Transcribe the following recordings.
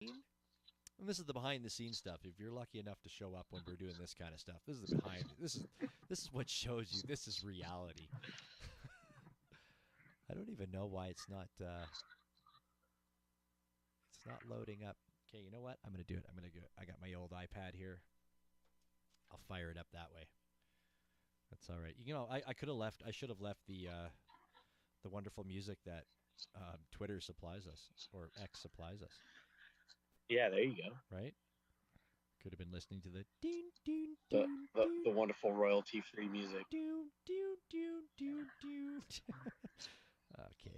And this is the behind the scenes stuff. If you're lucky enough to show up when we're doing this kind of stuff, this is the behind. This is what shows you. This is reality. I don't even know why it's not loading up. Okay, you know what? I'm gonna do it. I'm gonna go. I got my old iPad here. I'll fire it up that way. That's all right. You know, I could have left. I should have left the wonderful music that Twitter supplies us or X supplies us. Yeah, there you go. Right? Could have been listening to the ding ding The ding the, ding the wonderful royalty-free music. ding ding ding ding ding. Okay.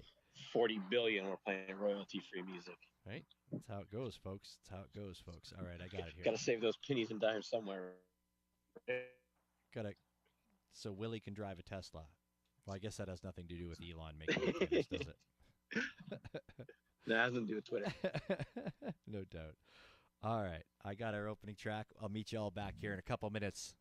40 billion we're playing royalty-free music. Right? That's how it goes, folks. That's how it goes, folks. All right, I got it here. Got to save those pennies and dimes somewhere. Got to so Willie can drive a Tesla. Well, I guess that has nothing to do with Elon making it tennis, does it? That has nothing to do with Twitter. No doubt. All right, I got our opening track. I'll meet you all back here in a couple minutes.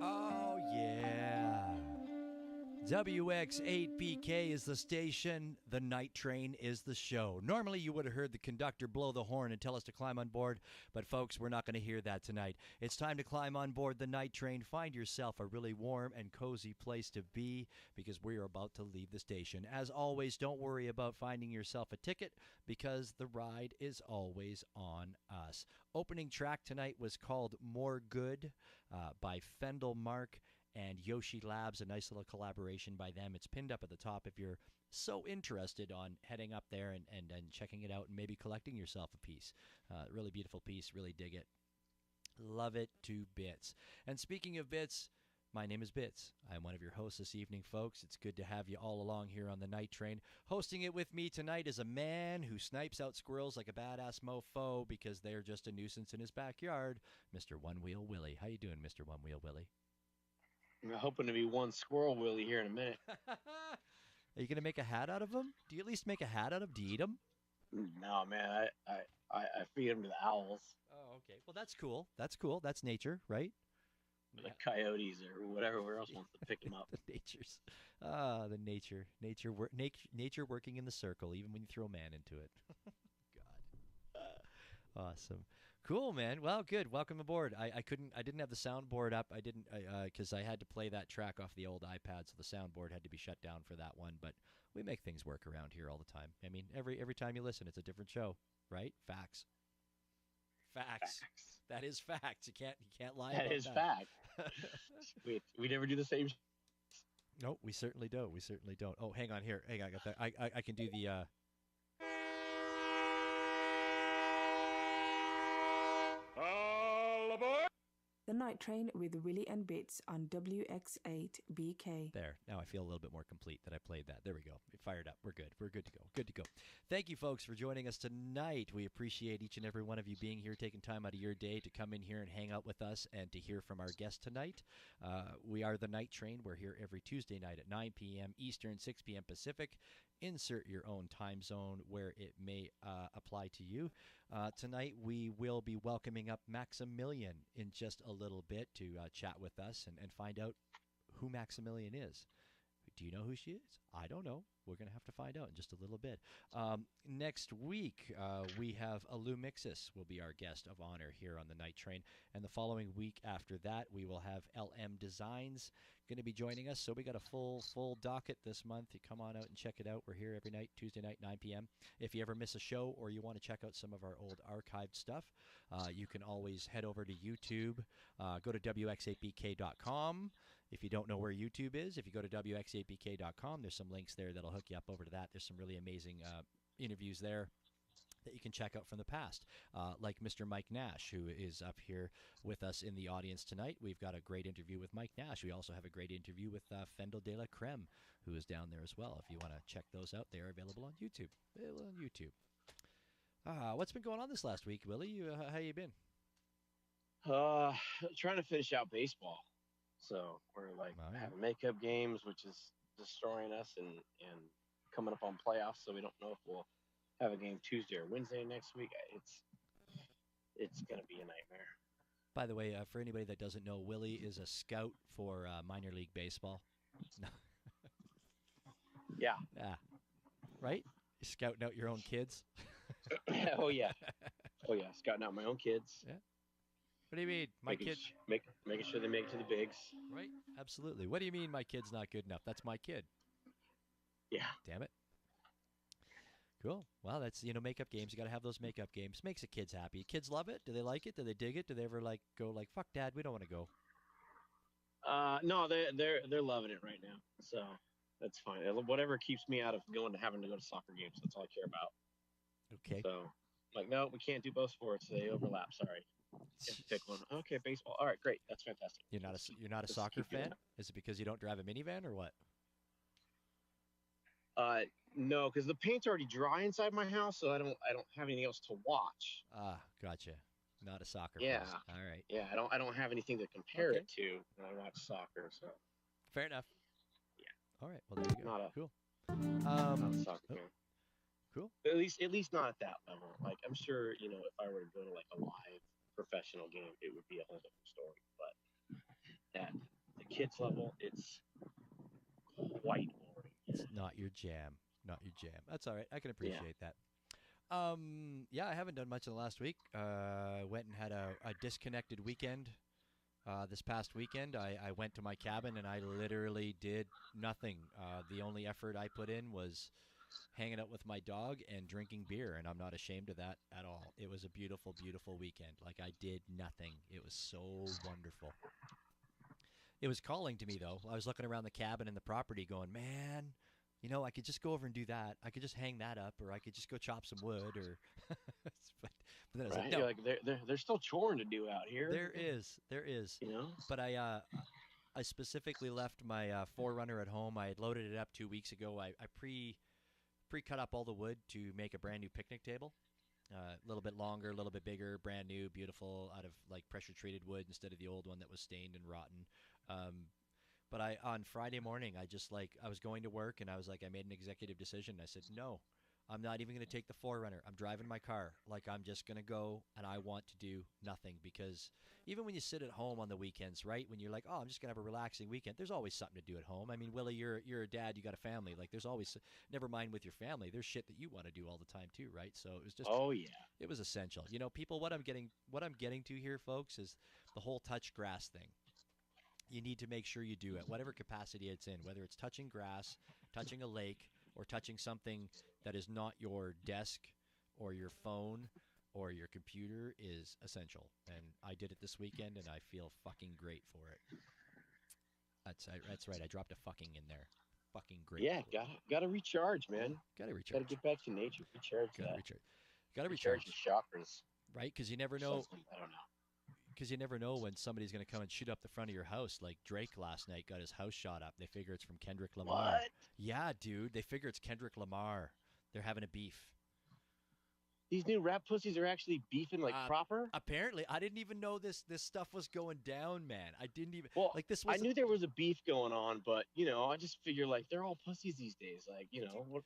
Oh, yeah. WX8BK is the station. The night train is the show. Normally, you would have heard the conductor blow the horn and tell us to climb on board, but folks, we're not going to hear that tonight. It's time to climb on board the night train. Find yourself a really warm and cozy place to be because we're about to leave the station. As always, don't worry about finding yourself a ticket because the ride is always on us. Opening track tonight was called More Good by Fendel Mark and Yoshi Labs, a nice little collaboration by them. It's pinned up at the top if you're so interested on heading up there and checking it out and maybe collecting yourself a piece. Really beautiful piece. Really dig it. Love it to bits. And speaking of bits, my name is Bits. I'm one of your hosts this evening, folks. It's good to have you all along here on the night train. Hosting it with me tonight is a man who snipes out squirrels like a badass mofo because they're just a nuisance in his backyard, Mr. One Wheel Willie. How you doing, Mr. One Wheel Willie? I'm hoping to be one squirrel willy here in a minute. Are you gonna make a hat out of them? Do you at least make a hat out of them? Do you eat them? No, man, I feed them to the owls, Oh, okay. Well, that's cool. That's cool. That's nature, right? or Yeah. the coyotes, or whatever else wants to pick them up. The nature's the nature working in the circle, even when you throw man into it. God, awesome, cool, man. Well, good. Welcome aboard. I didn't have the soundboard up. I didn't because I had to play that track off the old iPad, so the soundboard had to be shut down for that one. But we make things work around here all the time. I mean, every time you listen, it's a different show, right? Facts. Facts. Facts. That is facts. You can't lie That about is that. fact. We never do the same. No, we certainly don't. We certainly don't. Oh, hang on here. Hang on, I got that. I can do the. All aboard! The Night Train with Willie and Bits on WX8BK. There. Now I feel a little bit more complete that I played that. There we go. It fired up. We're good. We're good to go. Good to go. Thank you, folks, for joining us tonight. We appreciate each and every one of you being here, taking time out of your day to come in here and hang out with us and to hear from our guest tonight. We are the Night Train. We're here every Tuesday night at 9 p.m. Eastern, 6 p.m. Pacific. Insert your own time zone where it may apply to you. Tonight, we will be welcoming up Maximillian in just a little bit to chat with us and find out who Maximillian is. Do you know who she is? I don't know. We're going to have to find out in just a little bit. Next week, we have Alu Mixis will be our guest of honor here on the Night Train. And the following week after that, we will have LM Designs going to be joining us. So we got a full docket this month. You come on out and check it out. We're here every night, Tuesday night, 9 p.m. If you ever miss a show or you want to check out some of our old archived stuff, you can always head over to YouTube. Go to wx8bk.com. If you don't know where YouTube is, if you go to wx8bk.com, there's some links there that'll hook you up over to that. There's some really amazing interviews there that you can check out from the past, like Mr. Mike Nash, who is up here with us in the audience tonight. We've got a great interview with Mike Nash. We also have a great interview with Fendel de la Creme, who is down there as well. If you want to check those out, they are available on YouTube. What's been going on this last week, Willie? How you been? Trying to finish out baseball. So we're like having makeup games, which is destroying us, and coming up on playoffs. So we don't know if we'll have a game Tuesday or Wednesday next week. It's gonna be a nightmare. By the way, for anybody that doesn't know, Willie is a scout for minor league baseball. Yeah. Yeah. Right? You're scouting out your own kids. Oh yeah. Scouting out my own kids. Yeah. What do you mean, my kid? Making sure they make it to the bigs. Right. Absolutely. What do you mean, my kid's not good enough? That's my kid. Yeah. Damn it. Cool. Well, that's, makeup games. You got to have those makeup games. Makes the kids happy. Kids love it. Do they like it? Do they dig it? Do they ever go fuck Dad, we don't want to go? No, they're loving it right now. So that's fine. Whatever keeps me out of having to go to soccer games. That's all I care about. Okay. So no, we can't do both sports. They overlap. Sorry. You have to pick one. Okay, baseball. All right, great. That's fantastic. You're not a soccer fan? Is it because you don't drive a minivan or what? No, because the paint's already dry inside my house, so I don't have anything else to watch. Gotcha. Not a soccer Yeah. fan. All right. Yeah, I don't have anything to compare it to when I watch soccer. So fair enough. Yeah. All right. Well, there you go. Cool. Not a soccer fan. Cool. At least not at that level. Like, I'm sure, if I were to go to like a live professional game, it would be a whole different story. But at the kids level, it's quite boring. It's not your jam. Not your jam. That's all right. I can appreciate that. Yeah, I haven't done much in the last week. Went and had a disconnected weekend. This past weekend, I went to my cabin and I literally did nothing. The only effort I put in was hanging out with my dog and drinking beer, and I'm not ashamed of that at all. It was a beautiful, beautiful weekend. Like, I did nothing. It was so wonderful. It was calling to me, though. I was looking around the cabin and the property going, man, I could just go over and do that. I could just hang that up, or I could just go chop some wood, or but then I was like, no. Like, there's still choring to do out here. There is. But I specifically left my 4Runner at home. I had loaded it up 2 weeks ago. I pre-cut up all the wood to make a brand new picnic table. A little bit longer, a little bit bigger, brand new, beautiful, out of like pressure treated wood instead of the old one that was stained and rotten. But on Friday morning, I was going to work and I was like, I made an executive decision. I said, no, I'm not even going to take the 4Runner. I'm driving my car. Like, I'm just going to go and I want to do nothing, because even when you sit at home on the weekends, right, when you're like, oh, I'm just going to have a relaxing weekend, there's always something to do at home. I mean, Willie, you're a dad, you got a family. Like, there's always, never mind with your family, there's shit that you want to do all the time too, right? So it was just, oh yeah, it was essential. You know, people, what I'm getting to here, folks, is the whole touch grass thing. You need to make sure you do it, whatever capacity it's in, whether it's touching grass, touching a lake, or touching something that is not your desk or your phone or your computer, is essential. And I did it this weekend, and I feel fucking great for it. That's right. I dropped a fucking in there. Fucking great. Yeah, gotta recharge, man. Gotta recharge. Gotta get back to nature. Recharge. Gotta recharge your chakras. Right, because you never know. I don't know. Because you never know when somebody's going to come and shoot up the front of your house. Like Drake last night got his house shot up. They figure it's from Kendrick Lamar. What? Yeah, dude. They figure it's Kendrick Lamar. They're having a beef. These new rap pussies are actually beefing like proper? Apparently. I didn't even know this stuff was going down, man. I didn't even... Well, like, this I knew there was a beef going on, but, you know, I just figure, like, they're all pussies these days. Like, you know, what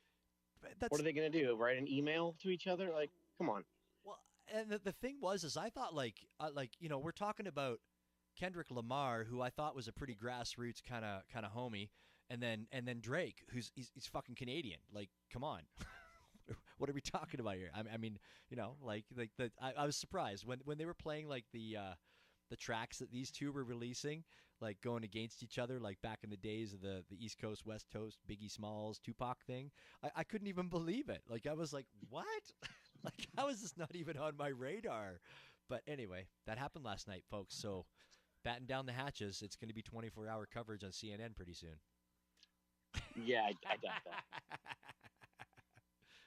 are they going to do? Write an email to each other? Like, come on. Well, and the thing is I thought, like, you know, we're talking about Kendrick Lamar, who I thought was a pretty grassroots kind of homie, and then Drake, he's fucking Canadian. Like, come on. What are we talking about here? I mean, you know, I was surprised when they were playing, like, the tracks that these two were releasing, like going against each other, like back in the days of the East Coast, West Coast, Biggie Smalls, Tupac thing. I couldn't even believe it. Like, I was like, what? Like, how is this not even on my radar? But anyway, that happened last night, folks. So batten down the hatches. It's going to be 24-hour coverage on CNN pretty soon. Yeah, I doubt that.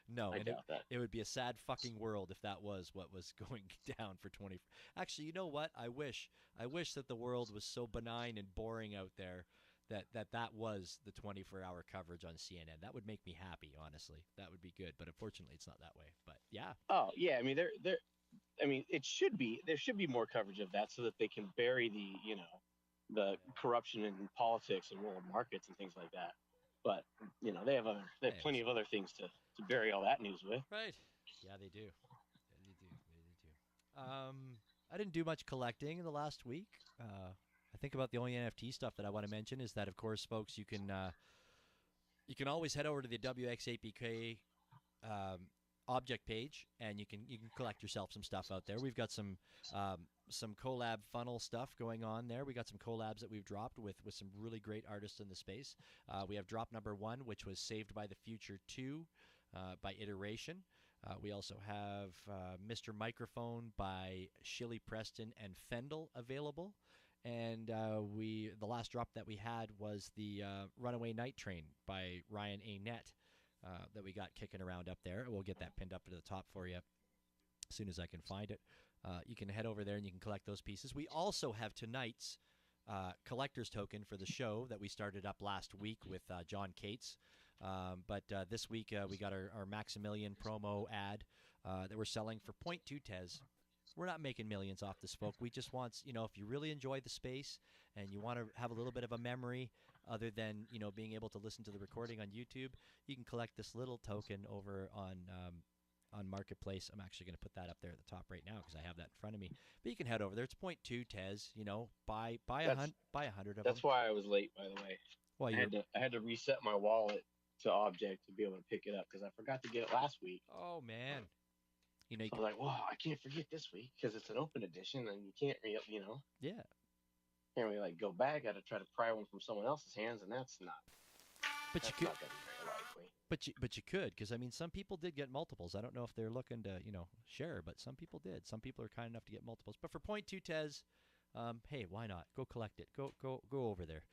No, and it would be a sad fucking world if that was what was going down for 20. Actually, you know what? I wish that the world was so benign and boring out there that was the 24-hour coverage on CNN. That would make me happy, honestly. That would be good, but unfortunately, it's not that way. But yeah. Oh yeah, I mean there should be more coverage of that so that they can bury the corruption in politics and world markets and things like that. But you know, they have plenty of other things to bury all that news with. Right. Yeah, they do. They do. I didn't do much collecting in the last week. I think about the only NFT stuff that I want to mention is that, of course, folks, you can always head over to the WX8BK object page, and you can collect yourself some stuff out there. We've got some collab funnel stuff going on there. We got some collabs that we've dropped with some really great artists in the space. We have drop number 1, which was Saved by the Future 2 by Iteration. We also have Mr. Microphone by Shilly Preston and Fendel available. And the last drop that we had was the Runaway Night Train by Ryan A. Net that we got kicking around up there. We'll get that pinned up to the top for you as soon as I can find it. You can head over there and you can collect those pieces. We also have tonight's collector's token for the show that we started up last week with John Cates. But this week we got our Maximillian promo ad that we're selling for 0.2 Tez. We're not making millions off this, folk. We just want, you know, if you really enjoy the space and you want to have a little bit of a memory other than, you know, being able to listen to the recording on YouTube, you can collect this little token over on Marketplace. I'm actually going to put that up there at the top right now because I have that in front of me. But you can head over there. It's 0.2 Tez, you know, buy 100 of them. That's why I was late, by the way. Well, I had to reset my wallet to Object to be able to pick it up because I forgot to get it last week. Oh, man. You know, I was like, well, I can't forget this week because it's an open edition and you can't, Yeah. Can't really go back. Got to try to pry one from someone else's hands, and that's not. But that's you could. Not gonna be very likely. But you could, because I mean, some people did get multiples. I don't know if they're looking to, share, but some people did. Some people are kind enough to get multiples. But for 0.2 Tez, hey, why not? Go collect it. Go over there.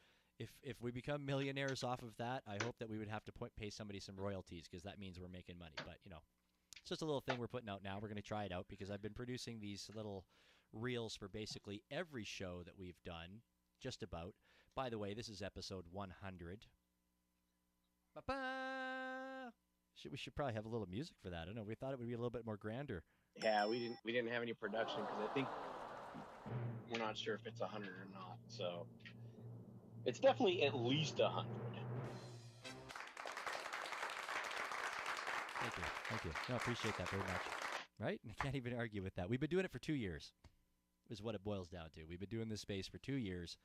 If we become millionaires off of that, I hope that we would have to pay somebody some royalties because that means we're making money. But it's just a little thing we're putting out now. We're going to try it out because I've been producing these little reels for basically every show that we've done, just about. By the way, this is episode 100. Ba-ba! We should probably have a little music for that. I don't know. We thought it would be a little bit more grander. Yeah, we didn't have any production because I think we're not sure if it's 100 or not. So It's definitely at least 100. Thank you. No, I appreciate that very much. Right? I can't even argue with that. We've been doing it for 2 years, is what it boils down to. We've been doing this space for 2 years,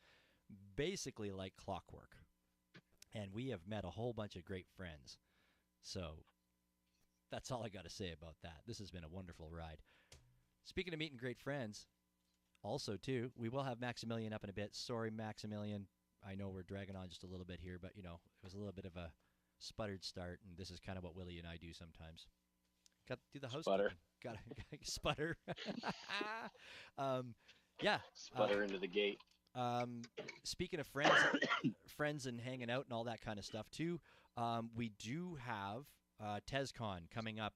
basically like clockwork. And we have met a whole bunch of great friends. So that's all I got to say about that. This has been a wonderful ride. Speaking of meeting great friends, also, too, we will have Maximilian up in a bit. Sorry, Maximilian. I know we're dragging on just a little bit here, but, it was a little bit of a sputtered start, and this is kind of what Willie and I do sometimes. Got to do the housekeeping. Got to sputter. Yeah. Sputter into the gate. Speaking of friends and hanging out and all that kind of stuff, too, we do have TezCon coming up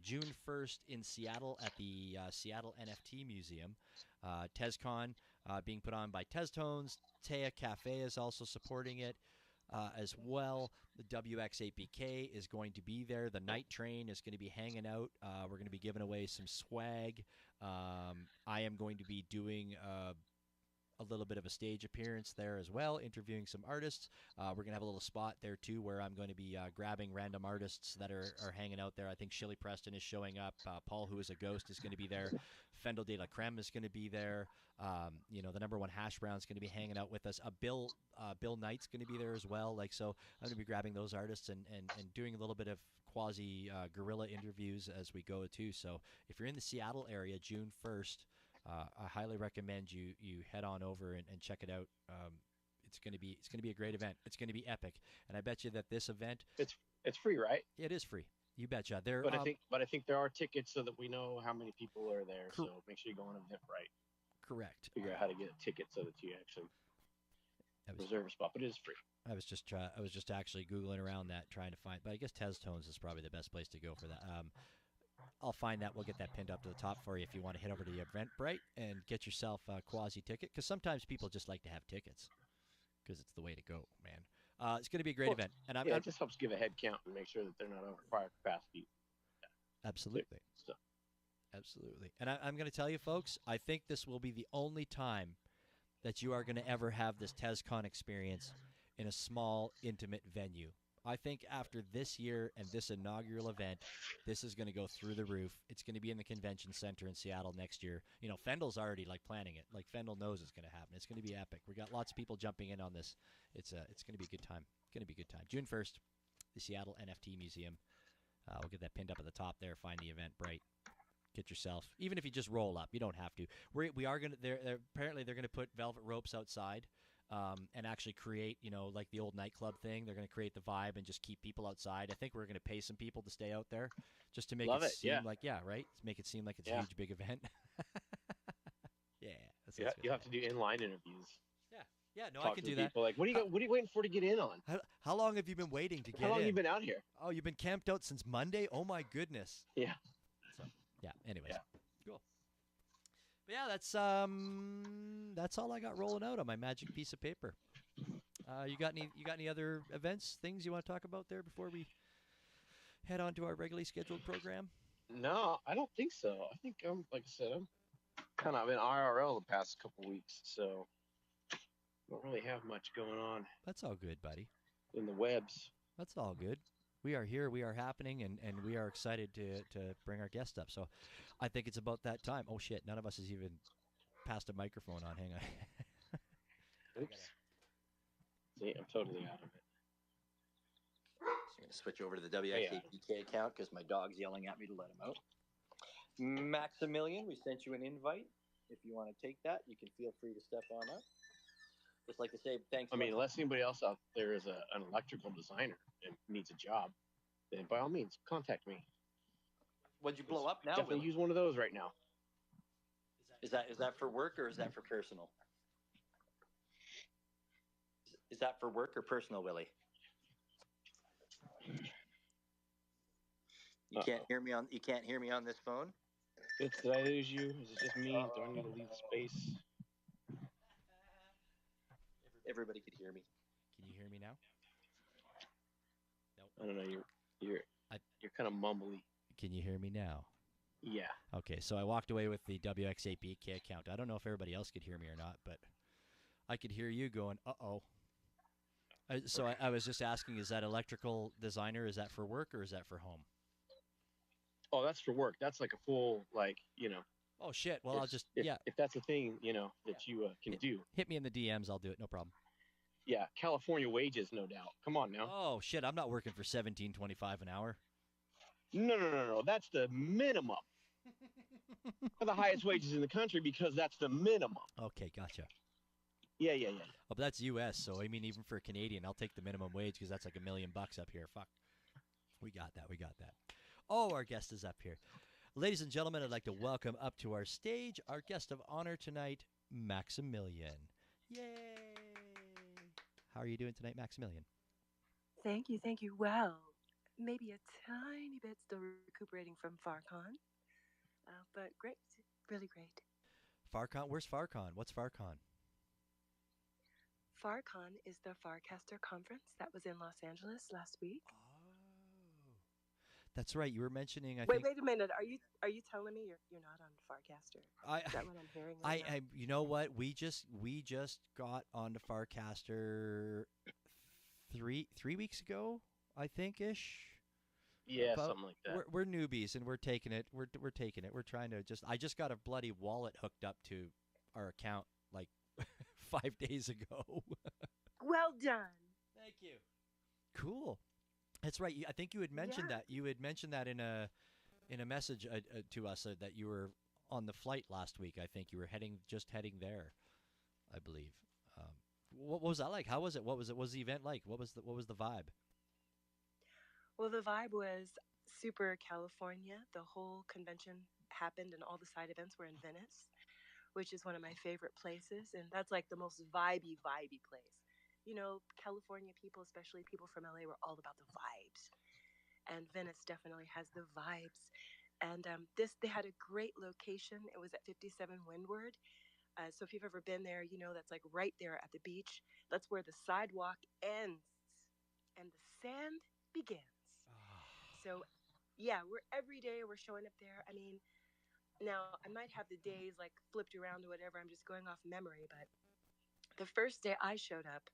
June 1st in Seattle at the Seattle NFT Museum. TezCon being put on by TezTones. Taya Cafe is also supporting it as well. The WX8BK is going to be there. The Night Train is going to be hanging out. We're going to be giving away some swag. I am going to be doing a little bit of a stage appearance there as well, interviewing some artists. We're going to have a little spot there, too, where I'm going to be grabbing random artists that are hanging out there. I think Shilly Preston is showing up. Paul, who is a ghost, is going to be there. Fendel de la Creme is going to be there. The number one Hash Brown is going to be hanging out with us. Bill Knight's going to be there as well. So I'm going to be grabbing those artists and doing a little bit of quasi guerrilla interviews as we go, too. So if you're in the Seattle area, June 1st, I highly recommend you head on over and check it out. It's going to be a great event. It's going to be epic, and I bet you that this event it's free, right? It is free. You betcha. But I think there are tickets so that we know how many people are there. So make sure you go on Eventbrite. Correct. Figure out how to get a ticket so that you actually reserve a spot. But it is free. I was just actually Googling around that, trying to find. But I guess TezTones is probably the best place to go for that. I'll find that. We'll get that pinned up to the top for you if you want to head over to the Eventbrite and get yourself a quasi ticket. Because sometimes people just like to have tickets because it's the way to go, man. It's going to be a great event, and it just helps give a head count and make sure that they're not over prior capacity. Absolutely. So. Absolutely. And I'm going to tell you, folks, I think this will be the only time that you are going to ever have this TezCon experience in a small, intimate venue. I think after this year and this inaugural event, this is going to go through the roof. It's going to be in the convention center in Seattle next year. Fendel's already planning it. Fendel knows it's going to happen. It's going to be epic. We got lots of people jumping in on this. It's going to be a good time. Going to be a good time. June 1st, the Seattle NFT Museum. We'll get that pinned up at the top there. Find the Eventbrite. Get yourself. Even if you just roll up, you don't have to. We are going to. Apparently, they're going to put velvet ropes outside. And actually create, like the old nightclub thing. They're going to create the vibe and just keep people outside. I think we're going to pay some people to stay out there just to make it seem like, right? Make it seem like it's a huge, big event. Yeah. You have to do in-line interviews. Yeah, no, I can do that. People like, what are you waiting for to get in on? How long have you been waiting to get in? How long have you been out here? Oh, you've been camped out since Monday? Oh, my goodness. Yeah. So, anyways. Yeah. Cool. But yeah, that's all I got rolling out on my magic piece of paper. You got any other events, things you want to talk about there before we head on to our regularly scheduled program? No, I don't think so. I think like I said, I'm kind of in IRL the past couple weeks, so don't really have much going on. That's all good, buddy. In the webs. That's all good. We are here, we are happening, and we are excited to bring our guest up. So I think it's about that time. Oh, shit, none of us has even passed a microphone on. Hang on. Oops. See, I'm totally out of it. So I'm going to switch over to the WX8BK account because my dog's yelling at me to let him out. Maximilian, we sent you an invite. If you want to take that, you can feel free to step on up. Just like to say thanks. I mean, unless anybody else out there is an electrical designer and needs a job, then by all means, contact me. Would you blow up now? Definitely use one of those right now. Is that for work or is that for personal? Is that for work or personal, Willie? You can't hear me on this phone? Did I lose you? Is it just me? Do I need to leave the space? Everybody could hear me. Can you hear me now? Nope. I don't know. You're kind of mumbly. Can you hear me now? Yeah. Okay, so I walked away with the WX8BK account. I don't know if everybody else could hear me or not, but I could hear you going, uh-oh. So I was just asking, is that electrical designer? Is that for work or is that for home? Oh, that's for work. That's like a full, like, Oh shit. Well, if I'll just if yeah if that's a thing, yeah that you can hit do. hit me in the DMs. I'll do it. No problem. Yeah, California wages, no doubt. Come on now. Oh shit. I'm not working for 17.25 an hour. No, no, no, no. That's the minimum. They're the highest wages in the country because that's the minimum. Okay, gotcha. Yeah, yeah, yeah. Oh, but that's U.S. So I mean, even for a Canadian, I'll take the minimum wage because that's like $1 million up here. Fuck. We got that. We got that. Oh, our guest is up here. Ladies and gentlemen, I'd like to welcome up to our stage our guest of honor tonight, Maximilian. Yay! How are you doing tonight, Maximilian? Thank you, thank you. Well, maybe a tiny bit still recuperating from FarCon, but great, really great. FarCon? Where's FarCon? What's FarCon? FarCon is the Farcaster conference that was in Los Angeles last week. Oh, that's right. You were mentioning, I Wait, think. wait a minute. Are you telling me you're not on Farcaster? I, Is that what I'm hearing right now? you know what? We just got onto Farcaster three weeks ago, I think ish. Yeah, But something like that. we're newbies and we're taking it. We're taking it. We're trying to just. I just got a bloody wallet hooked up to our account like 5 days ago. Well done. Thank you. Cool. That's right. I think you had mentioned Yeah. that. You had mentioned that in a message to us that you were on the flight last week. I think you were heading there. I believe. Um, what was that like? How was it? What was it? What was the event like? What was the vibe? Well, the vibe was super California. The whole convention happened, and all the side events were in Venice, which is one of my favorite places. And that's like the most vibey place. California people, especially people from LA, were all about the vibes. And Venice definitely has the vibes. And they had a great location. It was at 57 Windward. So if you've ever been there, that's like right there at the beach. That's where the sidewalk ends and the sand begins. So yeah, we're every day we're showing up there. I mean, now I might have the days like flipped around or whatever. I'm just going off memory, but the first day I showed up,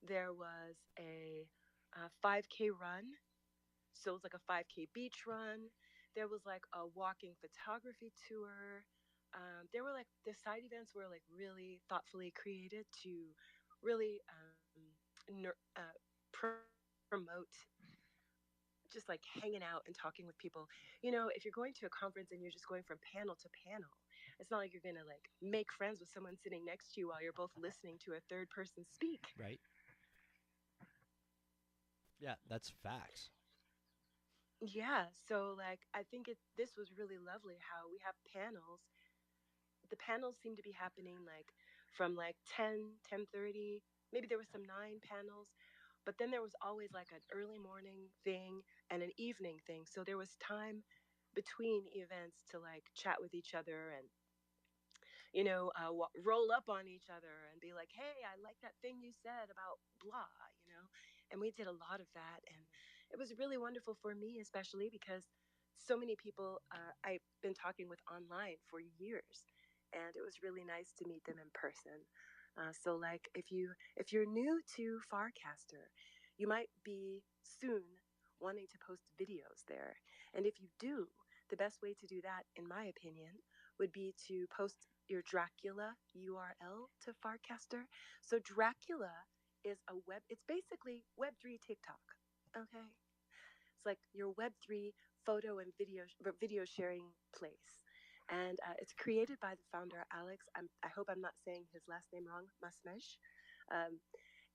there was a 5K run. So it was like a 5K beach run. There was like a walking photography tour. There were like the side events were like really thoughtfully created to really promote just like hanging out and talking with people. If you're going to a conference and you're just going from panel to panel, it's not like you're going to like make friends with someone sitting next to you while you're both listening to a third person speak. Right. Yeah, that's facts. Yeah, so like I think this was really lovely how we have panels. The panels seem to be happening like from like 10:30. Maybe there was some 9 panels, but then there was always like an early morning thing and an evening thing. So there was time between events to like chat with each other and roll up on each other and be like, hey, I like that thing you said about blah. And we did a lot of that. And it was really wonderful for me, especially because so many people I've been talking with online for years. And it was really nice to meet them in person. So like if you're new to Farcaster, you might be soon wanting to post videos there. And if you do, the best way to do that, in my opinion, would be to post your Dracula URL to Farcaster. So Dracula is it's basically Web3 TikTok. Okay. It's like your Web3 photo and video sharing place. And it's created by the founder, Alex. I hope I'm not saying his last name wrong, Masmesh. Um,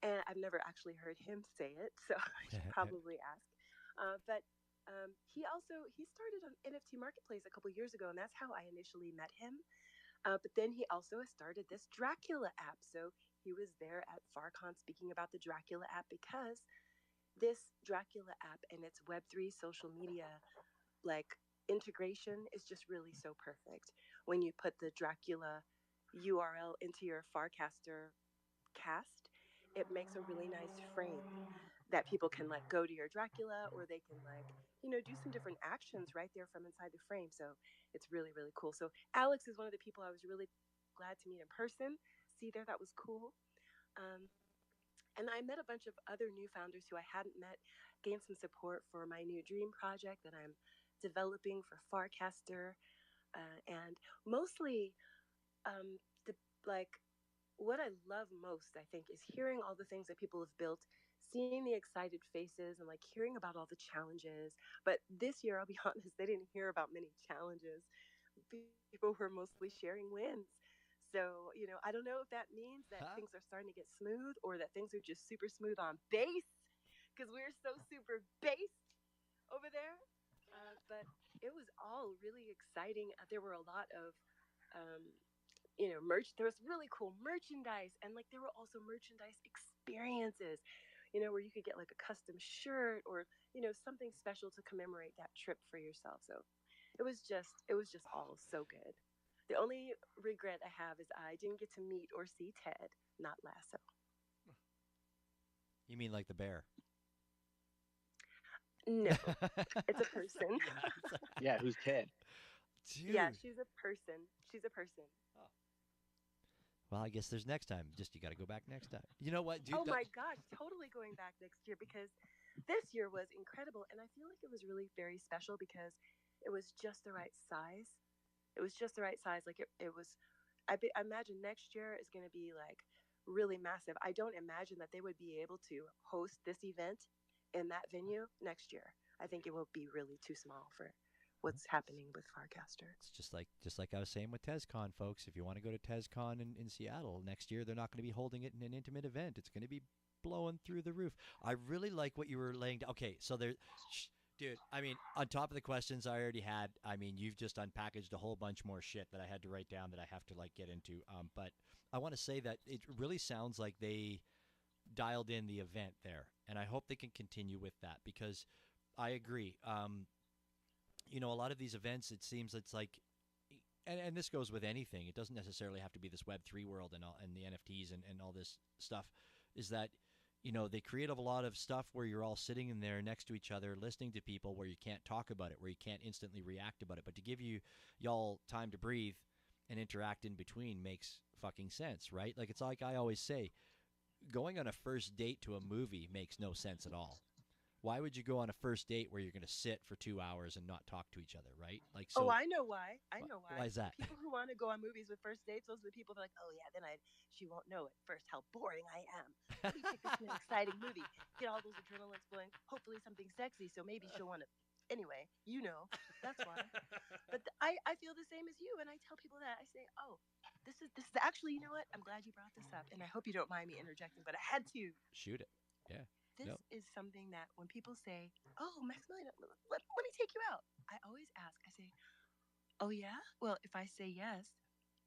and I've never actually heard him say it, so I should probably ask. But he started an NFT marketplace a couple years ago, and that's how I initially met him. But then he also started this Dracula app. So he was there at FarCon speaking about the Dracula app because this Dracula app and its Web3 social media like integration is just really so perfect. When you put the Dracula URL into your Farcaster cast, it makes a really nice frame that people can like go to your Dracula, or they can like do some different actions right there from inside the frame. So it's really really cool. So Alex is one of the people I was really glad to meet in person. See there, that was cool. um, And I met a bunch of other new founders who I hadn't met, gained some support for my new dream project that I'm developing for Farcaster. And mostly, the like what I love most, I think, is hearing all the things that people have built, seeing the excited faces, and like hearing about all the challenges. But this year, I'll be honest, they didn't hear about many challenges. People were mostly sharing wins. So, I don't know if that means that Huh? things are starting to get smooth or that things are just super smooth on base because we're so super based over there. But it was all really exciting. There were a lot of um, merch. There was really cool merchandise, and like there were also merchandise experiences, where you could get like a custom shirt or something special to commemorate that trip for yourself. So it was just all so good. The only regret I have is I didn't get to meet or see Ted, not Lasso. You mean like the bear? No, it's a person. Yeah, who's Ted? Yeah, Dude. she's a person. She's a person. Oh. Well, I guess there's next time. Just you got to go back next time. You know what, dude? Oh my gosh, totally going back next year because this year was incredible. And I feel like it was really very special because it was just the right size. It was just the right size. Like it was, I imagine next year is going to be like really massive. I don't imagine that they would be able to host this event in that venue next year. I think it will be really too small for what's happening with Farcaster. It's just like I was saying with TezCon, folks. If you want to go to TezCon in Seattle next year, they're not going to be holding it in an intimate event. It's going to be blowing through the roof. I really like what you were laying down. Okay, so there, dude. I mean, on top of the questions I already had, I mean, you've just unpackaged a whole bunch more shit that I had to write down that I have to like get into. But I want to say that it really sounds like they dialed in the event there, and I hope they can continue with that because I agree. A lot of these events, it seems it's like, and this goes with anything. It doesn't necessarily have to be this Web3 world and all, and the NFTs and all this stuff. Is that they create a lot of stuff where you're all sitting in there next to each other, listening to people, where you can't talk about it, where you can't instantly react about it. But to give y'all time to breathe and interact in between makes fucking sense, right? Like it's like I always say, going on a first date to a movie makes no sense at all. Why would you go on a first date where you're going to sit for 2 hours and not talk to each other, right? Like, so. Oh, I know why. I know why. Why is that? People who want to go on movies with first dates, those are the people that are like, oh yeah, then she won't know at first how boring I am. Let me take this to an exciting movie, get all those adrenalines going. Hopefully something sexy, so maybe she'll want to. Anyway, that's why. But I feel the same as you, and I tell people that I say, oh, this is actually, you know what? I'm glad you brought this up, and I hope you don't mind me interjecting, but I had to. Shoot it. Yeah. This Nope. is something that when people say, "Oh, Maximilian, let me take you out," I always ask. I say, "Oh yeah? Well, if I say yes,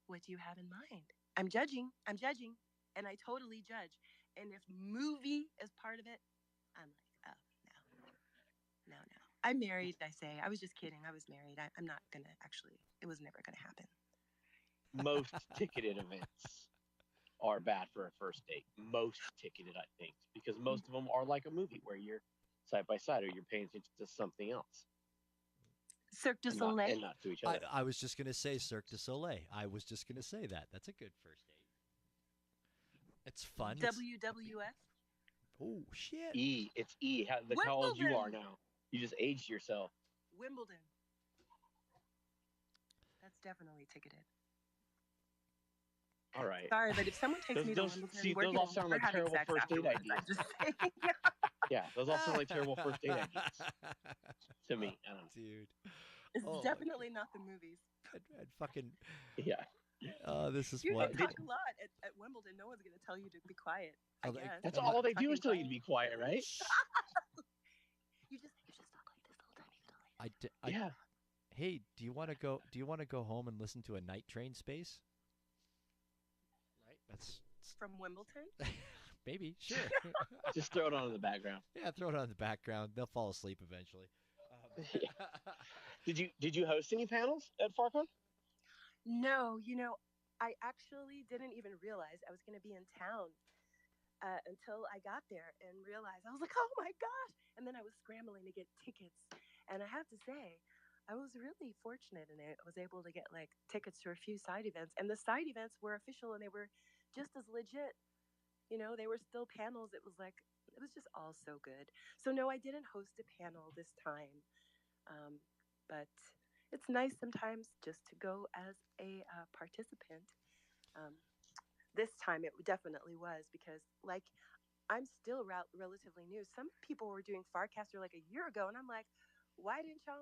what do you have in mind?" I'm judging, and I totally judge. And if movie is part of it, I'm like, "Oh no, no, no." I'm married. I say, I was just kidding. I was married. I'm not gonna actually. It was never gonna happen. Most ticketed events are bad for a first date. Most ticketed, I think, because most of them are like a movie where you're side by side or you're paying attention to something else. Cirque du Soleil. And not to each other. I was just going to say Cirque du Soleil. I was just going to say that. That's a good first date. It's fun. WWF. Oh, shit. E. It's E. How old you are now. You just aged yourself. Wimbledon. That's definitely ticketed. All right. Sorry, but if someone takes me to Wimbledon, those all sound like terrible first date ideas. Yeah, those all sound like terrible first date ideas to me. I don't know. Dude. It's definitely not the movies. I'd fucking. Yeah. This is you what. You talk a lot at Wimbledon. No one's going to tell you to be quiet. I guess. That's all they do is tell you to be quiet, right? you just talk like this the whole time. Yeah. Hey, do you want to go home and listen to a Night Train Space? Right. That's from Wimbledon. Maybe, sure. Just throw it on in the background. Yeah, throw it on in the background. They'll fall asleep eventually. Did you host any panels at FarCon? No, I actually didn't even realize I was going to be in town until I got there and realized I was like, oh my gosh! And then I was scrambling to get tickets, and I have to say, I was really fortunate in it. I was able to get like tickets for a few side events, and the side events were official and they were just as legit They were still panels. It was just all so good. So no, I didn't host a panel this time, but it's nice sometimes just to go as a participant. Um, this time it definitely was because I'm still relatively new. Some people were doing Farcaster like a year ago, and I'm like, why didn't y'all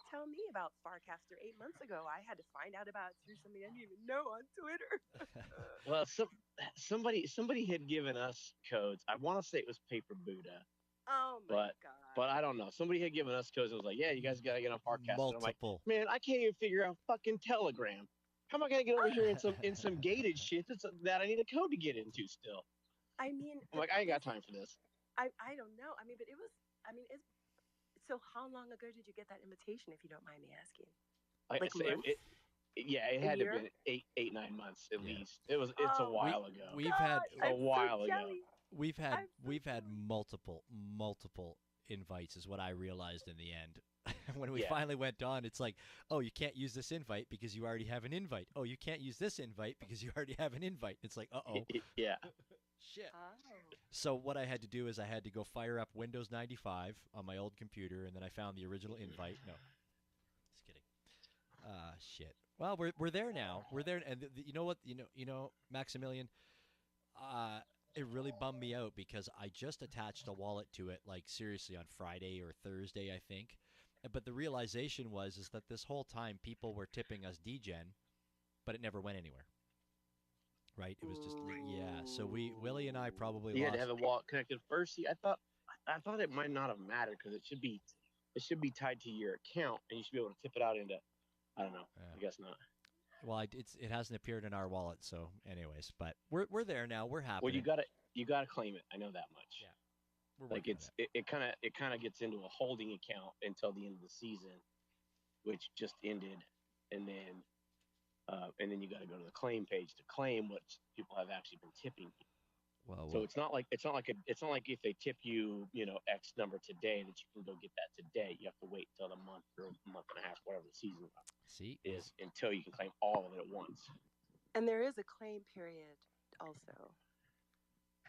tell me about Farcaster 8 months ago? I had to find out about it through somebody I didn't even know on Twitter. Well, somebody had given us codes. I want to say it was Paper Buddha, Oh my but god! I don't know. Somebody had given us codes. It was like, yeah, you guys got to get on Farcaster. I'm like, Multiple. man, I can't even figure out fucking Telegram. How am I gonna get over here in some gated shit that I need a code to get into still? I mean, I'm like, I ain't got time for this. I don't know. I mean, but it was. I mean, it's. So how long ago did you get that invitation, if you don't mind me asking? Like I say, months? it A had to year? have been 9 months at Yeah. least. It's a Oh my while ago. We've had gosh, A I'm so while ago. jelly. we've had I'm so we've had jelly. multiple invites is what I realized in the end. When we Yeah. finally went on, it's like, oh, you can't use this invite because you already have an invite. Oh, you can't use this invite because you already have an invite. It's like, uh-oh. Yeah. Shit. Oh. So what I had to do is I had to go fire up Windows 95 on my old computer, and then I found the original invite. No, just kidding. Shit. Well, we're there now. We're there, and you know what? Maximilian. It really bummed me out because I just attached a wallet to it, like seriously, on Friday or Thursday, I think. But the realization is that this whole time people were tipping us degen, but it never went anywhere. Right? It was just yeah. So Willie and I probably You had to lost. have a wallet connected first. See, I thought it might not have mattered because it should be tied to your account, and you should be able to tip it out into. I don't know. Yeah. I guess not. Well, it hasn't appeared in our wallet, so anyways, but we're there now. We're happy. Well, you gotta claim it. I know that much. Yeah. We're Like working on it kind of gets into a holding account until the end of the season, which just ended, and then you got to go to the claim page to claim what people have actually been tipping you. Well, So it's not like if they tip you, X number today that you can go get that today. You have to wait until the month or a month and a half, whatever the season see, is, until you can claim all of it at once. And there is a claim period also.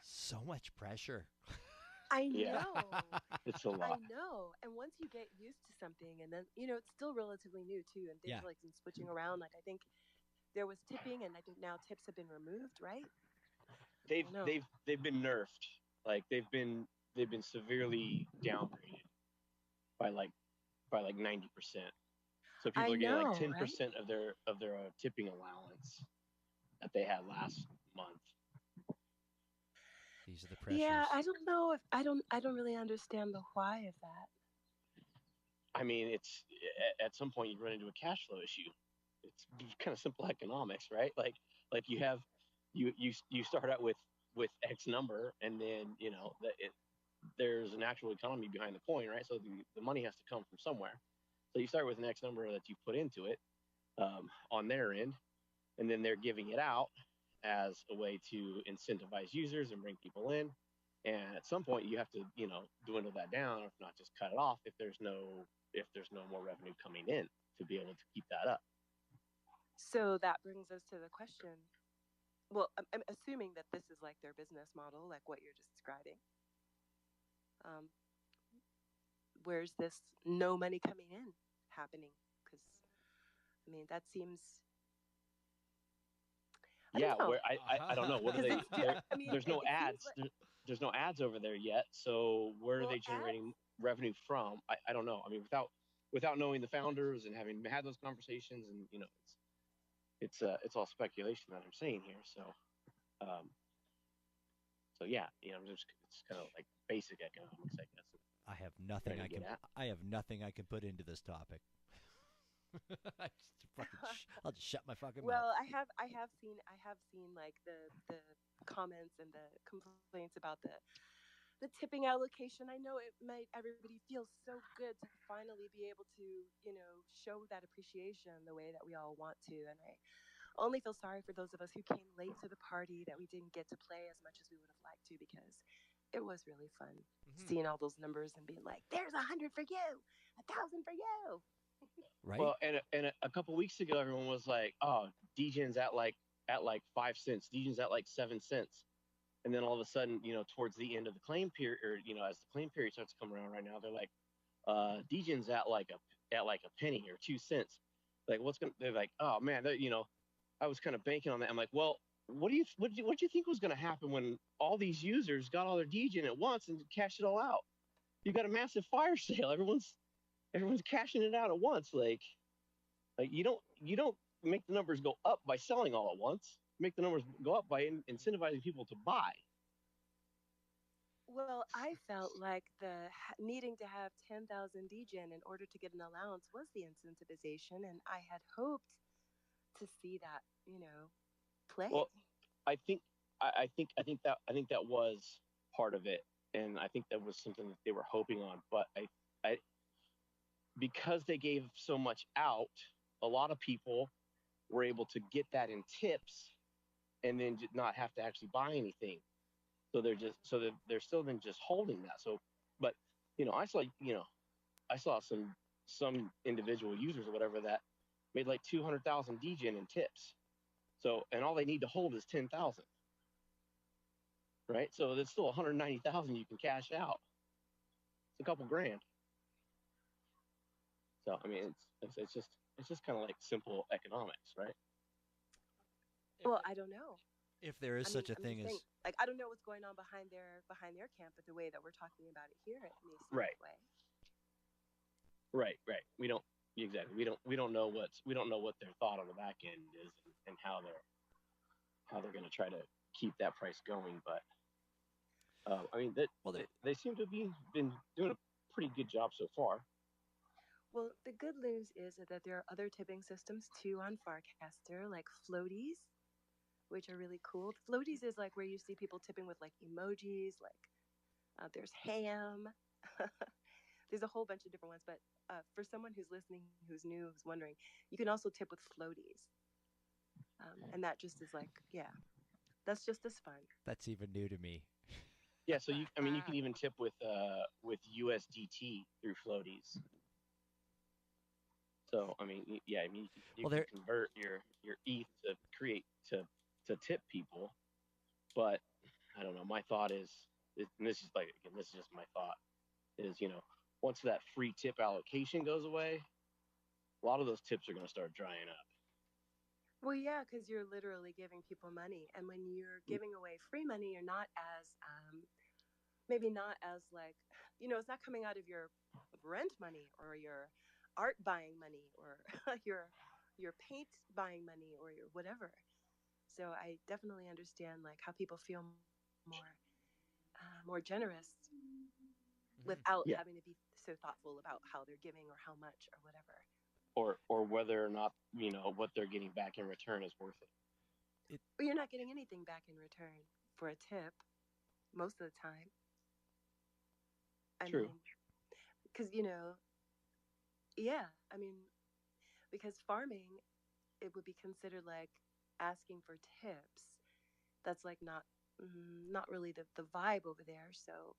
so much pressure. I Yeah. know. It's a I lot. know. And once you get used to something, and then, it's still relatively new too, and things Yeah. are like been switching around. Like I think there was tipping, and I think now tips have been removed, right? No. They've been nerfed. Like they've been severely downgraded by like 90%. So people I are getting like know, 10% of their tipping allowance that they had last month. These are the pressures. Yeah, I don't know if I don't really understand the why of that. I mean, it's at some point you run into a cash flow issue. It's kind of simple economics, right? Like you have you start out with X number, and then there's an actual economy behind the coin, right? So the money has to come from somewhere. So you start with an X number that you put into it on their end, and then they're giving it out as a way to incentivize users and bring people in. And at some point, you have to dwindle that down, or if not, just cut it off if there's no more revenue coming in to be able to keep that up. So that brings us to the question. Well, I'm assuming that this is like their business model, like what you're describing. Where's this no money coming in happening? Because I mean, that seems. Where I don't know. What are they? There's no ads. Like, there's no ads over there yet. So where are they generating revenue from? I don't know. I mean, without knowing the founders and having had those conversations, and it's all speculation that I'm saying here. So yeah, it's kind of like basic economics, I guess. I have nothing I can put into this topic. I'll just shut my fucking mouth. Well, I have seen like the comments and the complaints about the tipping allocation. I know it made everybody feel so good to finally be able to, show that appreciation the way that we all want to. And I only feel sorry for those of us who came late to the party, that we didn't get to play as much as we would have liked to, because it was really fun seeing all those numbers and being like, there's 100 for you, 1,000 for you. Right. Well, and a couple weeks ago, everyone was like, "Oh, degen's at like 5 cents. Degen's at like 7 cents." And then all of a sudden, towards the end of the claim period, or as the claim period starts to come around right now, they're like, degen's at like a penny or 2 cents. Like, they're like, oh man, I was kind of banking on that. I'm like, well, what do you think was going to happen when all these users got all their degen at once and cashed it all out? You got a massive fire sale. Everyone's cashing it out at once. Like you don't make the numbers go up by selling all at once. Make the numbers go up by incentivizing people to buy. Well, I felt like needing to have 10,000 degen in order to get an allowance was the incentivization, and I had hoped to see that, play. Well, I think I think that was part of it, and I think that was something that they were hoping on. But I because they gave so much out, a lot of people were able to get that in tips, and then not have to actually buy anything. So they're still then just holding that. So, but I saw some individual users or whatever that made like 200,000 degen in tips. So, and all they need to hold is 10,000, right? So there's still 190,000 you can cash out. It's a couple grand. So I mean, it's just kind of like simple economics, right? Well, I don't know. If there is such a I'm thing just as saying, like, I don't know what's going on behind their camp, but the way that we're talking about it here, it may seem Right. that way. Right. We don't exactly. We don't know what their thought on the back end is, and how they're going to try to keep that price going. But I mean, well, they seem to be been doing a pretty good job so far. Well, the good news is that there are other tipping systems too on Farcaster, like floaties, which are really cool. Floaties is like where you see people tipping with like emojis, like there's ham. There's a whole bunch of different ones, but for someone who's listening, who's new, who's wondering, you can also tip with floaties. And that just is like, yeah, that's just as fun. that's even new to me. Yeah. So you can even tip with USDT through floaties. So I mean, yeah, I mean, you Well, can there. convert your ETH to create to tip people, but I don't know. My thought is, and this is like, again, this is just my thought, is once that free tip allocation goes away, a lot of those tips are going to start drying up. Well, yeah, because you're literally giving people money. And when you're giving away free money, you're not as, maybe not as like, it's not coming out of your rent money or your art buying money or your paint buying money or your whatever. So I definitely understand like how people feel more generous without Yeah. having to be so thoughtful about how they're giving or how much or whatever. Or whether or not what they're getting back in return is worth it. But you're not getting anything back in return for a tip most of the time. True. Because yeah, I mean, because farming, it would be considered like asking for tips. That's like not really the vibe over there. So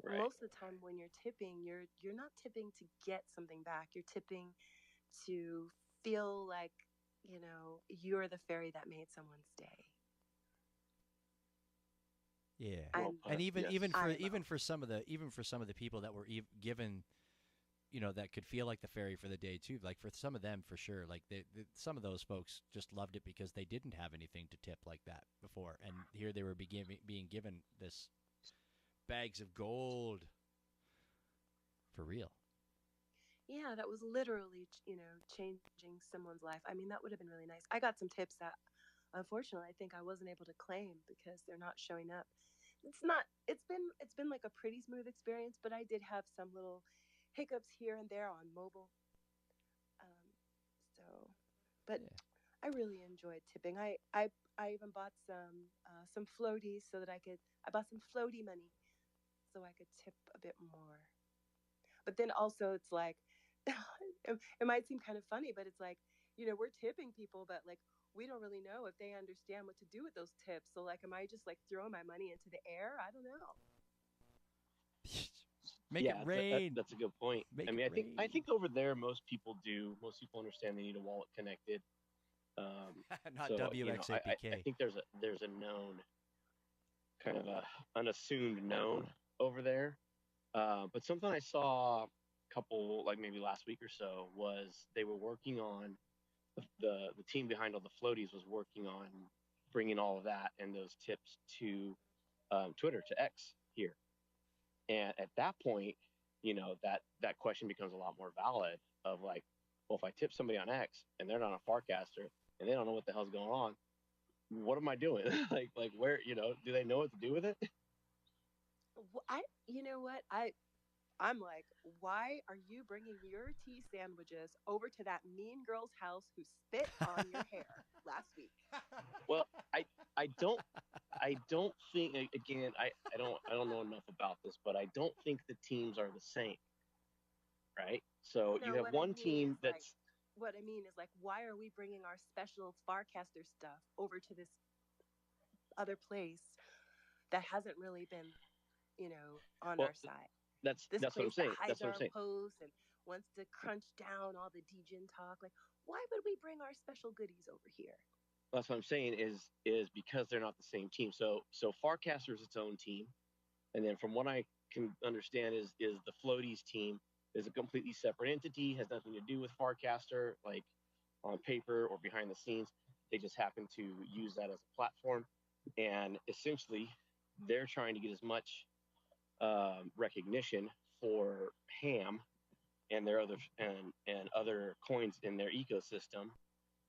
Right. most of the time when you're tipping, you're not tipping to get something back. You're tipping to feel like you're the fairy that made someone's day. Yeah, Well and put. Yes. even for some of the people that were given, that could feel like the fairy for the day too. Like for some of them, for sure. Like some of those folks just loved it because they didn't have anything to tip like that before, and here they were being given this bags of gold for real. Yeah, that was literally, changing someone's life. I mean, that would have been really nice. I got some tips that, unfortunately, I think I wasn't able to claim because they're not showing up. It's been like a pretty smooth experience, but I did have some little hiccups here and there on mobile. Um, so, but Yeah. I really enjoyed tipping. I even bought some floaties so that I bought some floaty money so I could tip a bit more. But then also it's like it might seem kind of funny, but it's like, we're tipping people, but like we don't really know if they understand what to do with those tips. So like, am I just like throwing my money into the air? I don't know. Make it rain. That's a good point. Make I mean, it I think over there most people do. Most people understand they need a wallet connected. Not so, WXAPK. I think there's a known kind of a unassumed known over there. But something I saw a couple, like maybe last week or so, was they were working on the team behind all the floaties was working on bringing all of that and those tips to Twitter, to X here. And at that point, that question becomes a lot more valid of like, well, if I tip somebody on X and they're not a Farcaster and they don't know what the hell's going on, what am I doing? like where, do they know what to do with it? You know what? I'm like, why are you bringing your tea sandwiches over to that mean girl's house who spit on your hair last week? Well, I don't think, again, I don't know enough about this, but I don't think the teams are the same, right? So No, you have one team that's what I mean is like, why are we bringing our special Farcaster stuff over to this other place that hasn't really been, on our side? That's This what I'm place that saying. hides That's what I'm our saying. posts and wants to crunch down all the degen talk. Like, why would we bring our special goodies over here? That's what I'm saying is because they're not the same team. So Farcaster is its own team, and then from what I can understand is the Floaties team is a completely separate entity, has nothing to do with Farcaster, like on paper or behind the scenes. They just happen to use that as a platform, and essentially they're trying to get as much recognition for Ham and their other coins in their ecosystem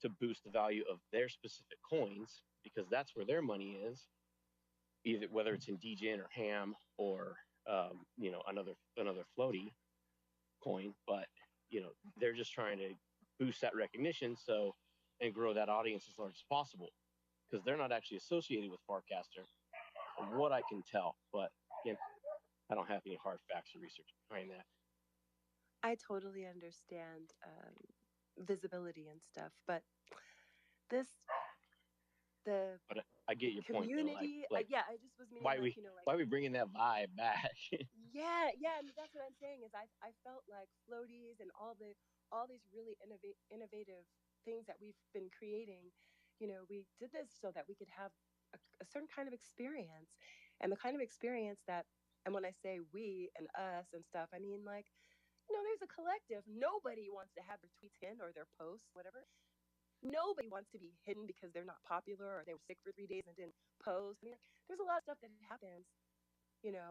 to boost the value of their specific coins, because that's where their money is, either whether it's in degen or Ham or another floaty coin. But they're just trying to boost that recognition and grow that audience as large as possible, because they're not actually associated with Farcaster from what I can tell. But again, I don't have any hard facts or research behind that. I totally understand visibility and stuff, but but I get your community, point, though. Like, yeah, I just was meaning why like, we bringing that vibe back? yeah, and that's what I'm saying is I felt like floaties and all these really innovative things that we've been creating, we did this so that we could have a certain kind of experience, and the kind of experience that, and when I say we and us and stuff, I mean like, there's a collective. Nobody wants to have their tweets hidden or their posts, whatever. Nobody wants to be hidden because they're not popular or they were sick for 3 days and didn't post. I mean, there's a lot of stuff that happens,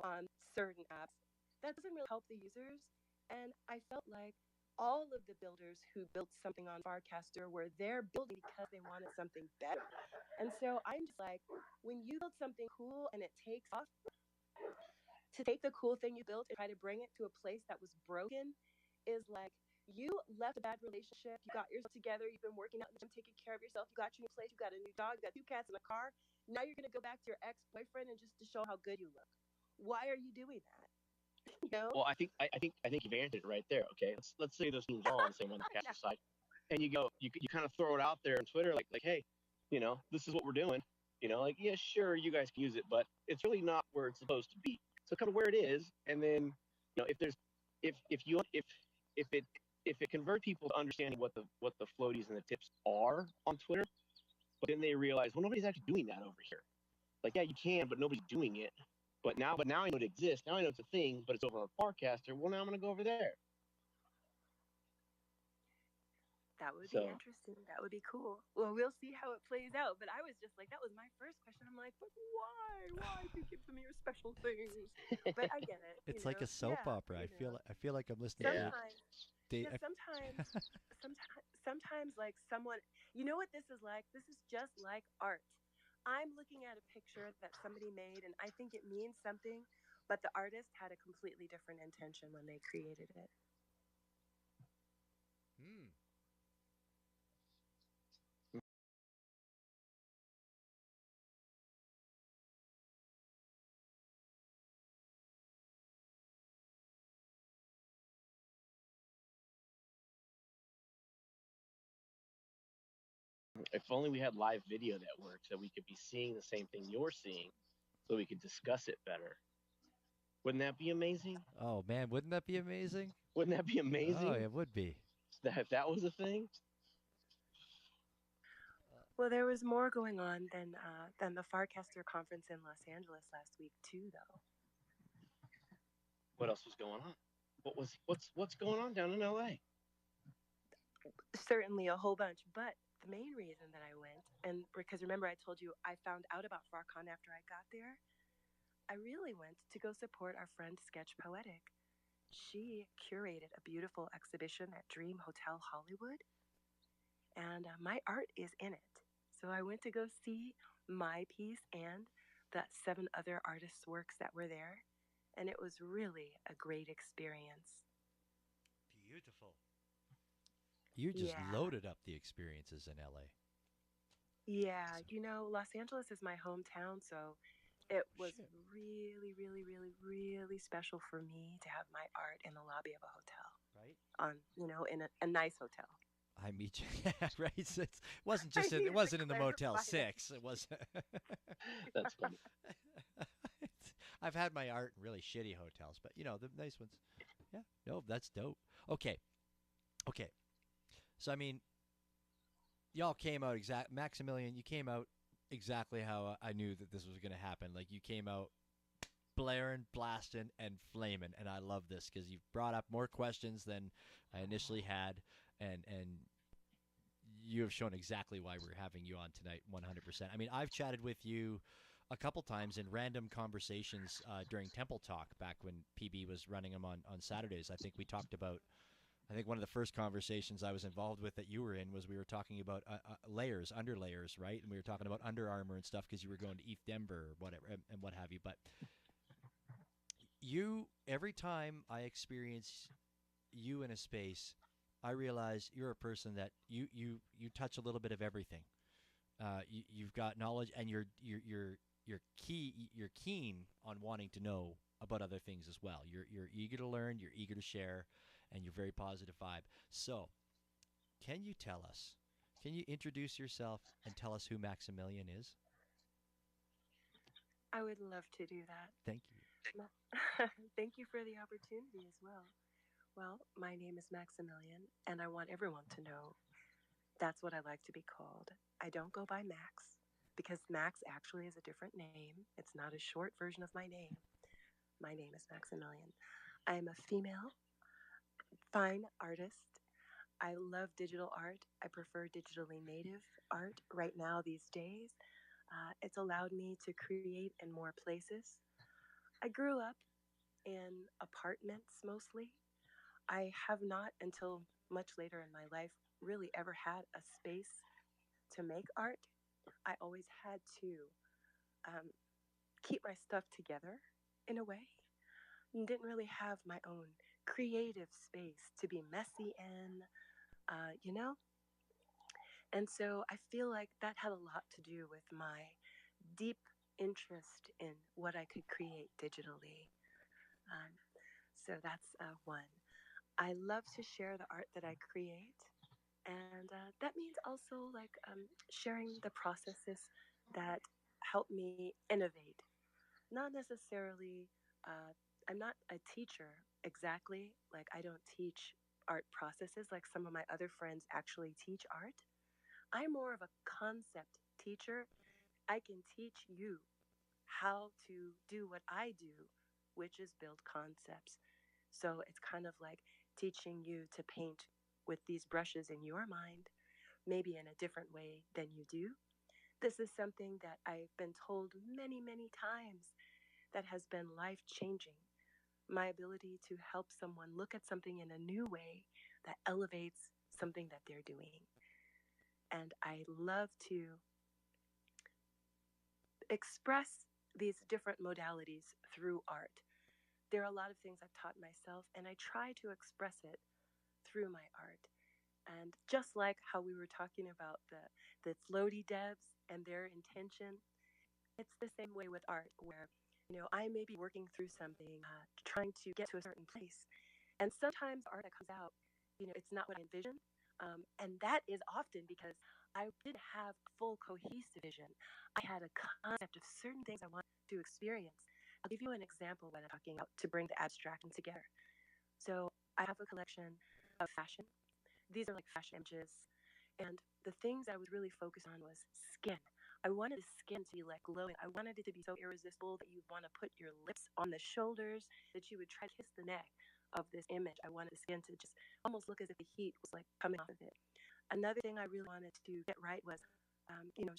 on certain apps that doesn't really help the users. And I felt like all of the builders who built something on Farcaster were there building because they wanted something better. And so I'm just like, when you build something cool and it takes off, to take the cool thing you built and try to bring it to a place that was broken is like, you left a bad relationship, you got yourself together, you've been working out in the gym, taking care of yourself, you got your new place, you got a new dog, you got 2 cats and a car. Now you're going to go back to your ex-boyfriend and just to show how good you look. Why are you doing that? Well, I think you've answered it right there. Okay, let's say those teams are on the same on the caster side, and you kind of throw it out there on Twitter like hey, this is what we're doing. Like, yeah, sure, you guys can use it, but it's really not where it's supposed to be. So come to where it is, and then if it converts people to understanding what the floaties and the tips are on Twitter, but then they realize, well, nobody's actually doing that over here. Like, yeah, you can, but nobody's doing it. But now I know it exists. Now I know it's a thing, but it's over on Farcaster. Well, now I'm going to go over there. That would be interesting. That would be cool. Well, we'll see how it plays out. But I was just like, that was my first question. I'm like, but why? Why do you give them your special things? But I get it. It's like a soap opera. I feel like I'm listening to sometimes like someone, what this is like? This is just like art. I'm looking at a picture that somebody made and I think it means something, but the artist had a completely different intention when they created it. If only we had live video that worked, so we could be seeing the same thing you're seeing, so we could discuss it better. Wouldn't that be amazing? Oh man, wouldn't that be amazing? Wouldn't that be amazing? Oh, it would be. If that was a thing. Well, there was more going on than the Farcaster conference in Los Angeles last week too, though. What else was going on? What's going on down in LA? Certainly a whole bunch, but the main reason that I went, and because remember I told you I found out about FarCon after I got there, I really went to go support our friend Sketch Poetic. She curated a beautiful exhibition at Dream Hotel Hollywood, and my art is in it. So I went to go see my piece and the 7 other artists' works that were there, and it was really a great experience. Beautiful. You just Yeah. loaded up the experiences in LA. Yeah, So, Los Angeles is my hometown, so it was shit. really, really, really, really special for me to have my art in the lobby of a hotel Right? in a nice hotel. I meet you. Yeah, right. It wasn't I just need it to wasn't in the Motel clarify that. 6. It was. That's funny. I've had my art in really shitty hotels, but the nice ones. Yeah. No, that's dope. Okay. Okay. So I mean, y'all came out Maximilian. You came out exactly how I knew that this was going to happen. Like you came out blaring, blasting, and flaming, and I love this because you've brought up more questions than I initially had, and you have shown exactly why we're having you on tonight 100%. I mean, I've chatted with you a couple times in random conversations during Temple Talk back when PB was running them on Saturdays. I think we talked about, I think one of the first conversations I was involved with that you were in was we were talking about layers, under layers, right? And we were talking about Under Armour and stuff because you were going to ETH Denver or whatever and what have you. But every time I experience you in a space, I realize you're a person that you touch a little bit of everything. You've got knowledge, and you're keen on wanting to know about other things as well. You're eager to learn, you're eager to share, and you're very positive vibe. So, can you tell us? Can you introduce yourself and tell us who Maximilian is? I would love to do that. Thank you. Thank you for the opportunity as well. Well, my name is Maximilian, and I want everyone to know that's what I like to be called. I don't go by Max because Max actually is a different name. It's not a short version of my name. My name is Maximilian. I am a female, fine artist. I love digital art. I prefer digitally native art right now these days. It's allowed me to create in more places. I grew up in apartments mostly. I have not, until much later in my life, really ever had a space to make art. I always had to um, keep my stuff together in a way. And didn't really have my own creative space to be messy in, uh, you know? And so I feel like that had a lot to do with my deep interest in what I could create digitally. Um, so that's one. I love to share the art that I create. And that means also like sharing the processes that help me innovate. Not necessarily, I'm not a teacher exactly. Like, I don't teach art processes like some of my other friends actually teach art. I'm more of a concept teacher. I can teach you how to do what I do, which is build concepts. So it's kind of like teaching you to paint with these brushes in your mind, maybe in a different way than you do. This is something that I've been told many, many times that has been life changing. My ability to help someone look at something in a new way that elevates something that they're doing. And I love to express these different modalities through art. There are a lot of things I've taught myself, and I try to express it through my art. And just like how we were talking about the floaty devs and their intention, it's the same way with art, where I may be working through something, trying to get to a certain place, and sometimes art that comes out, it's not what I envisioned, and that is often because I didn't have full cohesive vision. I had a concept of certain things I wanted to experience. I'll give you an example when I'm talking about to bring the abstract together. So I have a collection of fashion. These are like fashion images, And the things I was really focused on was skin. I wanted the skin to be like glowing. I wanted it to be so irresistible that you'd want to put your lips on the shoulders, that you would try to kiss the neck of this image. I wanted the skin to just almost look as if the heat was like coming off of it. Another thing I really wanted to get right was,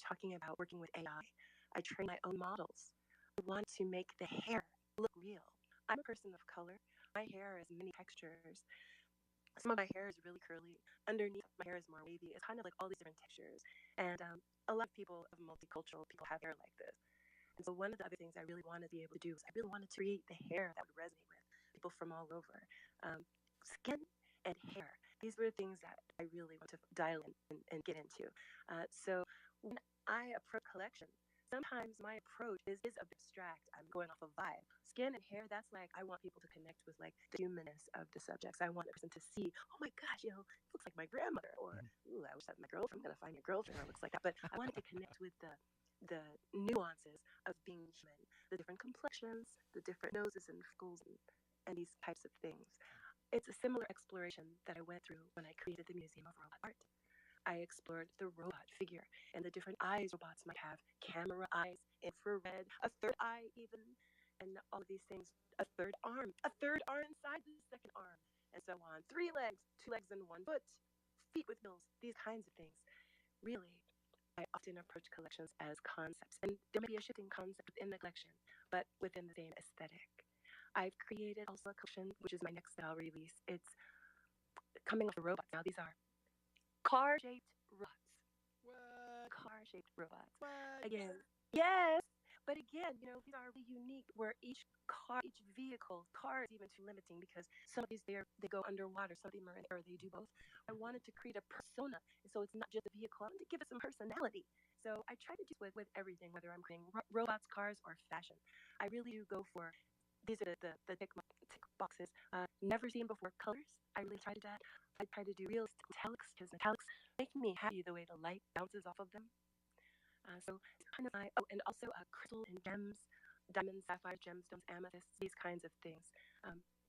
talking about working with AI. I trained my own models. I wanted to make the hair look real. I'm a person of color. My hair has many textures. Some of my hair is really curly. Underneath, my hair is more wavy. It's kind of like all these different textures. And a lot of people, of multicultural people, have hair like this. And so one of the other things I really wanted to be able to do is I really wanted to create the hair that would resonate with people from all over. Skin and hair. These were the things that I really want to dial in and get into. So when I approach collection, sometimes my approach is a bit abstract. I'm going off a vibe. Skin and hair, that's like I want people to connect with like the humanness of the subjects. I want a person to see, oh my gosh, it looks like my grandmother, or ooh, I wish that was my girlfriend. I'm gonna find your girlfriend that looks like that. But I wanted to connect with the nuances of being human, the different complexions, the different noses and freckles, and these types of things. It's a similar exploration that I went through when I created the Museum of Robot Art. I explored the robot figure and the different eyes robots might have, camera eyes, infrared, a third eye even, and all of these things, a third arm inside the second arm, and so on. 3 legs, 2 legs and 1 foot, feet with wheels, these kinds of things. Really, I often approach collections as concepts, and there may be a shifting concept within the collection, but within the same aesthetic. I've created also a collection, which is my next style release. It's coming off the robots now. These are car-shaped robots. What? Car-shaped robots. What? Again, yes. But again, these are really unique where each car, each vehicle, car is even too limiting because some of these, they go underwater, some of them are in air, they do both. I wanted to create a persona, so it's not just a vehicle. I wanted to give it some personality. So I try to do with everything, whether I'm creating robots, cars, or fashion. I really do go for, these are the tick boxes. Never seen before colors. I really try to do that. I try to do realistic metallics because metallics make me happy the way the light bounces off of them. So it's kind of and also crystal and gems, diamonds, sapphires, gemstones, amethysts, these kinds of things.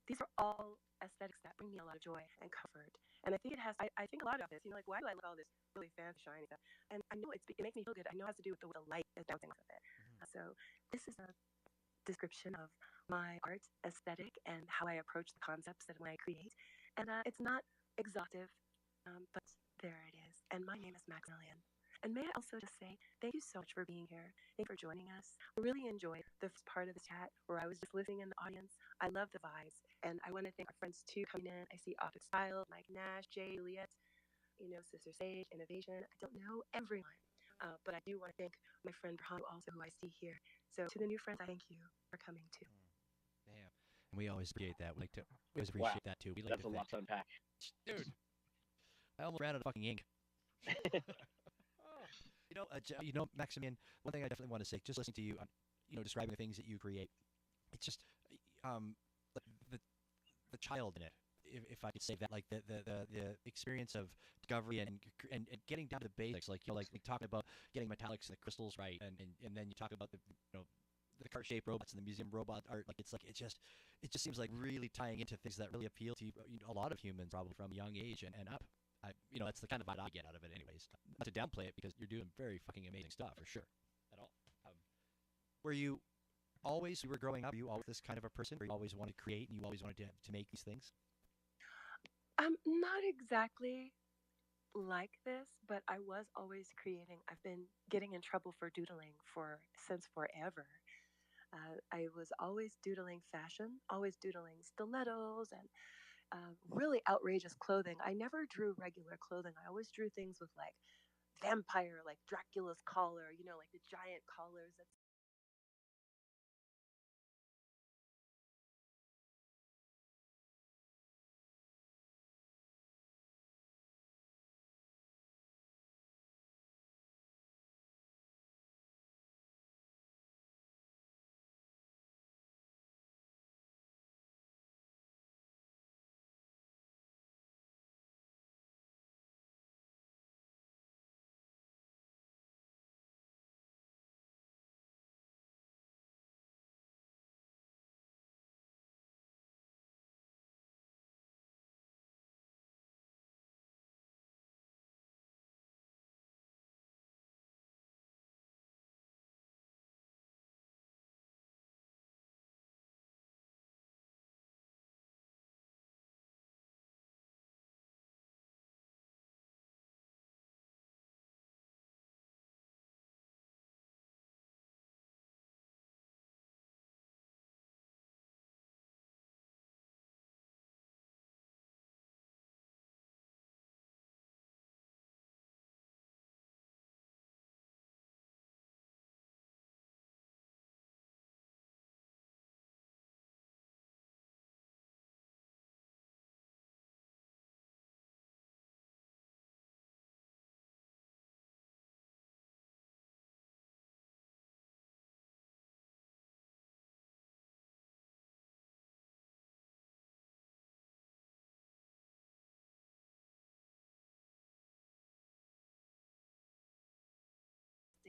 These are all aesthetics that bring me a lot of joy and comfort. And I think it has, I think a lot of this, like, why do I like all this really fancy, shiny stuff? And I know it makes me feel good. I know it has to do with the way the light is bouncing off of it. So this is a description of my art aesthetic and how I approach the concepts that when I create. And it's not exhaustive, but there it is. And my name is Maximillian. And may I also just say thank you so much for being here. Thank you for joining us. I really enjoyed the first part of the chat where I was just listening in the audience. I love the vibes. And I want to thank our friends too coming in. I see Optic Style, Mike Nash, Jay, Juliet, Sister Sage, Innovation. I don't know everyone. But I do want to thank my friend Brahanu also, who I see here. So to the new friends, I thank you for coming too. Damn. And we always appreciate that. We always appreciate that too. That's a lot to unpack. Dude, I almost ran out of fucking ink. Maximilian, one thing I definitely want to say, just listening to you, describing the things that you create, it's just, like the child in it, if I could say that, like the experience of discovery and getting down to the basics, like talking about getting metallics and the crystals right, and then you talk about the car-shaped robots and the museum robot art. Like it just seems like really tying into things that really appeal to a lot of humans, probably from a young age and up. That's the kind of vibe I get out of it anyways. Not to downplay it because you're doing very fucking amazing stuff for sure. At all. Were you growing up, were you always this kind of a person where you always wanted to create and you always wanted to make these things? Not exactly like this, but I was always creating. I've been getting in trouble for doodling since forever. I was always doodling fashion, always doodling stilettos and really outrageous clothing. I never drew regular clothing. I always drew things with like vampire, like Dracula's collar, like the giant collars that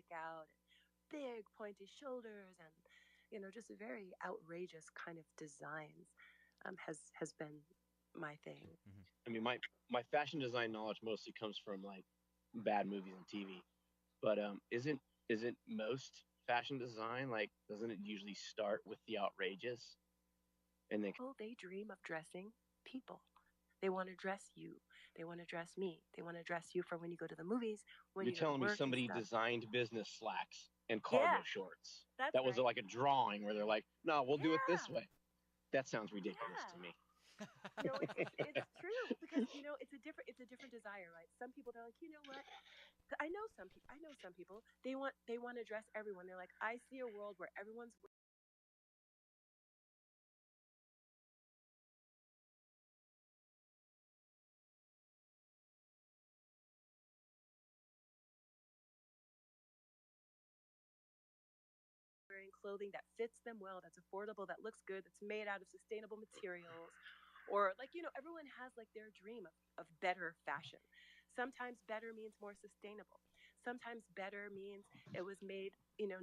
stick out, and big pointy shoulders, and just very outrageous kind of designs has been my thing. Mm-hmm. I mean, my fashion design knowledge mostly comes from like bad movies and TV. But isn't most fashion design like doesn't it usually start with the outrageous and then Well, they dream of dressing people. They want to dress you. They want to dress me. They want to dress you for when you go to the movies, when you're you go to telling me work and somebody stuff. designed business slacks and cargo Yeah, shorts? that's That was right. like a drawing where they're like, no, we'll do it this Yeah, way. That sounds ridiculous yeah. to me. No, it's true because it's a different desire, right? Some people they're like, you know what? I know some people. They want to dress everyone. They're like, I see a world where everyone's wearing clothing that fits them well, that's affordable, that looks good, that's made out of sustainable materials. Or like, everyone has like their dream of better fashion. Sometimes better means more sustainable. Sometimes better means it was made,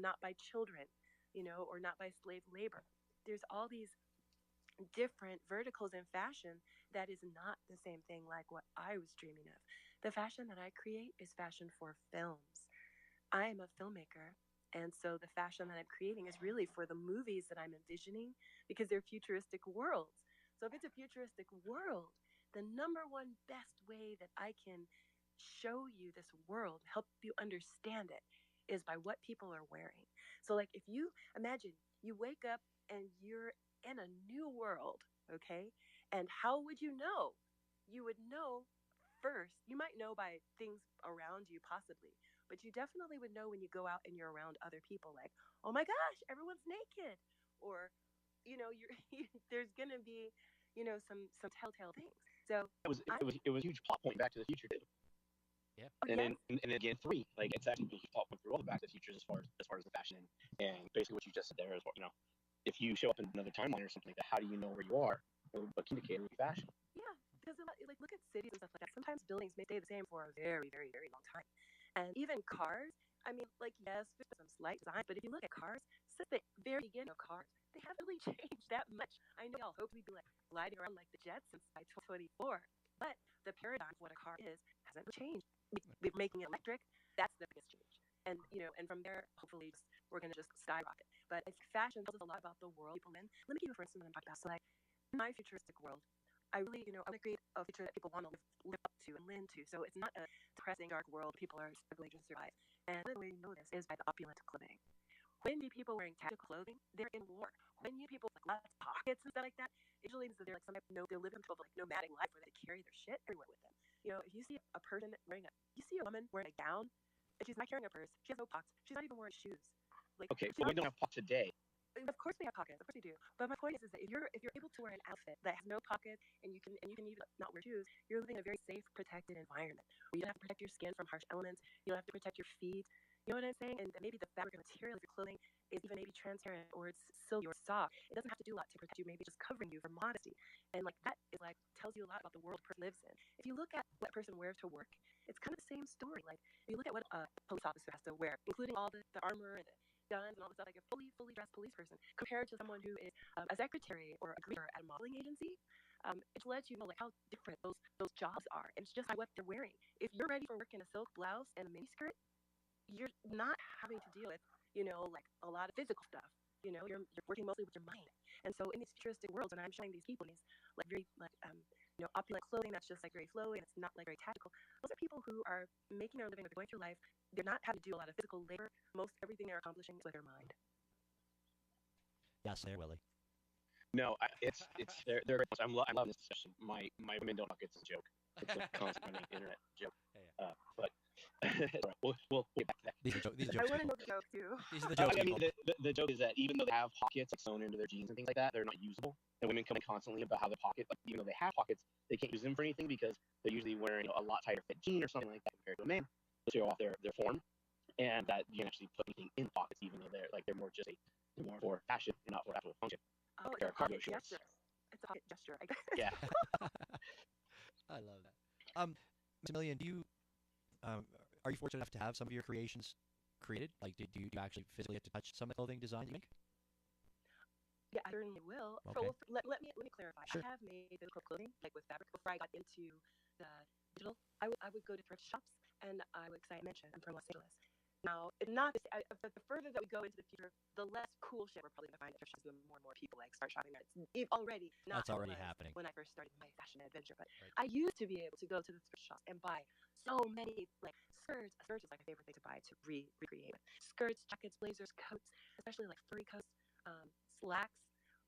not by children, or not by slave labor. There's all these different verticals in fashion that is not the same thing like what I was dreaming of. The fashion that I create is fashion for films. I am a filmmaker. And so the fashion that I'm creating is really for the movies that I'm envisioning because they're futuristic worlds. So if it's a futuristic world, the number one best way that I can show you this world, help you understand it, is by what people are wearing. So, like, if you imagine you wake up and you're in a new world, okay? And how would you know? You would know first, you might know by things around you, possibly, but you definitely would know when you go out and you're around other people, like, oh my gosh, everyone's naked. Or, you're, there's going to be, some telltale things. So, I, It was a huge plot point Back to the Future too. Yep. And yes, then again three, like it's actually a huge plot point through all the Back to the Futures as far as the fashion and basically what you just said there is what if you show up in another timeline or something like that, how do you know where you are? What indicator would be fashion? yeah, because like look at cities and stuff like that. Sometimes buildings may stay the same for a very, very, very long time, and even cars. I mean, like yes, there's some slight design, but if you look at cars, since the very beginning of cars, they haven't really changed that much. I know y'all hope we'd be like gliding around like the Jetsons by 2024, but the paradigm of what a car is hasn't changed. We're making it electric. That's the biggest change. And and from there, hopefully, we're gonna just skyrocket. But I think fashion tells us a lot about the world people in. Let me give you, for instance, what I'm talking about. So, like, in my futuristic world, I really, I want to create a future that people want to live up to and live into. So it's not a depressing, dark world. People are struggling to survive. And the way you know this is by the opulent clothing. When you people wearing tactical clothing, they're in war. When you people with lots of pockets and stuff like that, it usually means that they're like some type of they're living a like nomadic life where they carry their shit everywhere with them. If you see a person wearing you see a woman wearing a gown, and she's not carrying a purse, she has no pockets, she's not even wearing shoes. Like Okay, she's but we not don't have pot today. of course we have pockets. Of course we do. But my point is that if you're able to wear an outfit that has no pockets and you can even not wear shoes, you're living in a very safe, protected environment where you don't have to protect your skin from harsh elements. You don't have to protect your feet. You know what I'm saying? And maybe the fabric and material of your clothing is even maybe transparent or it's silky or soft. It doesn't have to do a lot to protect you. Maybe just covering you for modesty. And like that is like tells you a lot about the world a person lives in. If you look at what a person wears to work, it's kind of the same story. Like if you look at what a police officer has to wear, including all the armor and the guns and all this stuff, like a fully dressed police person compared to someone who is a secretary or a greeter at a modeling agency. It lets you know like how different those jobs are, and it's just by what they're wearing. If you're ready for work in a silk blouse and a miniskirt, you're not having to deal with like a lot of physical stuff. You're working mostly with your mind. And so in these futuristic worlds, and I'm showing these people these like very like opulent clothing that's just like very flowy and it's not like very tactical. Those are people who are making their living, they're going through life. They're not having to do a lot of physical labor. Most everything they're accomplishing is with their mind. Yes, there, Willie. No, it's they're I'm loving this discussion. My women don't talk. It's a joke. It's a constant running internet joke. Yeah. But right, we'll get back to that. These are I jokes. want to People. know the joke too. These are the jokes. I mean, People. the joke is that even though they have pockets like sewn into their jeans and things like that, they're not usable. And women complain constantly about how the pocket, like, even though they have pockets, they can't use them for anything because they're usually wearing a lot tighter fit jean or something like that compared to a man to show off their form. And that you can actually put anything in pockets, even though they're more for fashion and not for actual function. Oh, They're it's a cargo pocket shorts. gesture. It's a pocket gesture, I guess. Yeah. I love that. Maximilian, do you are you fortunate enough to have some of your creations created? Like, do you actually physically get to touch some of the clothing designs you make? Yeah, I certainly will. Okay. So let me clarify. Sure. I have made physical clothing, like with fabric, before I got into the digital. I would go to thrift shops, and I would, because I mentioned I'm from Los Angeles. Now, not to say, but the further that we go into the future, the less cool shit we're probably gonna find at thrift shops, and the more and more people like start shopping there. It's already not. That's already how it was happening. when I first started my fashion adventure, but Right. I used to be able to go to the thrift shops and buy so many like skirts. Skirts is like my favorite thing to buy to recreate. Skirts, jackets, blazers, coats, especially like furry coats, slacks.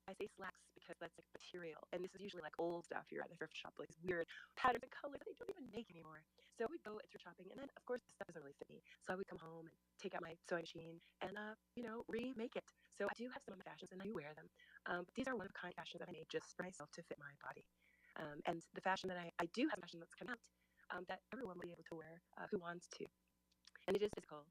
I say slacks because that's like material, and this is usually like old stuff. You're at the thrift shop, like these weird patterns and colors that they don't even make anymore. So we'd go thrift shopping, and then of course the stuff doesn't really fit me. So I would come home and take out my sewing machine and remake it. So I do have some of my fashions, and I do wear them. But these are one of a kind fashions that I made just for myself to fit my body. And the fashion that I do have fashion that's come out that everyone will be able to wear who wants to, and it is physical.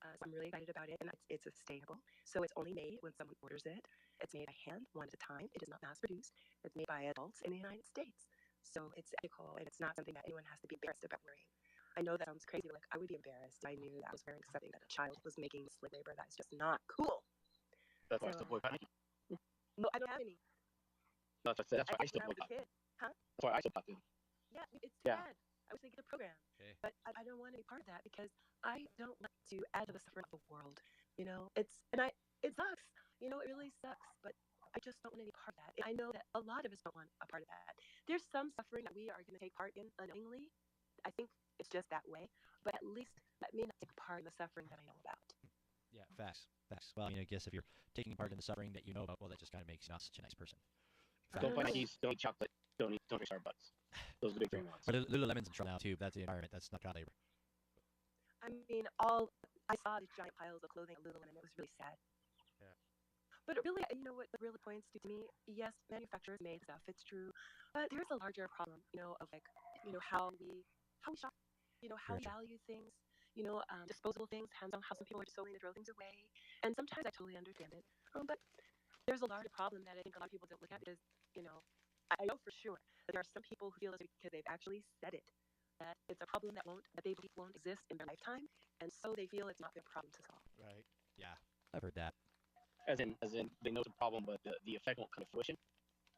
So I'm really excited about it, and it's sustainable. So it's only made when someone orders it. It's made by hand, one at a time. It is not mass-produced. It's made by adults in the United States. So it's ethical, and it's not something that anyone has to be embarrassed about wearing. I know that sounds crazy. Like, I would be embarrassed if I knew that I was wearing something that a child was making slave labor. That's just not cool. That's why I still boycott Nike. No, I don't have any. No, that's why I still when I was a boycott. kid. Huh? That's why I still boycott them. Yeah, it's too Yeah. bad. I wish they get a program. Okay. But I don't want any part of that because I don't like to add to the suffering of the world. It sucks. It really sucks. But I just don't want any part of that. And I know that a lot of us don't want a part of that. There's some suffering that we are going to take part in unknowingly. I think it's just that way. But at least let me not take part in the suffering that I know about. Yeah, facts. Well, I guess if you're taking part in the suffering that you know about, well, that just kind of makes you not such a nice person. Don't buy Nikes. Don't eat chocolate. Don't drink Starbucks. Those are the big three ones. But Lululemon's in trouble now too. That's the environment. That's not child labor. I mean, I saw these giant piles of clothing at Lululemon, and it was really sad. Yeah. But really, you know what it really points to me? Yes, manufacturers made stuff. It's true, but there's a larger problem. Of like, how we shop. How we value things. Disposable things. How some people are just willing to throw things away. And sometimes I totally understand it. But there's a larger problem that I think a lot of people don't look at because, I know for sure that there are some people who feel this because they've actually said it. That it's a problem that they believe won't exist in their lifetime, and so they feel it's not their problem to solve. Right. Yeah, I've heard that. As in, they know it's a problem, but the effect won't come to fruition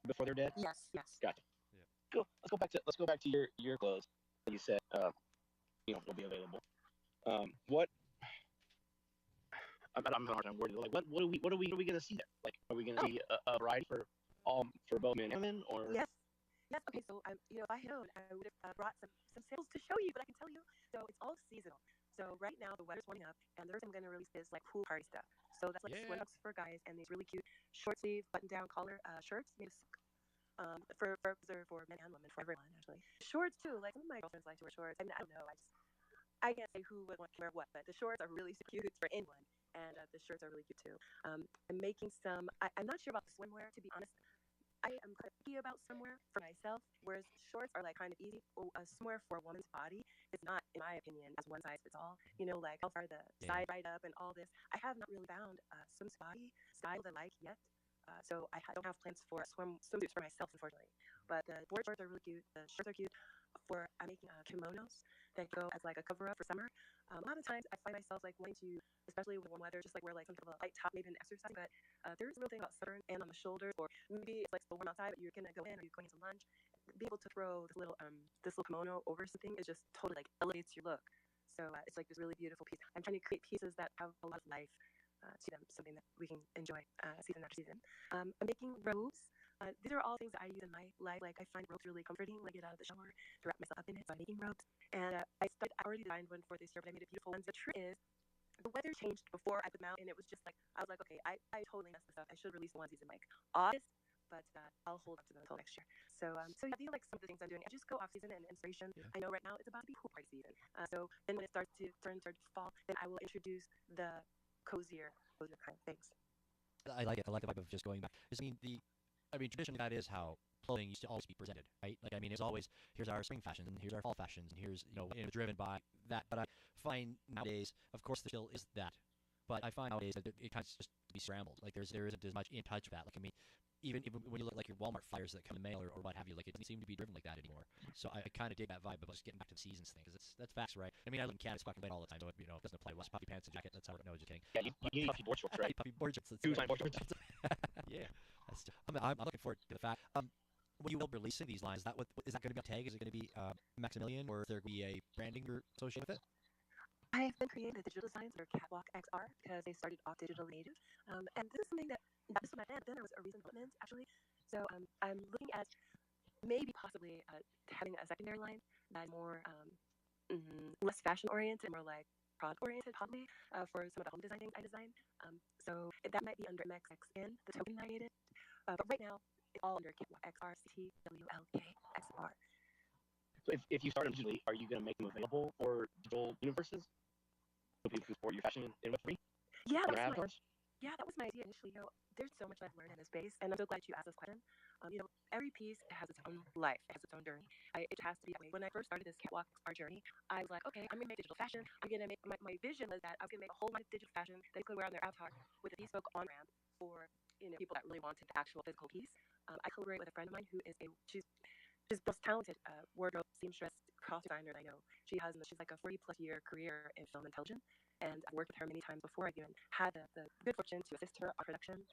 before they're dead. Yes. Gotcha. Yeah. Cool. Let's go back to your clothes. You said will be available. What? I'm having a hard time wording. Like, what are we gonna see there? Like, are we gonna see a variety for both men and women, or? Yes. Okay. So if I had known, I would have brought some samples to show you. But I can tell you, so it's all seasonal. So right now the weather's warming up, and there's I'm gonna release this like pool party stuff. So that's like sweatshirts for guys, and these really cute short sleeve button down collar shirts made of silk. For men and women, for everyone actually. Shorts too. Like some of my girlfriends like to wear shorts. I mean, I don't know. I can't say who would want to wear what, but the shorts are really cute for anyone, and the shirts are really cute too. I'm making some. I'm not sure about the swimwear, to be honest. I am kind of picky about swimwear for myself, whereas shorts are like kind of easy. Swimwear for a woman's body is not, in my opinion, as one size fits all. Like how far the side right up and all this. I have not really found some body style that I like yet. So I don't have plans for swimsuits for myself, unfortunately. But the board shorts are really cute. The shirts are cute. I'm making kimonos that go as like a cover up for summer. A lot of times I find myself like wanting to, especially with warm weather, just like wear like some kind of a light top, maybe an exercise. But there's a real thing about summer and on the shoulders, or maybe it's like still warm outside, but you're gonna go in or you're going to lunch. Be able to throw this little kimono over something is just totally like elevates your look. So it's like this really beautiful piece. I'm trying to create pieces that have a lot of life to them, something that we can enjoy season after season. I'm making robes. These are all things that I use in my life. Like I find robes really comforting when I get out of the shower to wrap myself up in it. So I'm making robes, and I already designed one for this year, but I made it beautiful ones. The trick is the weather changed before I put them out, and it was just like I was like, okay, I totally messed this up. I should release onesies in like August, but I'll hold up to them until next year. So yeah, these are like some of the things I'm doing. I just go off season and inspiration. Yeah. I know right now it's about to be pool party season. So then when it starts to turn toward fall, then I will introduce the cozier kind of things. I like it. I like the vibe of just going back. Traditionally that is how clothing used to always be presented, right? Like, it's always, here's our spring fashions, and here's our fall fashions, and here's, driven by that. But I find nowadays, of course, there still is that. But I find nowadays that it kind of just be scrambled. Like, there isn't as much in touch with that. Like, even when you look like your Walmart flyers that come in the mail or what have you, like it doesn't seem to be driven like that anymore. So I kind of dig that vibe about just getting back to the seasons thing because that's facts, right? I mean, I live in Canada, it's fucking wet all the time, so it doesn't apply to us. Puffy pants and jacket, that's how. No, just kidding. Yeah, you need puffy board shorts, right? Puffy board shorts. Use my board shorts. Yeah, I'm looking forward to the fact. When you will be releasing these lines, what is that going to be on tag? Is it going to be Maximillian, or is there going to be a branding associated with it? I have been creating the digital designs for Catwalk XR because they started off digital native. And this is something that was my plan. Then there was a recent development, actually. So I'm looking at maybe possibly having a secondary line that more less fashion oriented, more like product oriented, probably for some of the home designing I design. So that might be under MXXN, the token I created. But right now, it's all under Catwalk XR, CTWLK XR. So if you start them digitally, are you going to make them available for digital universes? So people can support your fashion in Web3? Yeah, that was my idea initially. There's so much I've learned in this space, and I'm so glad you asked this question. Every piece has its own life, it has its own journey. It has to be that way. When I first started this Catwalk our journey, I was like, okay, I'm gonna make digital fashion. I'm gonna make my vision was that I was gonna make a whole line of digital fashion that they could wear on their avatar with a bespoke on ramp for people that really wanted the actual physical piece. I collaborate with a friend of mine who is she's the most talented wardrobe seamstress cross designer I know. She's like a 40+ year career in film and television, and I've worked with her many times before. I've even had the good fortune to assist her on production.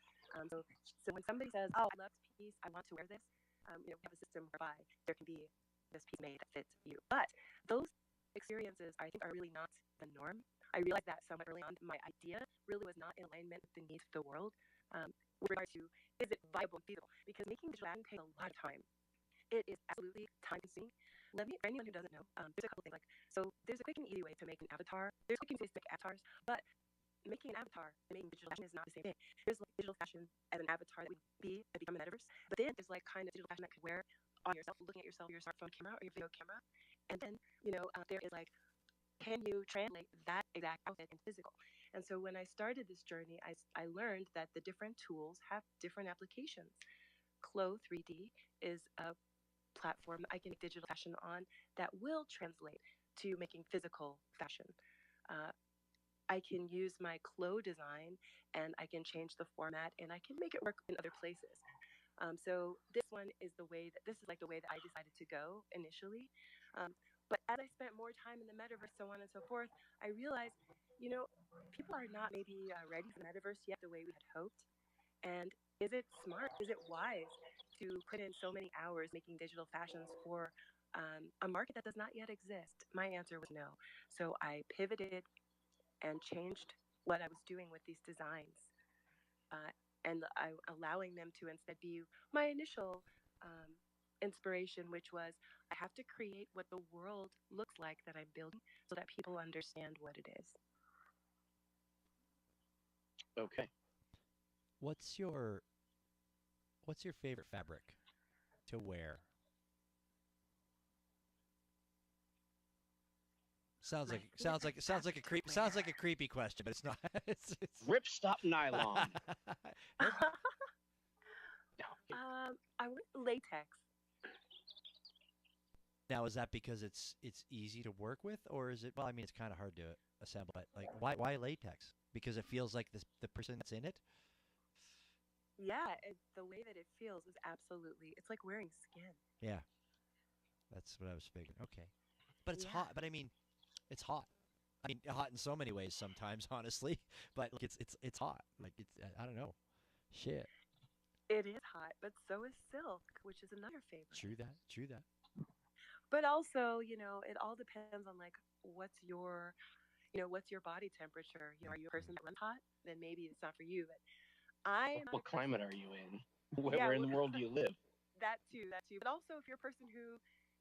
So when somebody says, "Oh, I love this piece, I want to wear this," we have a system whereby there can be this piece made that fits you. But those experiences, I think, are really not the norm. I realized that somewhat early on. My idea really was not in alignment with the needs of the world. With regard to, is it viable and feasible? Because making digital fashion takes a lot of time. It is absolutely time consuming. For anyone who doesn't know, there's a couple things. So there's a quick and easy way to make an avatar. There's quick and easy ways to make avatars, but making an avatar and making digital fashion is not the same thing. There's like digital fashion as an avatar that would become a metaverse, but then there's like kind of digital fashion that could wear on yourself, looking at yourself, your smartphone camera or your video camera, and then there is like, can you translate that exact outfit in physical? And so when I started this journey, I learned that the different tools have different applications. Clo 3D is a platform that I can make digital fashion on that will translate to making physical fashion. I can use my Clo design and I can change the format and I can make it work in other places. So this is the way that I decided to go initially. But as I spent more time in the metaverse, so on and so forth, I realized, people are not maybe ready for the metaverse yet the way we had hoped. And is it smart? Is it wise to put in so many hours making digital fashions for a market that does not yet exist? My answer was no. So I pivoted and changed what I was doing with these designs, and allowing them to instead be my initial inspiration, which was I have to create what the world looks like that I'm building so that people understand what it is. Okay. What's your favorite fabric to wear? Sounds like a creepy question, but it's not. it's Ripstop nylon. I went latex. Now, is that because it's easy to work with, or is it? Well, I mean, it's kind of hard to assemble, but like, why latex? Because it feels like the person that's in it. Yeah, the way that it feels is absolutely. It's like wearing skin. Yeah, that's what I was figuring. Okay, but it's hot. But I mean, it's hot. I mean, hot in so many ways sometimes, honestly. But like, it's hot. Like I don't know. Shit. It is hot, but so is silk, which is another favorite. True that. But also, it all depends on like what's your body temperature. Are you a person that runs hot? Then maybe it's not for you. But what climate are you in? Where in the world do you live? That too. But also, if you're a person who,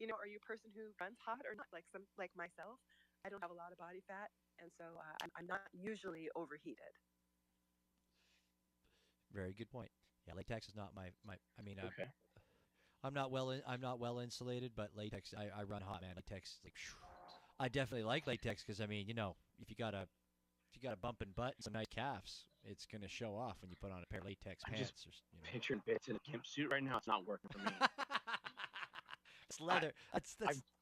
are you a person who runs hot or not? Like myself, I don't have a lot of body fat, and so I'm not usually overheated. Very good point. Yeah, latex is not my. I mean, okay. I'm not well insulated, but latex. I run hot, man. Latex, like, I definitely like latex because I mean, if you got a bumping butt and some nice calves, it's gonna show off when you put on a pair of latex pants. Just picturing bits in a gimp suit right now. It's not working for me. It's leather.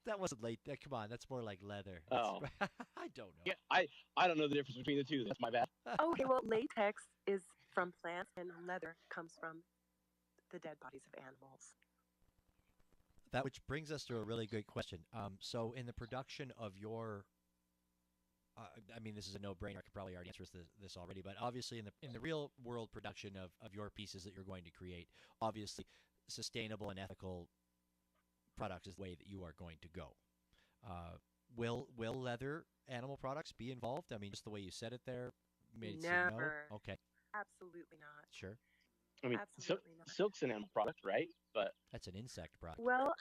That wasn't latex. Come on, that's more like leather. Oh, I don't know. Yeah, I don't know the difference between the two. That's my bad. Okay, well, latex is from plants, and leather comes from the dead bodies of animals. That which brings us to a really good question. So in the production of your, I mean, this is a no-brainer. I could probably already answer this already, but obviously in the real world production of your pieces that you're going to create, obviously sustainable and ethical products is the way that you are going to go. Will leather animal products be involved? I mean, just the way you said it there made it seem no. Okay. Absolutely not. Sure. I mean, silk's an animal product, right? But that's an insect product. Well,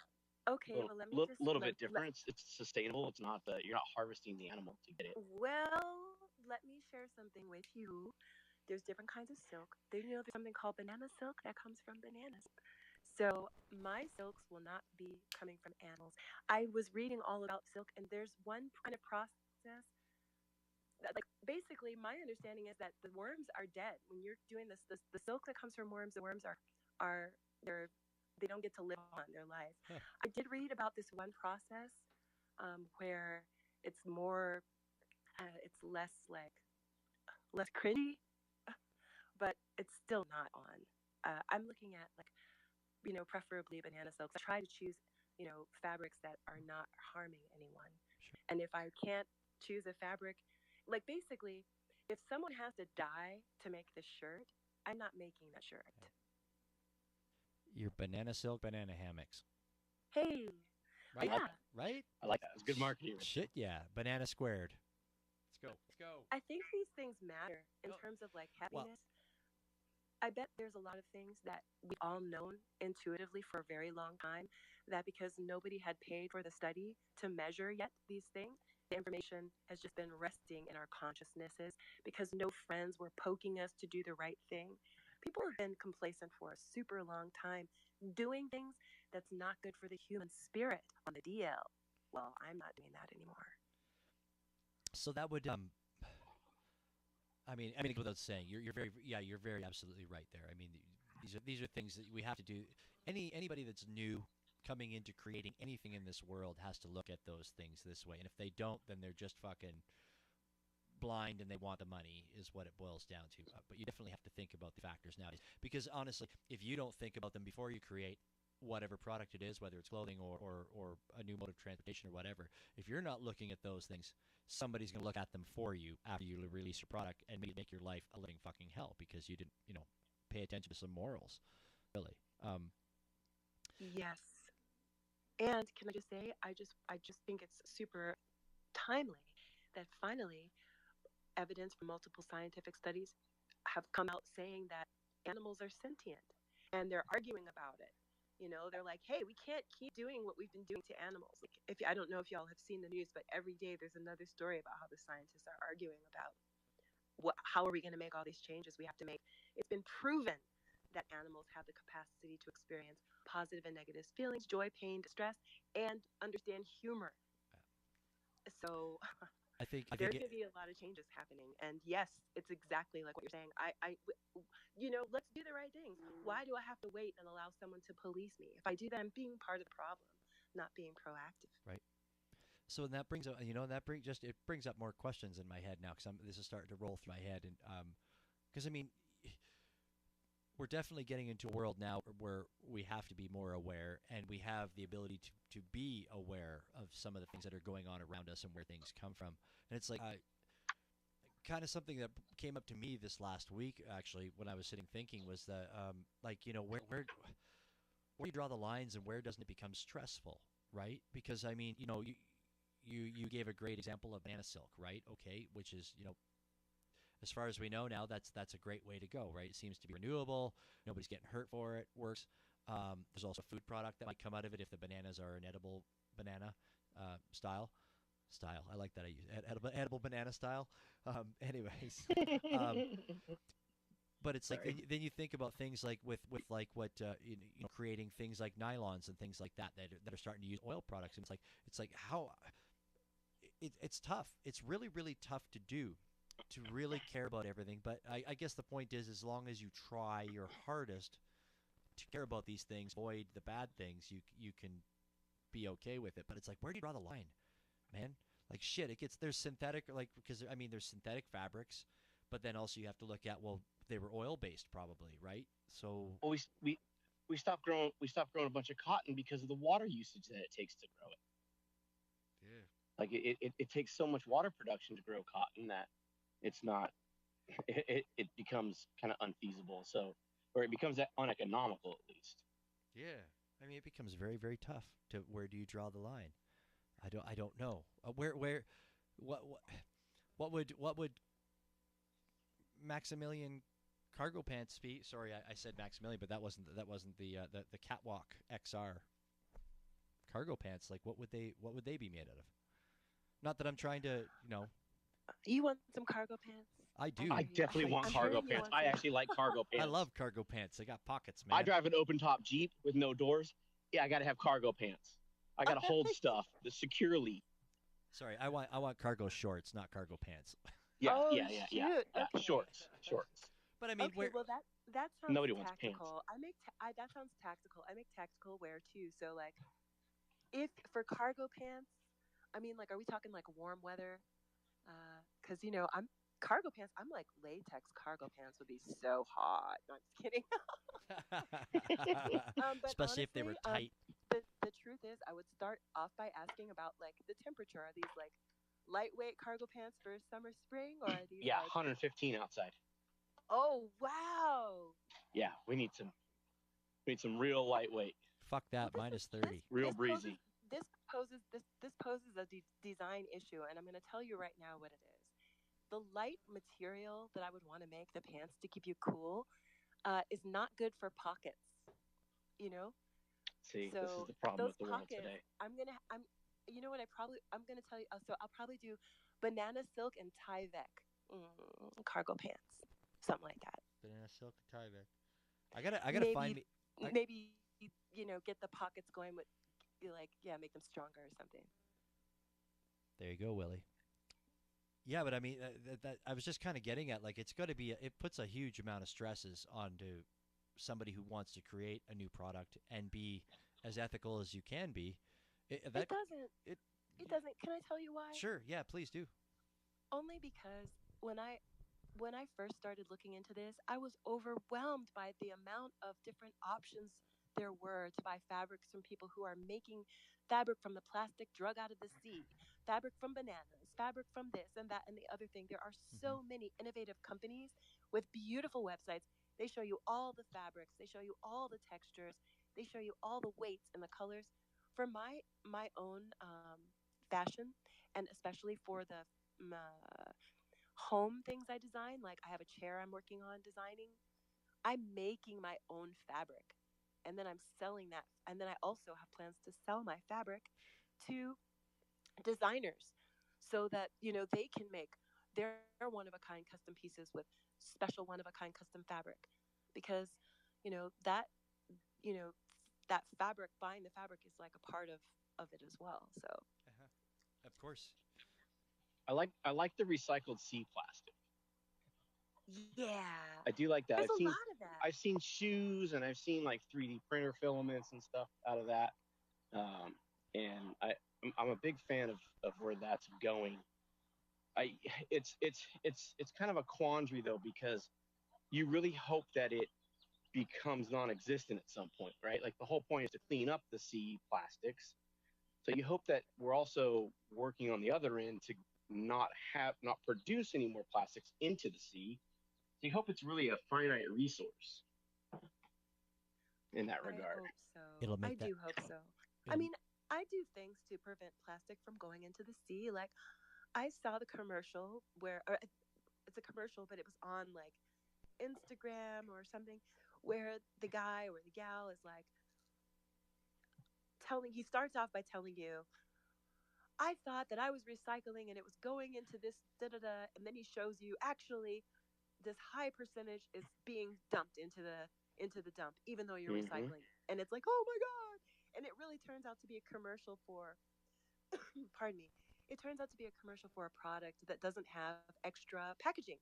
okay. Well, let me just little bit different. It's sustainable. It's not you're not harvesting the animal to get it. Well, let me share something with you. There's different kinds of silk. There's something called banana silk that comes from bananas. So my silks will not be coming from animals. I was reading all about silk, and there's one kind of process that, like, basically my understanding is that the worms are dead when you're doing this. The silk that comes from worms, the worms they don't get to live on their life. Huh. I did read about this one process where it's more, it's less cringy, but it's still not on. I'm looking at preferably banana silks. I try to choose, fabrics that are not harming anyone. Sure. And if I can't choose a fabric, like basically, if someone has to die to make this shirt, I'm not making that shirt. Your banana silk, banana hammocks. Hey. Right? Yeah. Right? I like that. It's good marketing. Shit, yeah. Banana squared. Let's go. I think these things matter in terms of happiness. Well, I bet there's a lot of things that we've all known intuitively for a very long time, that because nobody had paid for the study to measure yet these things, the information has just been resting in our consciousnesses because no friends were poking us to do the right thing. People have been complacent for a super long time, doing things that's not good for the human spirit on the DL. Well, I'm not doing that anymore. So that would, I mean, without saying, you're very absolutely right there. I mean, these are things that we have to do. Anybody that's new coming into creating anything in this world has to look at those things this way. And if they don't, then they're just fucking blind and they want the money is what it boils down to. But you definitely have to think about the factors nowadays. Because honestly, if you don't think about them before you create whatever product it is, whether it's clothing or a new mode of transportation or whatever, if you're not looking at those things, somebody's going to look at them for you after you release your product and make your life a living fucking hell because you didn't, pay attention to some morals, really. Yes. And can I just say, I just think it's super timely that finally evidence from multiple scientific studies have come out saying that animals are sentient, and they're arguing about it. They're like, hey, we can't keep doing what we've been doing to animals. Like, I don't know if y'all have seen the news, but every day there's another story about how the scientists are arguing about how are we going to make all these changes we have to make. It's been proven that animals have the capacity to experience positive and negative feelings, joy, pain, distress, and understand humor. So I think there's going to be a lot of changes happening. And yes, it's exactly like what you're saying. Let's do the right things. Why do I have to wait and allow someone to police me? If I do that, I'm being part of the problem, not being proactive. Right. So that brings up, it brings up more questions in my head now because this is starting to roll through my head. And because we're definitely getting into a world now where we have to be more aware, and we have the ability to be aware of some of the things that are going on around us and where things come from. And it's like kind of something that came up to me this last week, actually, when I was sitting thinking, was that where do you draw the lines and where doesn't it become stressful, right? Because you gave a great example of banana silk, right? Okay, which is as far as we know now, that's a great way to go, right? It seems to be renewable. Nobody's getting hurt for it. Works. There's also a food product that might come out of it if the bananas are an edible banana style. I like that. I use edible banana style. Anyways, but it's like then you think about things like with like what creating things like nylons and things like that are starting to use oil products, and it's like how it's tough. It's really really tough to do. To really care about everything, but I guess the point is, as long as you try your hardest to care about these things, avoid the bad things, you can be okay with it. But it's like, where do you draw the line, man? Like shit, there's synthetic, because there's synthetic fabrics, but then also you have to look at, well, they were oil based probably, right? So well, we stopped growing a bunch of cotton because of the water usage that it takes to grow it. Yeah. Like it takes so much water production to grow cotton that it's not it becomes kind of unfeasible. So or it becomes uneconomical at least. Yeah. I mean, it becomes very, very tough to where do you draw the line? I don't know. Where what what would Maximilian cargo pants be? Sorry, I said Maximilian, but that wasn't the Catwalk XR cargo pants. Like what would they be made out of? Not that I'm trying to, You want some cargo pants? I I do. hear I you. definitely want I'm cargo hearing you pants. want I some. actually like cargo I pants. love cargo pants. They got pockets, I man. drive an open top Jeep with no doors. Yeah, I got to have cargo pants. I got to hold stuff securely. Sorry, I want cargo shorts, not cargo pants. Yeah, Oh yeah, yeah, yeah, shoot. yeah. Okay. Shorts. But I mean, Okay. where Well, that sounds Nobody wants pants. tactical. That sounds tactical. I make tactical wear too. So like, if for cargo pants, I mean, like, are we talking like warm weather? Because I'm cargo pants. I'm like latex cargo pants would be so hot. No, I'm just kidding. But especially if they honestly, were tight. the truth is, I would start off by asking about like the temperature. Are these like lightweight cargo pants for summer, spring, or are these Yeah, like, 115 outside. oh wow, Yeah, we need some real lightweight, Fuck well that, minus this 30. real this poses breezy. this poses a design issue, and I'm going to tell you right now what it is. The light material that I would want to make the pants to keep you cool is not good for pockets. You know, See, this is so the problem those with the world pockets, today. you know what I'm gonna tell you. So I'll probably do banana silk and Tyvek cargo pants, something like that. Banana silk Tyvek. I gotta find Maybe me. I, maybe get the pockets going with like, yeah, make them stronger or something. there you go, Willie. Yeah, but I mean, I was just kind of getting at like it's got to be. It puts a huge amount of stresses onto somebody who wants to create a new product and be as ethical as you can be. It doesn't. It It doesn't. Can I tell you why? sure, yeah, please do. Only because when I first started looking into this, I was overwhelmed by the amount of different options there were to buy fabrics from people who are making fabric from the plastic drug out of the sea, fabric from bananas, fabric from this and that and the other thing. There are Hmm. so many innovative companies with beautiful websites. They show you all the fabrics, they show you all the textures, they show you all the weights and the colors. For my own fashion, and especially for the home things I design, like I have a chair I'm working on designing, I'm making my own fabric. And then I'm selling that. And then I also have plans to sell my fabric to designers so that, they can make their one of a kind custom pieces with special one of a kind custom fabric. Because, that, you know, that fabric, buying the fabric is like a part of it as well. So, Uh-huh. Of course. I like the recycled sea plastic. yeah, I do like that. there's I've a seen lot of that. I've seen shoes and I've seen like 3D printer filaments and stuff out of that. And I'm a big fan of where that's going. I it's kind of a quandary though because you really hope that it becomes non-existent at some point, right? Like the whole point is to clean up the sea plastics. So you hope that we're also working on the other end to not produce any more plastics into the sea. So you hope it's really a finite resource in that I regard. hope so. It'll I make that. do hope so. I It'll. mean, I do things to prevent plastic from going into the sea. Like, I saw the commercial where, or it's a commercial, but it was on like Instagram or something, where the guy or the gal is like he starts off by telling you, I thought that I was recycling and it was going into this da da da. And then he shows you actually this high percentage is being dumped into the dump, even though you're Hmm. recycling. And it's like, oh my god! And it really turns out to be a commercial for, pardon me, it turns out to be a commercial for a product that doesn't have extra packaging.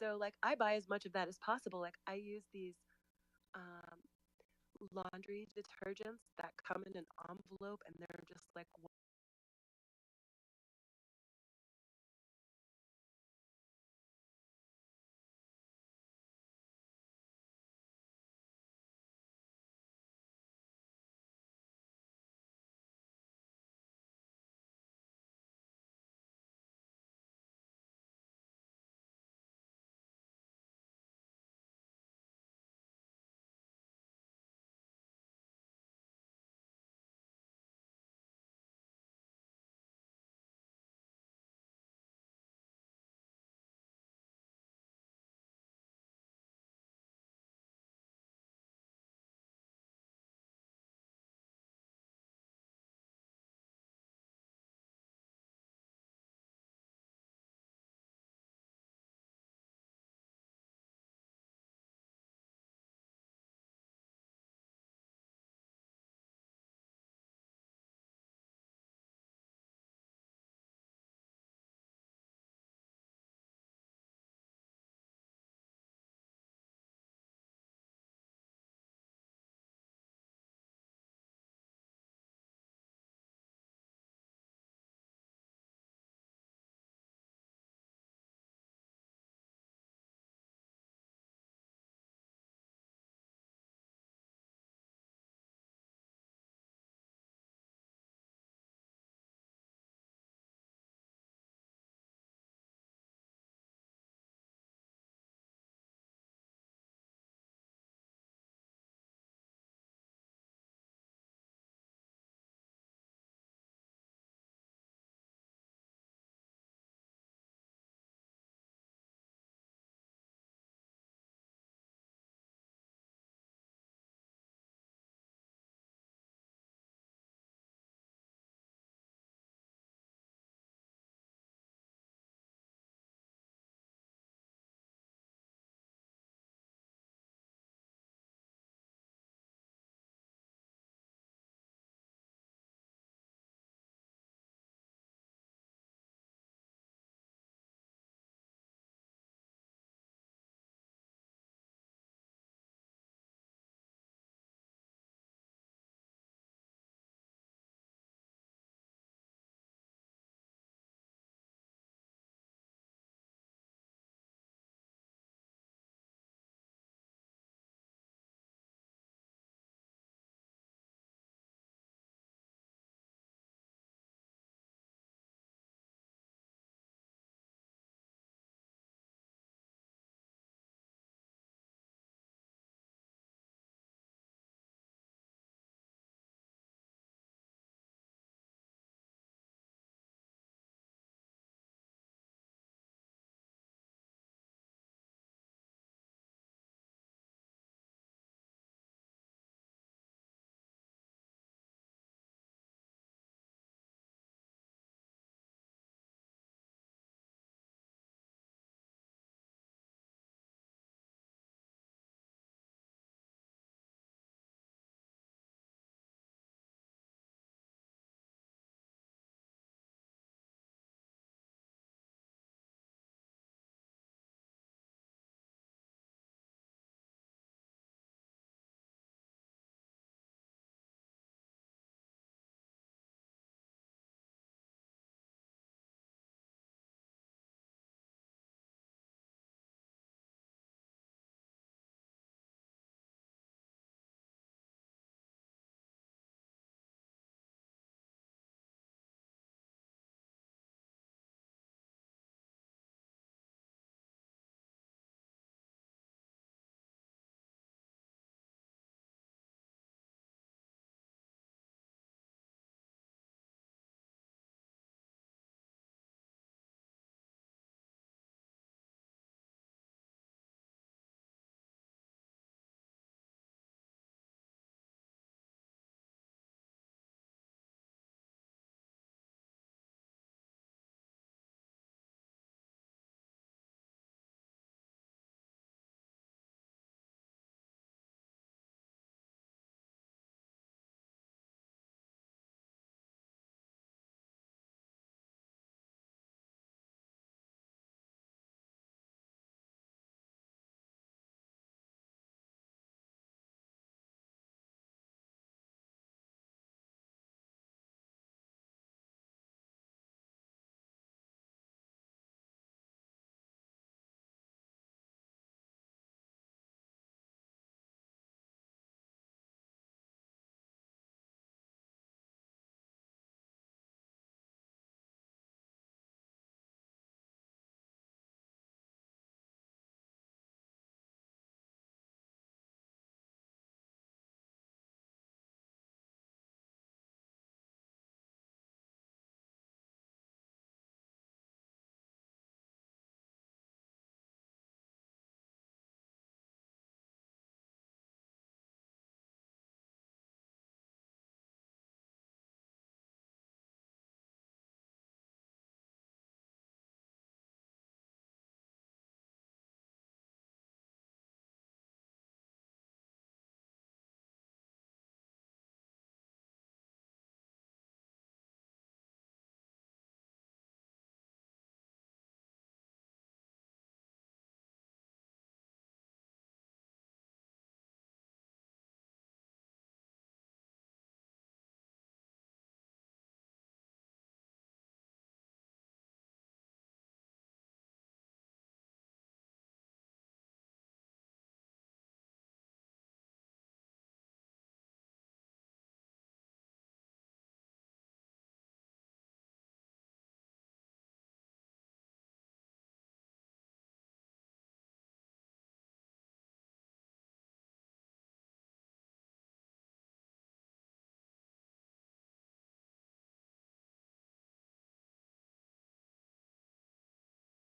So like I buy as much of that as possible. Like I use these um, laundry detergents that come in an envelope and they're just like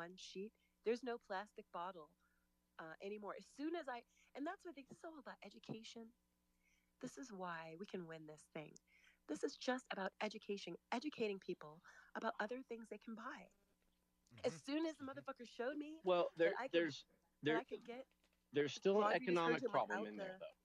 fun sheet. There's no plastic bottle anymore. As soon as and that's what I think this is all about education. This is why we can win this thing. This is just about educating people about other things they can buy. As soon as the motherfucker showed me well, that I could get there's still an laundry economic detergent problem without in there, the though.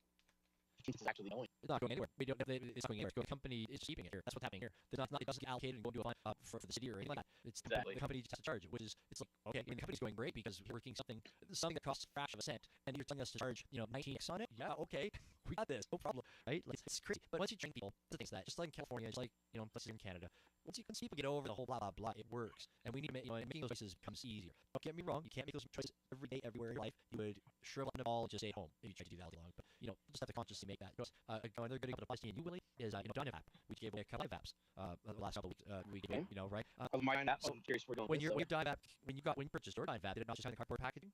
It's actually going. It's not going anywhere. It's not going anywhere. The company is keeping it here. That's what's happening here. It doesn't get allocated and go into a fund for the city or anything like that. It's Exactly. the company just has to charge it, which is it's like okay, I mean, the company's going great because we're working something that costs a fraction of a cent, and you're telling us to charge 19x on it. Yeah, okay, we got this, no problem, right? Like it's crazy. But once you train people, the things that just like in California, just like places in Canada, once people get over the whole blah blah blah, it works, and we need to make making those choices becomes easier. Don't get me wrong, you can't make those choices every day, everywhere in your life. You would shrivel up in a ball and just stay at home if you try to do that all day long. But just have to consciously make that choice. Another good example that applies to you, Willie, is John app. We gave away a couple of apps the last couple of weeks. We gave away, right? My app. I'm curious where when you purchased your Dive app, did it not just have the cardboard packaging?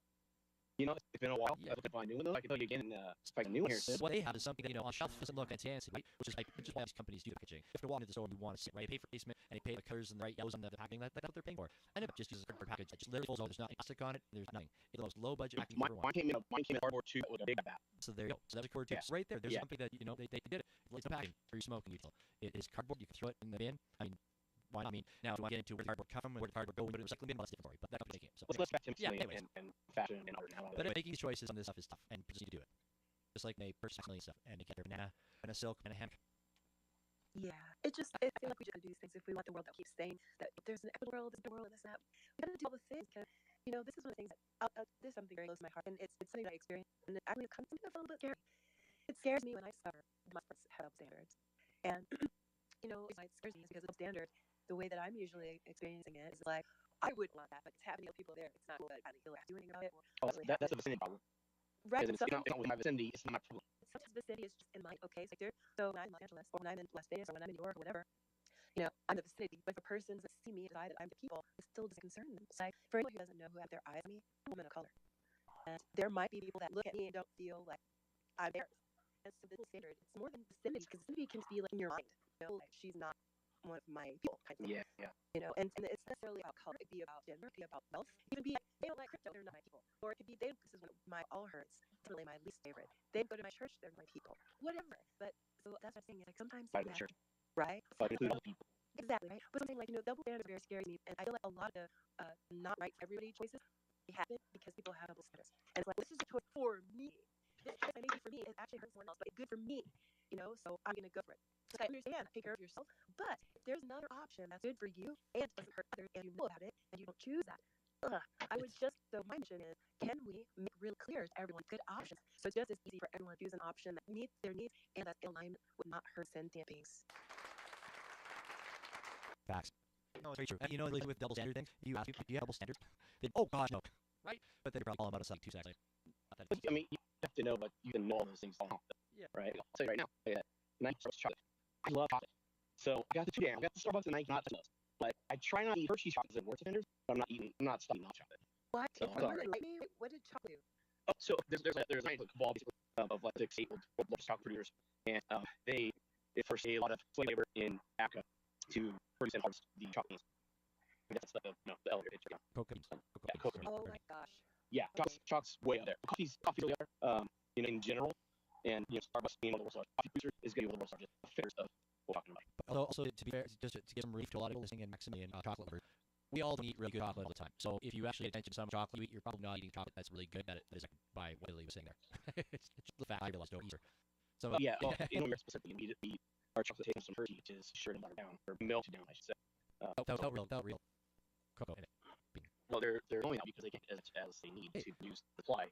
It's been a while. Yeah. I look at my new one though. I can tell you again, if I can new one here. What they have is something that on shelf doesn't look fancy, right? Which is why these companies do the packaging. You have to walk into the store and you want to see, right? You pay for placement and you pay the colors and the right yellows on the packaging. That's what they're paying for. And it just uses a cardboard package. It just literally folds over. There's nothing plastic on it. There's nothing. It's the most low budget packaging you ever want. Mine came in cardboard too with a big app. So there you go. So that's a cardboard too. So right there. There's something that they did it. It's no packaging for your smoking utensil. It is cardboard. You can throw it in the bin. I mean, why not? I mean, now if you want to get into where the cardboard come from, where the cardboard go, and go to the recycling bin, well, that's different story. But that company's making it. So let's back to anyways. and fashion and art and how. But making these choices on this stuff is tough, and just need to do it. Just like they purchase MAXIMMILLIAN stuff, and they get their banana and a silk and a hemp. Yeah, I feel like we just do these things if we want the world to keep saying that there's an equitable world, there's a world, this and that. We gotta do all the things because this is one of the things that this is something very close to my heart, and it's something that I experienced, and I mean, it comes something that's a little bit scary. It scares me when I discover my sports have standards, and why it scares me is because of the standard. The way that I'm usually experiencing it is like I would want that, but it's happening to people there. It's not what I feel like doing about it. That's a vicinity problem. Right. It's not with my vicinity. It's not my problem. Sometimes vicinity is just in my sector. So when I'm in Los Angeles, or when I'm in Las Vegas, or when I'm in New York, or whatever, I'm the vicinity. But if a person doesn't see me, decide that I'm the people, it still doesn't concern them. So for anyone who doesn't know who have their eyes on me, I'm a woman of color, and there might be people that look at me and don't feel like I'm theirs. And so this standard, it's more than vicinity, because vicinity can be like in your mind. Like she's not one of my people, kind of. Yeah. And it's necessarily about color. It could be about gender. It could be about wealth. It could be like, they don't like crypto. They're not my people. Or it could be this is one of my all hurts. It's really my least favorite. They go to my church. They're my people. Whatever. But so that's what I'm saying. Like sometimes Church. Right. People. Exactly. Right. But something like double standards are very scary to me, and I feel like a lot of not right for everybody choices they happen because people have double standards. And it's like this is a choice for me. This choice I made for me. It actually hurts someone else, but it's good for me. So I'm gonna go for it. So I understand, take care of yourself, but if there's another option that's good for you and doesn't hurt others, and you know about it, and you don't choose that, I would so my mission is, can we make really clear to everyone good options, so it's just as easy for everyone to choose an option that meets their needs and that's in alignment with not hurt sentient beings. Facts. No, it's very true. And with double standard thing, you ask people, do you have double standards? Then, oh gosh, no. Right? But then they're probably all about us like 2 seconds later. I mean, you have to know, but you can know all those things. Yeah. Right? I'll tell you right now. Starbucks chocolate. I love chocolate. So I got the 2 I got the Starbucks and I cannot touch those. Like I try not to eat Hershey's chocolates and worse offenders, but I'm not stopping all chocolate. What? So, What did chocolate do? Oh, so there's a nice cabal of like 6 chocolate producers, and they first a lot of flavor in Africa to produce and harvest the chocolate. That's the elevator pitch. Cocoa. Oh my gosh. Yeah, chocolate's way up there. Coffee's really up there. In general. And Starbucks being one of the world's largest coffee producers is going to be one of the world's largest figures of what we're talking about. But also, to be fair, just to give some relief to a lot of people listening in MAXIMMILLIAN chocolate lovers, we all don't eat really good chocolate all the time. So if you actually pay attention to some chocolate you eat, you're probably not eating chocolate that's really good. That is by what Lily was saying there. It's just the fact I realized don't eat her. So in America specifically, we eat our chocolate tastes some Hershey, which is sugar and butter down, or melted down, I should say. Without real cocoa in it. Well, they're only out because they can't as they need to use the supply.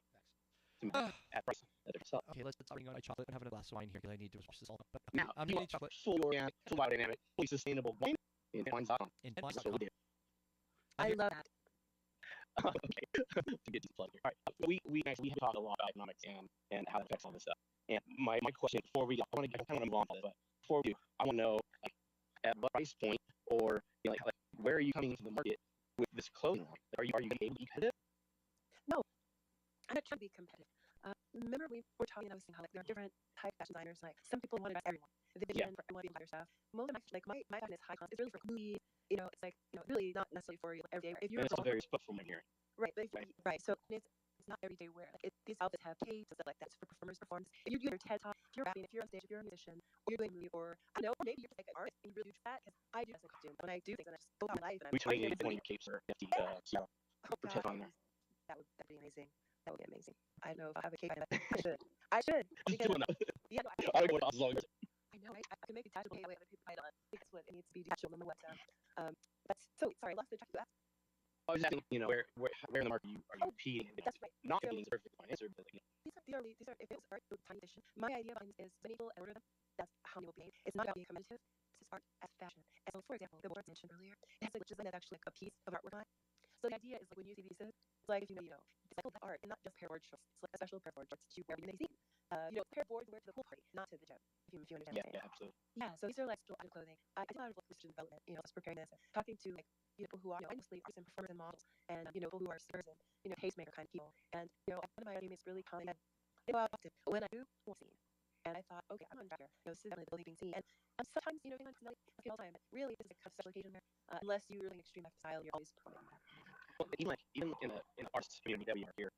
At price that they're selling. Okay, let's bring on my chocolate and having a glass of wine here because I need to switch this all up. But now, I'm eating chocolate. Full organic, full biodynamic, fully sustainable wine in wines.com. That's what we do. I love that. Okay, to get to the plug here. All right, we have talked a lot about economics and how that affects all this stuff. And my question before we, I kind of want to move on to this, but before we do, I want to know at what price point or where are you coming into the market with this clothing line? Are you able to be competitive? No, I'm not trying to be competitive. Remember we were talking, I was saying how like there are different type of fashion designers. Like some people want to dress everyone. The vision for everyone, the entire stuff. Most of them actually, like my fashion is high class. It's really for moody. You know, it's like really not necessarily for like every day. If you're it's very respectful in here. Right, but right. So it's not everyday wear. Like these outfits have capes and stuff like that. It's for performers' performance. If you're doing your TED talk, if you're rapping, if you're on stage, if you're a musician, or you're doing a movie, or I don't know, or maybe you're just like an artist and you really do that. Because I do dress in costume when I do things, and I just go about my life. And I'm we need one of your capes or Seattle. Oh God, on there. that'd be amazing. That would be amazing. I don't know if I have a cape. I should. Because, yeah, no, I don't know what as long as. I know. I can make it detachable. Way other people try it on. I think that's what it needs to be detachable. No matter what. That's so. Sorry, I lost the track of that. I was asking, where in the market are you competing? That's right. Not so, competing is a perfect answer, but like, these are if it was art, it was tiny edition. My idea behind this is when people order them, that's how they will behave. It's not about being competitive. It's just art as fashion. And so, for example, the board I mentioned earlier, it has like design that's actually like a piece of artwork on it. So the idea is like when you see these, it's like if it's like art and not just pair of board shorts. It's like a special pair of board shorts to wear when they see. Pair of boards wear to the pool party, not to the gym. If you understand. Yeah, absolutely. Yeah, so these are like still out of clothing. I did a lot of like research and development, just preparing this, and talking to like people who are mostly artists and performers and models, and people who are singers and pacemaker kind of people. And one of my teammates really commented, when I do more scene, and I thought, okay, I'm on tracker. This is definitely the building being seen, and sometimes it's not like all the time, but really this is a kind of special occasion where unless you're really extreme style, you're always performing. Well, even in the arts community that we are here,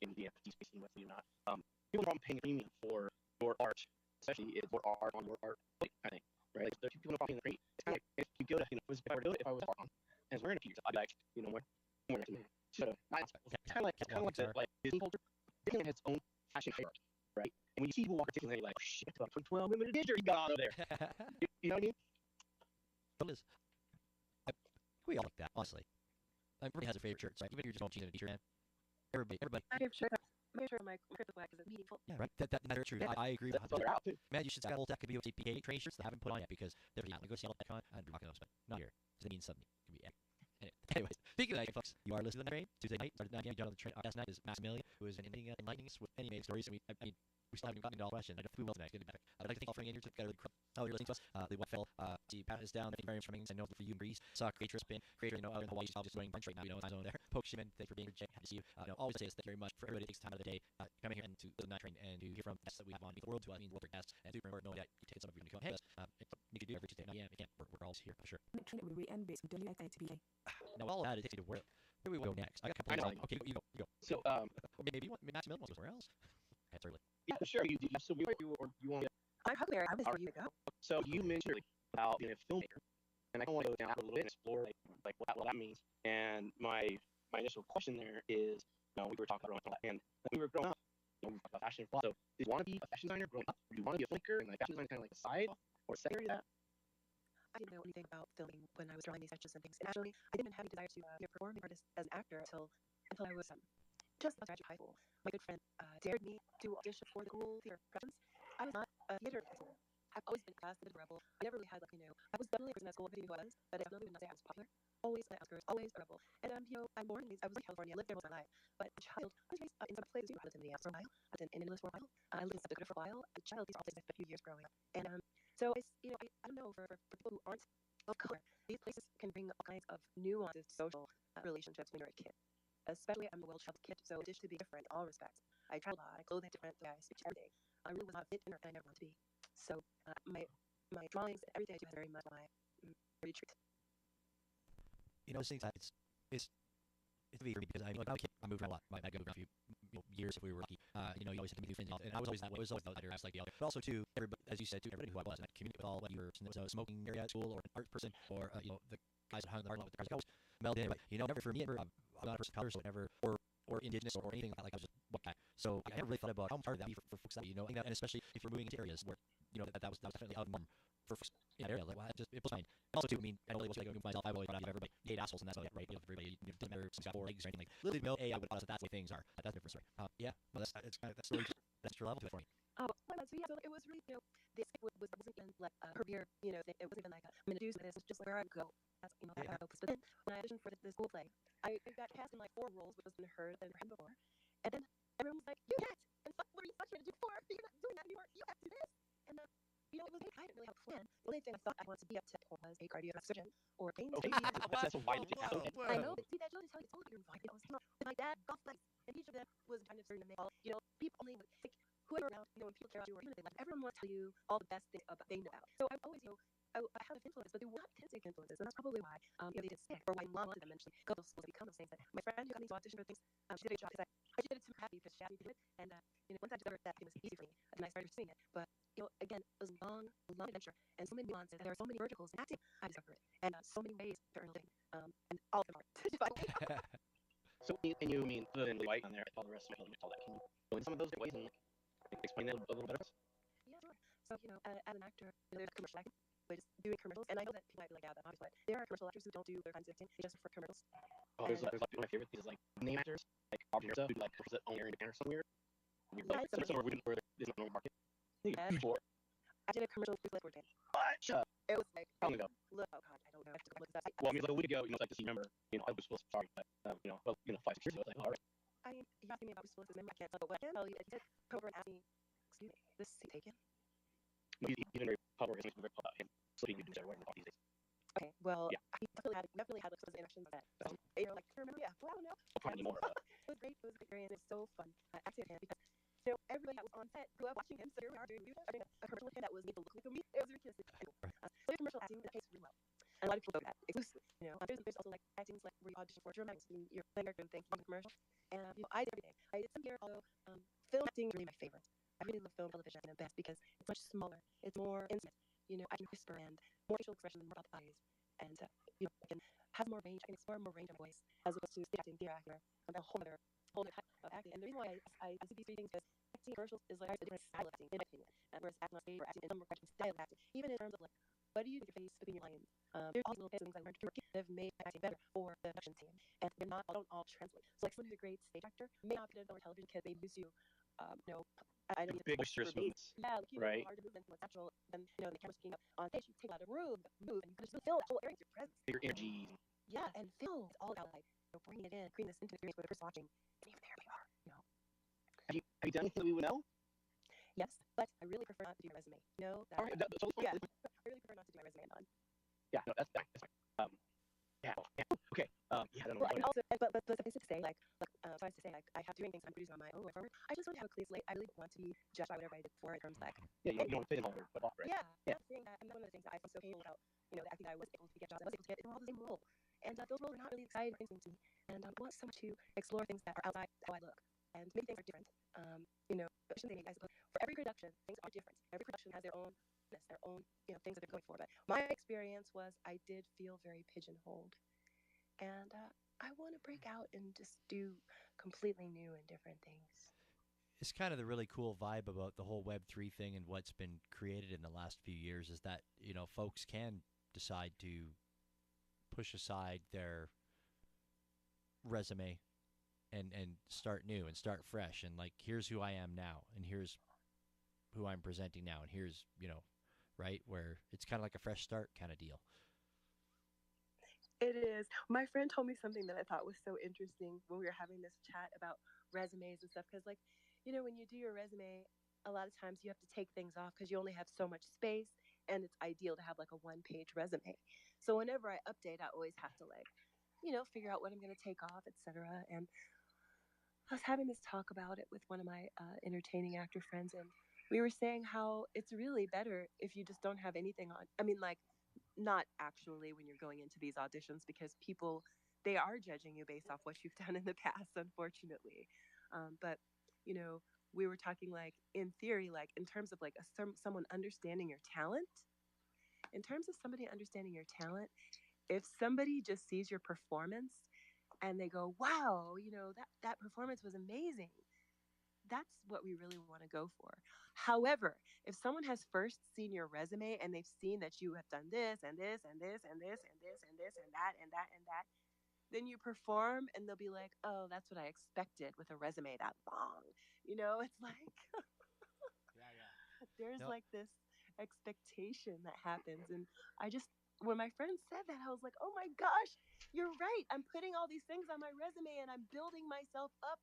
in the NFT space, whether you're not, people are paying a premium for your art, especially for art on your art, I think, right? Like, there's people paying the rate. It's kind of like if you go to, if I were to do it, if I was art on, and wearing a piece, I'd be like, more to me. So it's kind of like the Disney culture. Disney has its own fashion hierarchy, right? And when you see people walk articulate, you're like, oh, shit, 2012 limited edition you got over there. You know what I mean? We all like that, honestly. Everybody has a favorite shirt, right? Even if you're just cheesing a t-shirt, man. Everybody. My favorite shirt. My favorite my crypto black is meaningful. Yeah, right. That's true. I agree with that. Man, you should stack a whole stack of BOTPK training shirts that I haven't put on yet because they're going to go to Seattle Con. I'd be rocking those, but not here. Because it means something. It can be epic. Anyways, speaking of that, folks, you are listening to the train. Tuesday night, started 9 p.m. John on the train. Last night is MAXIMMILLIAN, who is enlightening us with any amazing stories. And we still haven't gotten into all the questions. I know we will tonight. It's going to be epic. I'd like to thank you all for being in here. Got a really you're listening to us. The one fell, Pat is down. Thank you very much for being. I know for you and Breeze. Saw Creator, out in Hawaii. She's just doing brunch right now. Time zone there. Poke Shimon, thanks for being here. Happy to see you. Always say this. Thank you very much for everybody that takes time out of the day coming here and to the night train and to hear from the guests that we have on the world to means world guests and super important knowing that you take some of you to come. Hey, you can do every Tuesday. Yeah, we can't. We're always here for sure. Now all that it takes you to where we will go next. I got a couple of okay, you go. So maybe you want MAXIMMILLIAN wants to go somewhere else. That's early. Yeah, sure. You do. So you want? I'm Huckleberry. I was for you to go. So you mentioned about being a filmmaker, and I want to go down a little bit and explore like what that means. And my initial question there is, we were talking about and when we were growing up, we were talking about fashion. So did you want to be a fashion designer growing up? Or do you want to be a filmmaker and like fashion design kind of like a side or secondary to that? I didn't know anything about filming when I was drawing these sketches and things. And actually, I didn't have a desire to be a performing artist as an actor until I was just about to graduate high school. My good friend dared me to audition for the cool theater productions. I was not a theater in high school. I've always been fast and a rebel. I never really had I was definitely a person at school. Everybody knew who I was, but I definitely would not say I was popular. Always on the outskirts, always a rebel. And I'm born I was in California. I lived there most of my life. But as a child, I was raised in some places too. I lived in Minneapolis for a while. I lived in Indianapolis for a while. I lived in South Dakota for a while. As a child, these are all places I spent a few years growing up. And so I don't know for people who aren't of color, these places can bring all kinds of nuances to social relationships when you're a kid. Especially, I'm a well-traveled kid, so it should be different in all respects. I travel a lot, I clothe different, I speak every day. I really was not fit in, and I never want to be. So my drawings and everything I do has very much my retreat. Those things it's weird because I was a kid. I moved around a lot. I go around a few years if we were lucky. You always had to meet new friends, and I was always that way. I was always the other. I was like the other. But also to everybody, as you said, to everybody who I was, and I communicated with all whether you were a smoking area at school or an art person or the guys that hung in the parking lot with the cars. I always melded in. Never for me. I'm not a person of color, so never or indigenous or anything like that. I was just one guy. So I never really thought about how hard that would be for folks that and especially if you're moving into areas where that was definitely out of norm for folks in that area. Like, it was fine. Also, too, I don't really want to move myself. I've always thought everybody hate assholes, and that's about it, right? Everybody doesn't matter if got 4 legs or anything. Little did know, I would have thought that's the way things are. That's a different story. Yeah, well, that's story. That's your level to it for me. Oh, so yeah, so it was really, this wasn't even like her beer, it wasn't even like I'm gonna do this. It's just like where I go. That's that I focus. But then when I auditioned for this school play, I got cast in like 4 roles, which wasn't heard before. And then everyone was like, "You can't! And what were you trying to do before? You're not doing that anymore. You have to do this." And it was I didn't really have a plan. The only thing I thought I wanted to be up to was a cardiac surgeon or a pain. Okay, that's a wide thing. I know, but see, that really tells you it's all your vibe. My dad golf legs, and he's them was kind of certain, and they all, people only like whoever around, when people care about you or even if they like, everyone wants to tell you all the best things about they know about. So I always, I have influence, but they were not toxic influences, and that's probably why they didn't stick, or why Mom wanted them eventually go to those schools to become those things. That my friend who got me to audition for things, she did a good job because she did it too happy because she asked me to do it, and once I discovered that it was easy for me, then I started pursuing it. But again, it was a long adventure, and so many nuances. There are so many verticals in acting. I discovered it, and so many ways to earn a living, and all of them are. So, and you mean other than the white on there, all the rest of it, all that. Can you go in some of those ways and explain that a little better? Yeah, sure. So, as an actor, there's commercial acting, which is doing commercials, and I know that people might be like, yeah, that's obvious, but there are commercial actors who don't do their kinds of acting, they just for commercials. Oh, there's like my favorite things like name actors, like Aubrey stuff, who like puts it on air in Japan or somewhere. Like, somewhere where there's no market. I did a commercial for Flipboard Game. What? It was like, how long ago? Look, oh god, I don't know. I have to go look at that. Well, I mean, like a week ago, it's like just remember, I was supposed to start, but, 5-6 years ago, I was like, all right. I mean, you asking me about Bruce Willis' memory, I can't tell, but what I can tell you is he did come over and ask me, excuse me, this seat taken? He's been very public, he's been very public about him slipping into everywhere these days. Okay, well, yeah. He definitely had like some interactions like that. So, like, remember, yeah, well, I don't know. Anymore, it was great. It was a great experience. It was so fun acting with him because, everybody that was on set grew up watching him. So here we are doing a commercial with him that was made to look like a movie. It was ridiculous. So commercial acting in that case really well. And a lot of people go that exclusively. There's also like acting like where you audition for dramatics and you're playing a thing in the commercial. And I did everything. I did some here, although film acting is really my favorite. I really love film television acting the best because it's much smaller. It's more intimate. I can whisper and more facial expression and more about the eyes. And I can have more range. I can explore more range of voice as opposed to stage acting, theater acting, or a whole other type of acting. And the reason why I do these three things is acting commercials is like a different style of acting, in my opinion. Whereas acting on stage or acting in number acting style of acting, even in terms of like what do you do with your face between your lines. There's all these little things I learned to work that have made acting better for the production team, and they don't all translate. So like someone who's a great stage actor may not be able to television because they use you, I don't big boisterous movements. Yeah, like right. Hard to movement, what's natural. And the camera's picking up on stage, you take out a room, move, and you can just feel that whole area with your presence. Your energy. Yeah, and film is all about like bringing it in, creating this intimate experience for the person watching, and even there they are. Have you done anything that we would know? Yes, but I really prefer not to do my resume. That. All right, so yeah, I really prefer not to do my resume on. Yeah, no, that's fine. Yeah. Okay. Yeah. I don't know. Well, and also, but suffice to say, I have doing things I'm producing on my own way forward. I just want to have a clean slate. I really want to be judged by whatever I did before in terms of like. Yeah, you don't want to fit in all your foot off, right? Yeah. That's the thing that, and that's one of the things that I find so painful about, the acting that I was able to get jobs I was able to get. They were all the same role, and those roles are not really exciting or interesting to me. And I want so much to explore things that are outside how I look, and maybe things are different. I shouldn't say maybe, I suppose. For every production, things are different. Every production has their own things that they're going for. But my experience was I did feel very pigeonholed, and I want to break out and just do completely new and different things. It's kind of the really cool vibe about the whole Web3 thing and what's been created in the last few years is that, folks can decide to push aside their resume and start new and start fresh. And like, here's who I am now, and here's who I'm presenting now, and here's, right, where it's kind of like a fresh start kind of deal. It is. My friend told me something that I thought was so interesting when we were having this chat about resumes and stuff. Because, like, when you do your resume, a lot of times you have to take things off because you only have so much space, and it's ideal to have like a one-page resume. So whenever I update, I always have to figure out what I'm going to take off, etc. And I was having this talk about it with one of my entertaining actor friends, and we were saying how it's really better if you just don't have anything on. I mean, like, not actually when you're going into these auditions, because people, they are judging you based off what you've done in the past, unfortunately. But, we were talking like in theory, like in terms of like someone understanding your talent, if somebody just sees your performance and they go, wow, that performance was amazing. That's what we really want to go for. However, if someone has first seen your resume and they've seen that you have done this and this and this and this and this and this and that and that and that, then you perform and they'll be like, oh, that's what I expected with a resume that long. It's like there's like this expectation that happens. And when my friend said that, I was like, oh my gosh, you're right. I'm putting all these things on my resume and I'm building myself up.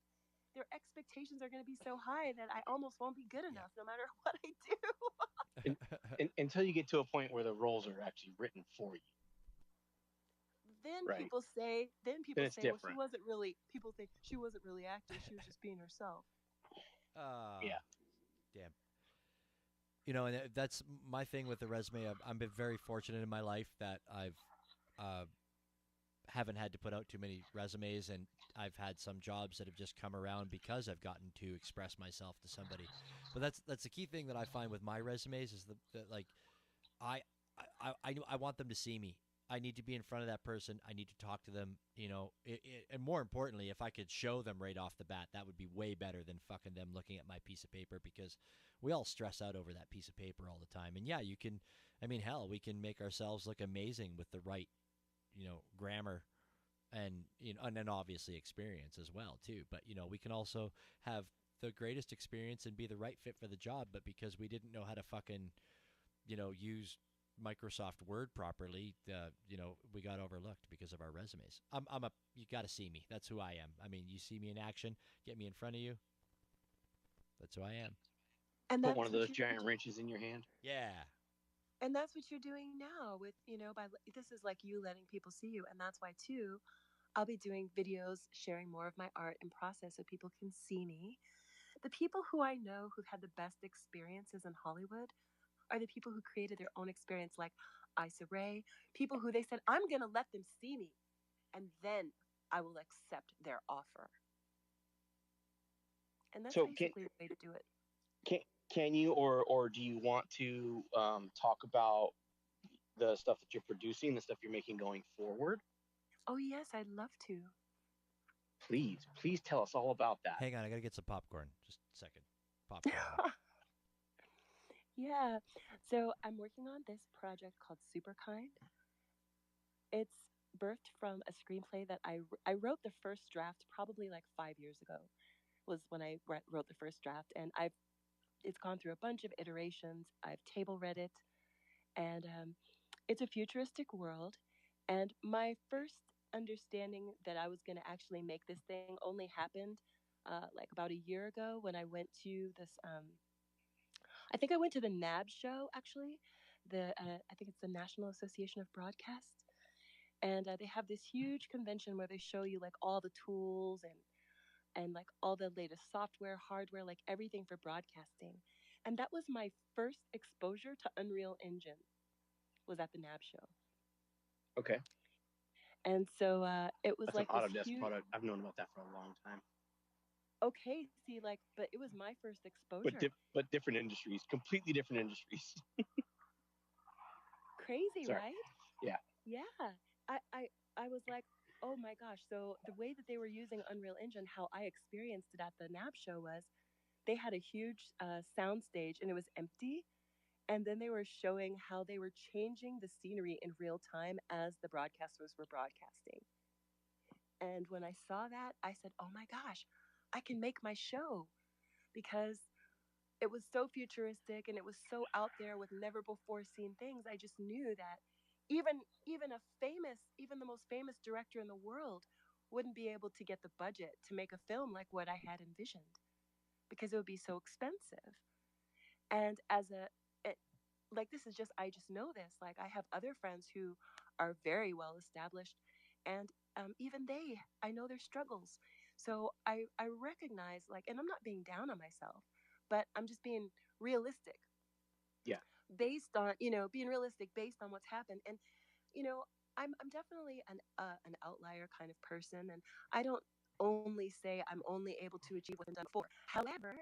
Their expectations are going to be so high that I almost won't be good enough no matter what I do. Until you get to a point where the roles are actually written for you. then Right. people say, it's well, different. people think she wasn't really acting. She was just being herself. Yeah. Damn. You know, and that's my thing with the resume. I've been very fortunate in my life that I've uh, haven't had to put out too many resumes, and I've had some jobs that have just come around because I've gotten to express myself to somebody. But that's the key thing that I find with my resumes is that like I I want them to see me. I need to be in front of that person. I need to talk to them. You know, and more importantly, if I could show them right off the bat, that would be way better than fucking them looking at my piece of paper, because we all stress out over that piece of paper all the time. And yeah, you can. I mean, hell, we can make ourselves look amazing with the right, grammar and and then obviously experience as well too. But we can also have the greatest experience and be the right fit for the job, but because we didn't know how to fucking use Microsoft Word properly, we got overlooked because of our resumes. You got to see me. That's who I am. I mean, you see me in action, get me in front of you. That's who I am. And put one of those giant wrenches in your hand. Yeah. And that's what you're doing now with, this is like you letting people see you. And that's why too, I'll be doing videos sharing more of my art and process so people can see me. The people who I know who've had the best experiences in Hollywood are the people who created their own experience, like Issa Rae, people who they said, I'm going to let them see me, and then I will accept their offer. And that's basically the way to do it. Can you, or do you want to talk about the stuff that you're producing, the stuff you're making going forward? Oh, yes, I'd love to. Please tell us all about that. Hang on, I got to get some popcorn. Just a second. Popcorn. Yeah. So I'm working on this project called Super Kind. It's birthed from a screenplay that I wrote the first draft probably like 5 years ago, was when I wrote the first draft. And it's gone through a bunch of iterations. I've table read it. And it's a futuristic world. And my first understanding that I was going to actually make this thing only happened like about a year ago when I went to this. I think I went to the NAB show actually. I think it's the National Association of Broadcast, and they have this huge convention where they show you like all the tools and like all the latest software, hardware, like everything for broadcasting. And that was my first exposure to Unreal Engine. Was at the NAB show. Okay. And so it was That's like an this Autodesk huge product. I've known about that for a long time. Okay, see, like, but it was my first exposure. But different industries, completely different industries. Crazy, Sorry. right? Yeah. Yeah. I was like, oh my gosh. So the way that they were using Unreal Engine, how I experienced it at the NAB show was they had a huge sound stage and it was empty. And then they were showing how they were changing the scenery in real time as the broadcasters were broadcasting. And when I saw that, I said, oh my gosh, I can make my show, because it was so futuristic and it was so out there with never before seen things. I just knew that even the most famous director in the world wouldn't be able to get the budget to make a film like what I had envisioned, because it would be so expensive. And like, this is just, I just know this. Like, I have other friends who are very well established, and even they, I know their struggles. So I recognize, like, and I'm not being down on myself, but I'm just being realistic. Yeah. Based on, being realistic based on what's happened. And, I'm definitely an outlier kind of person. And I don't only say I'm only able to achieve what's been done before. However,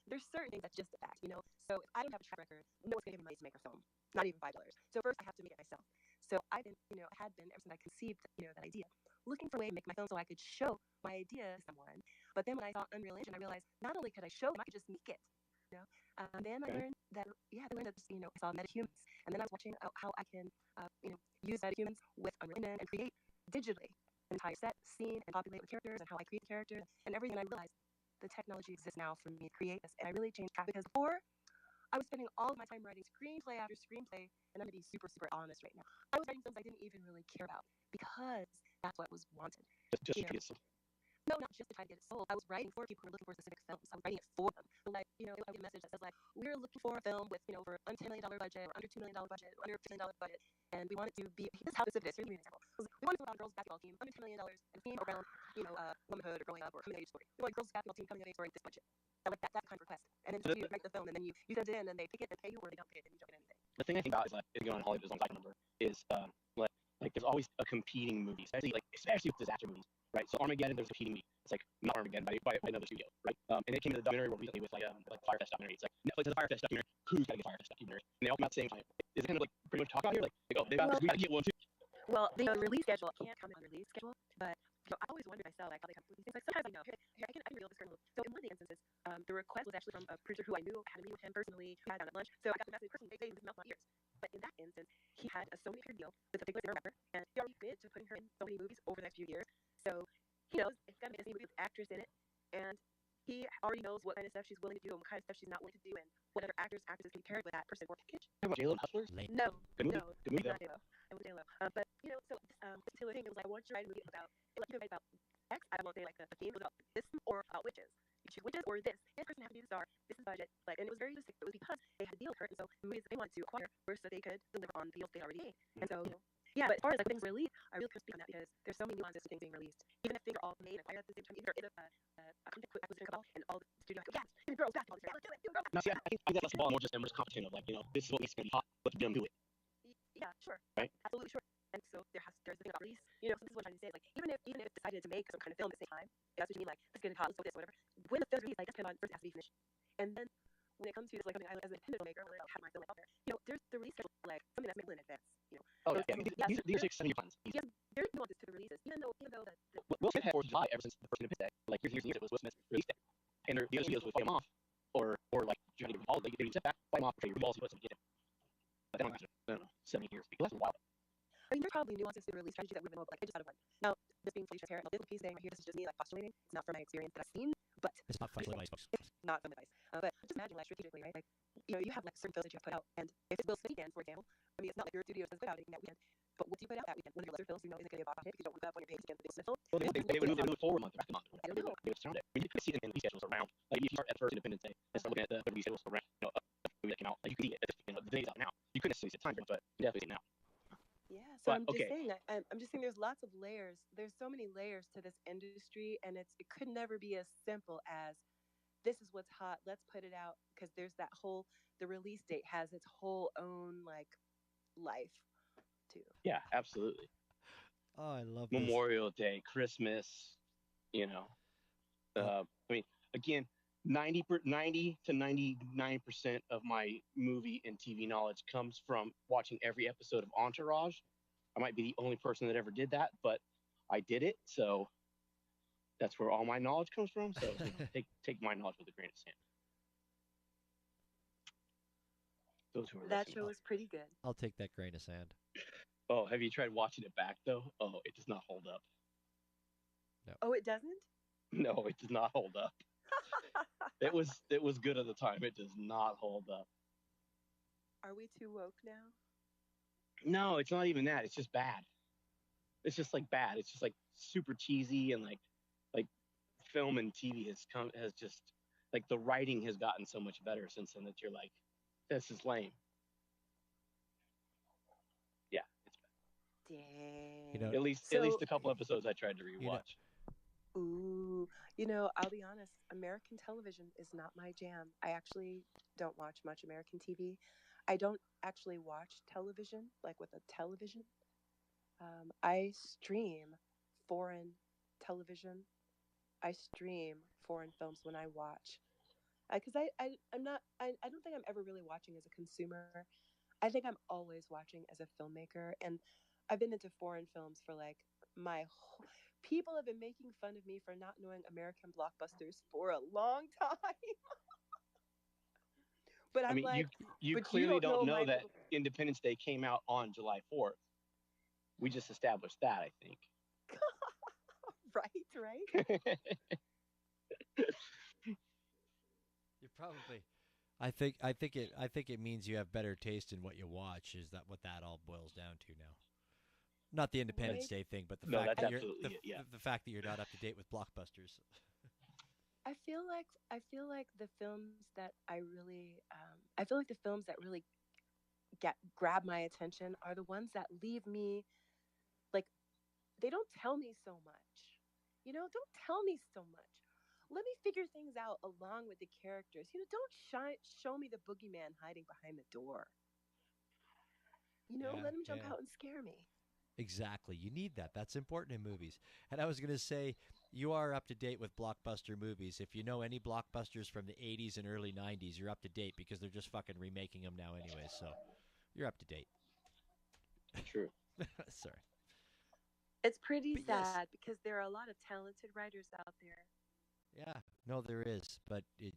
there's certain things that's just a fact. So if I don't have a track record, no one's gonna give me money to make a film, not even $5. So first I have to make it myself. So I've been, had been ever since I conceived, that idea, looking for a way to make my film so I could show my idea to someone. But then when I saw Unreal Engine, I realized not only could I show them, I could just make it. Then I learned that, I saw metahumans, and then I was watching how I can, use metahumans with Unreal Engine and create digitally an entire set, scene, and populate with characters, and how I create the characters and everything. And I realized the technology exists now for me to create this, and I really changed track, because before I was spending all of my time writing screenplay after screenplay, and I'm gonna be super, super honest right now. I was writing films I didn't even really care about because that's what was wanted. Just No, not just to try to get it sold. I was writing for people who were looking for specific films. I was writing it for them. So, like, I would get a message that says, like, we're looking for a film with, over under $10 million budget, or under $2 million budget, or under $1 million budget, and we want it to be, this is how specific it is. Here's an example. I was like, we want it to be about a girls' basketball team, under $10 million, and a theme around, womanhood or growing up or coming of age story. We want a girls' basketball team coming of age story with this budget. I like that kind of request. And then you write the film, and then you send it in, and they pick it and pay you, or they don't pay it, and you don't get anything. The thing I think about is, like, if you go on Hollywood as long as I can remember, is like there's always a competing movie, especially with disaster movies, right? So Armageddon, there's a competing movie. It's like not Armageddon, by another studio, right? And it came to the documentary world recently with like Firefest documentary. It's like Netflix has a Firefest documentary. Who's got to get Firefest documentary? And they all come out at the same time. Is it kind of like pretty much talk about here? Like oh, we got to get one too. Well, the release schedule, I can't comment on the release schedule, but I always wonder myself, like, how they come up with these things. Like, sometimes I know, here I can reel this kernel. So in one of the instances, the request was actually from a producer who I knew, had a meeting with him personally, who had down at lunch. So I got the message personally, they didn't mouth my ears. But in that instance, he had a Sony picture deal with a big singer rapper, and he already committed to putting her in so many movies over the next few years. So he knows it's got to be a Disney movie with actress in it, and he already knows what kind of stuff she's willing to do and what kind of stuff she's not willing to do, and whatever actresses can be paired with that person or package. Talk about J-Lo and Hustlers? No, Good movie. no, Good movie, not J-Lo. I want J-Lo. But so this particular thing, it was like, I want you to write a movie about, like, you can write about X. I won't say like the theme was about this or about witches. You choose witches or this. This person had to be the star. This is budget. Like, and it was very realistic. It was because they had a deal with her, and so the movies that they wanted to acquire were so they could deliver on the deals they already made. And so, yeah. But as far as like things released, I really can't speak on that because there's so many nuances to things being released. Even if things are all made and acquired at the same time, either in a acquisition cabal and all the studio go, yes, give me girls basketball. Let's do it. Do girls. No, see, I think that's the ball more just competition of like this is what needs to be hot. Let's do it. Yeah, sure. Right. Absolutely sure. And so there's the thing about release. So this is what I'm trying to say. Like, even if it decided to make some kind of film at the same time, that's what you mean. Like, let's get it hot, let's go this, whatever. When the film's released, like, that's kind of first it has to be finished. And then when it comes to just like something as an independent filmmaker, when I have my film out there, there's the release schedule, like something that's made in advance. Oh yeah. These are extended plans. Yeah, there's nuances to the releases, even though the Will Smith had 4th of July ever since the first Independence Day. Like here's the news. It was Will Smith's release day, and the other studios would fight him off, or like Johnny Ball, they would sit back, fight him off, trade balls, he wasn't getting. But they don't have 7 years because that's a while. I mean, there's probably nuances to the release strategy that we've been over. Like, I just had one. Now, this being fully transparent, this piece saying right here, this is just me, like, postulating. It's not from my experience that I've seen, but it's not fun advice, folks. It's not fun advice. But just imagine, like, strategically, right? Like, you have like certain films that you have put out, and if it's Will Smith weekend, for example, I mean, it's not like your studio says put out anything that weekend. But what do you put out that weekend? One of your lesser films, isn't going to be a box hit because you don't want to put up on your page again the Will Smith film. Well, they would move forward a month, back a month. I don't know. They would surround it. I mean, you could see it in the schedules around. Like, if you start at the first Independence Day and start looking at the release schedules around, movie that came out, like, you could see it at the days out now. You couldn't necessarily see the time frame, but you definitely see it now. Yeah, so I'm just saying that I'm just saying there's lots of layers. There's so many layers to this industry, and it could never be as simple as this is what's hot. Let's put it out, because there's that whole the release date has its whole own like life too. Yeah, absolutely. Oh, I love Memorial Day, Christmas. I mean, again, 90 to 99% of my movie and TV knowledge comes from watching every episode of Entourage. I might be the only person that ever did that, but I did it, so that's where all my knowledge comes from. So take my knowledge with a grain of sand. Those who are that show was pretty good. I'll take that grain of sand. Oh, have you tried watching it back though? Oh, it does not hold up. No. Oh, it doesn't? No, it does not hold up. It was good at the time. It does not hold up. Are we too woke now? No, it's not even that. It's just bad. It's just like bad. It's just like super cheesy, and like film and TV has just like the writing has gotten so much better since then that you're like, this is lame. Yeah, it's bad. Dang. At least a couple episodes I tried to rewatch. Ooh, I'll be honest. American television is not my jam. I actually don't watch much American TV. I don't actually watch television, like with a television. I stream foreign television. I stream foreign films when I watch. Because I don't think I'm ever really watching as a consumer. I think I'm always watching as a filmmaker. And I've been into foreign films for like people have been making fun of me for not knowing American blockbusters for a long time. But I mean, like, you clearly don't know that Independence Day came out on July 4th. We just established that, I think. Right. You're probably. I think it means you have better taste in what you watch. Is that what that all boils down to now? Not the Independence Right? Day thing, but the No, fact that's that you're absolutely it. Yeah. the fact that you're not up to date with blockbusters. I feel like the films that I feel like the films that really get grab my attention are the ones that leave me like they don't tell me so much. Don't tell me so much. Let me figure things out along with the characters. Don't show me the boogeyman hiding behind the door. Yeah, Let him jump yeah. out and scare me. Exactly. You need that. That's important in movies. And I was going to say, you are up to date with blockbuster movies. If you know any blockbusters from the 80s and early 90s, you're up to date because they're just fucking remaking them now anyway. So you're up to date. True. Sorry. It's pretty But yes, sad because there are a lot of talented writers out there. yeah, no, there is. But, they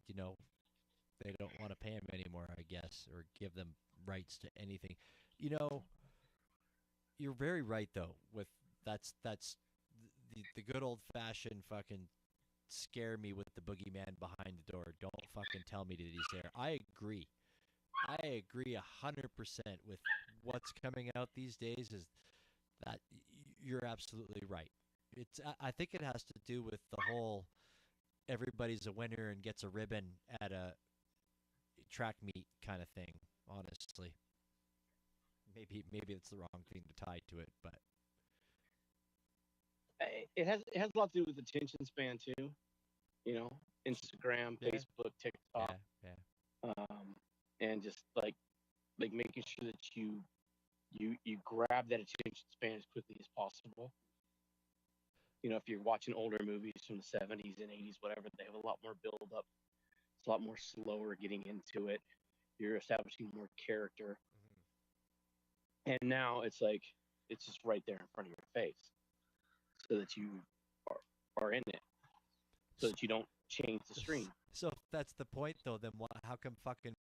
don't want to pay them anymore, I guess, or give them rights to anything. You know, you're very right, though, with that's the good old fashioned fucking scare me with the boogeyman behind the door. Don't fucking tell me that he's there. I agree. I agree 100% with what's coming out these days. Is that you're absolutely right. I think it has to do with the whole everybody's a winner and gets a ribbon at a track meet kind of thing. Honestly, maybe it's the wrong thing to tie to it, but It has a lot to do with attention span too. Instagram, yeah, Facebook, TikTok, yeah, yeah. and just like making sure that you grab that attention span as quickly as possible. If you're watching older movies from the 70s and 80s, whatever, they have a lot more build up. It's a lot more slower getting into it. You're establishing more character, and now it's just right there in front of your face, so that you are in it, so that you don't change the stream. So if that's the point, though, then how come fucking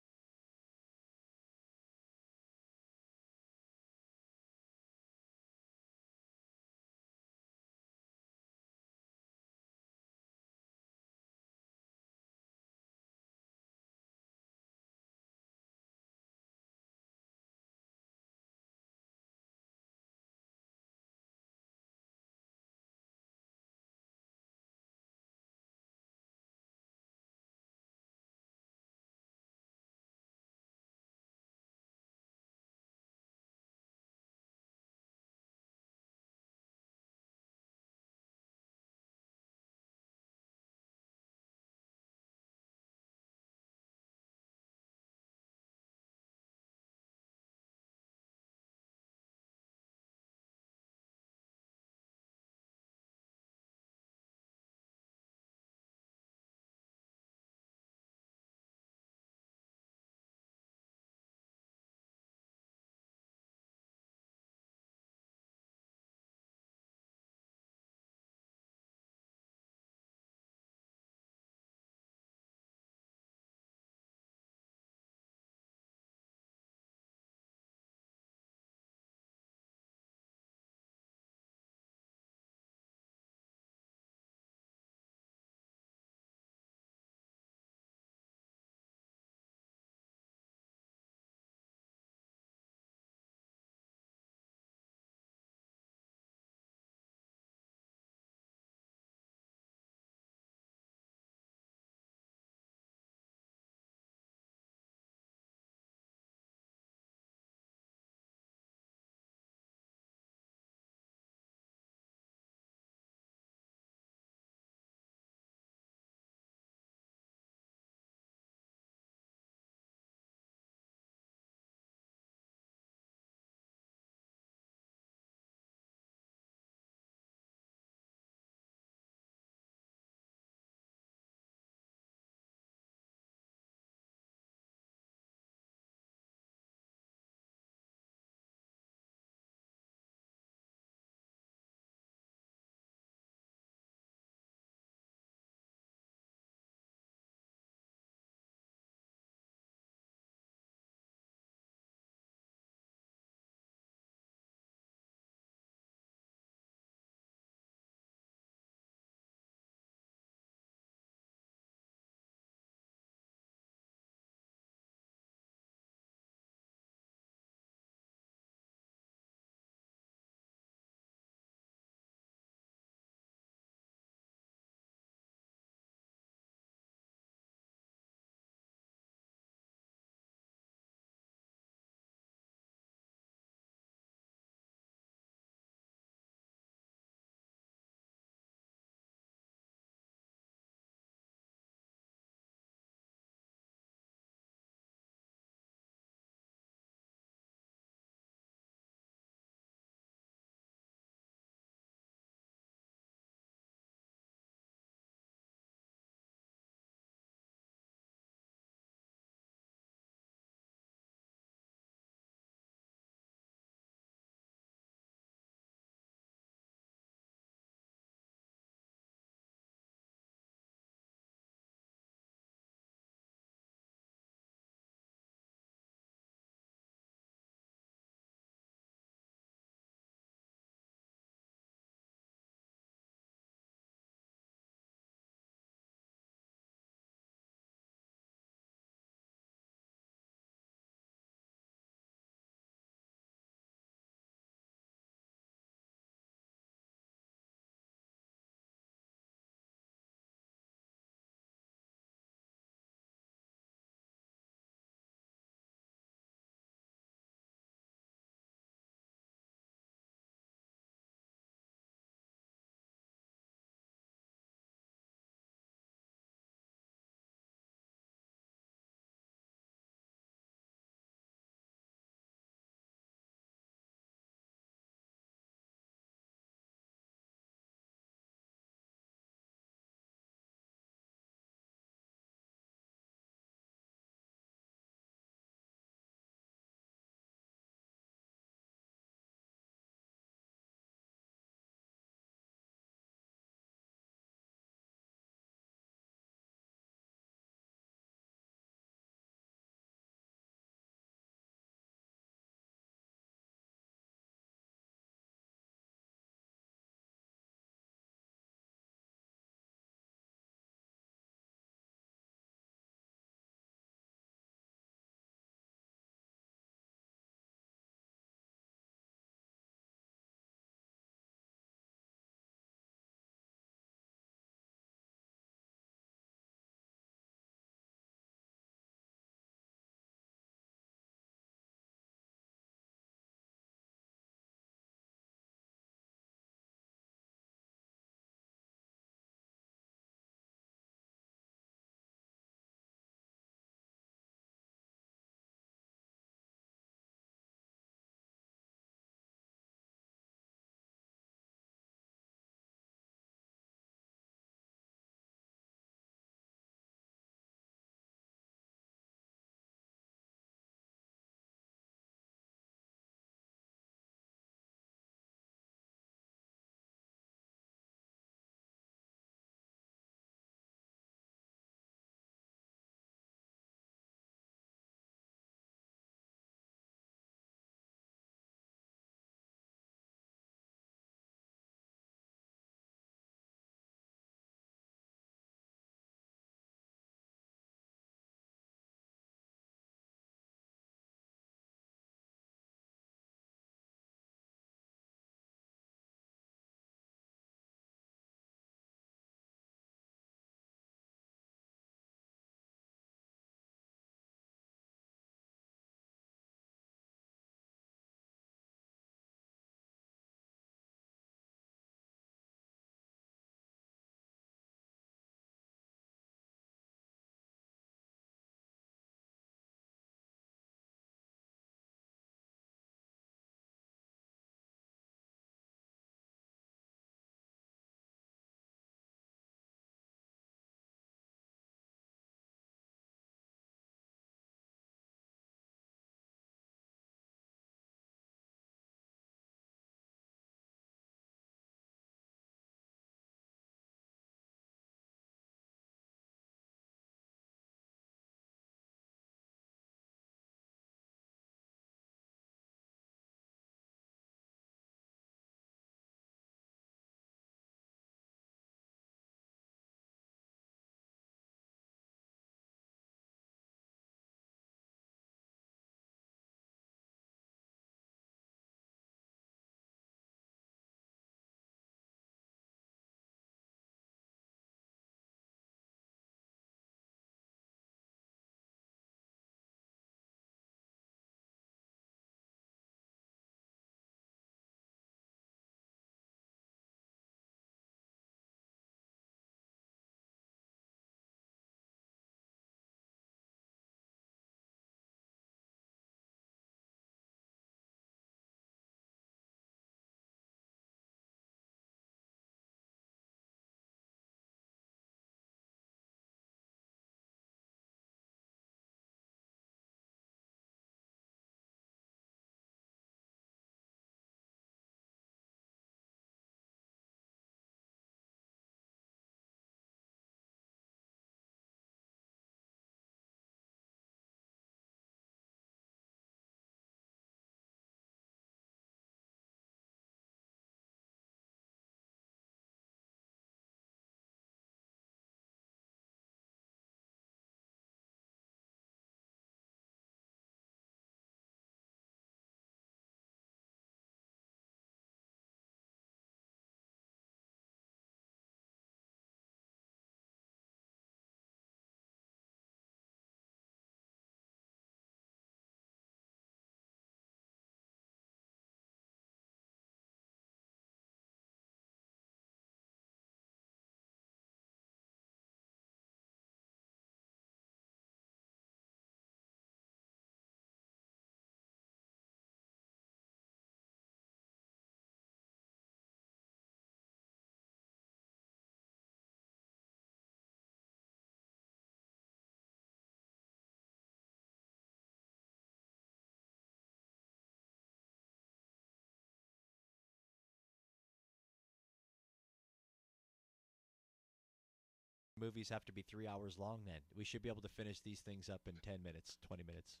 movies have to be 3 hours long then? We should be able to finish these things up in 10 minutes, 20 minutes.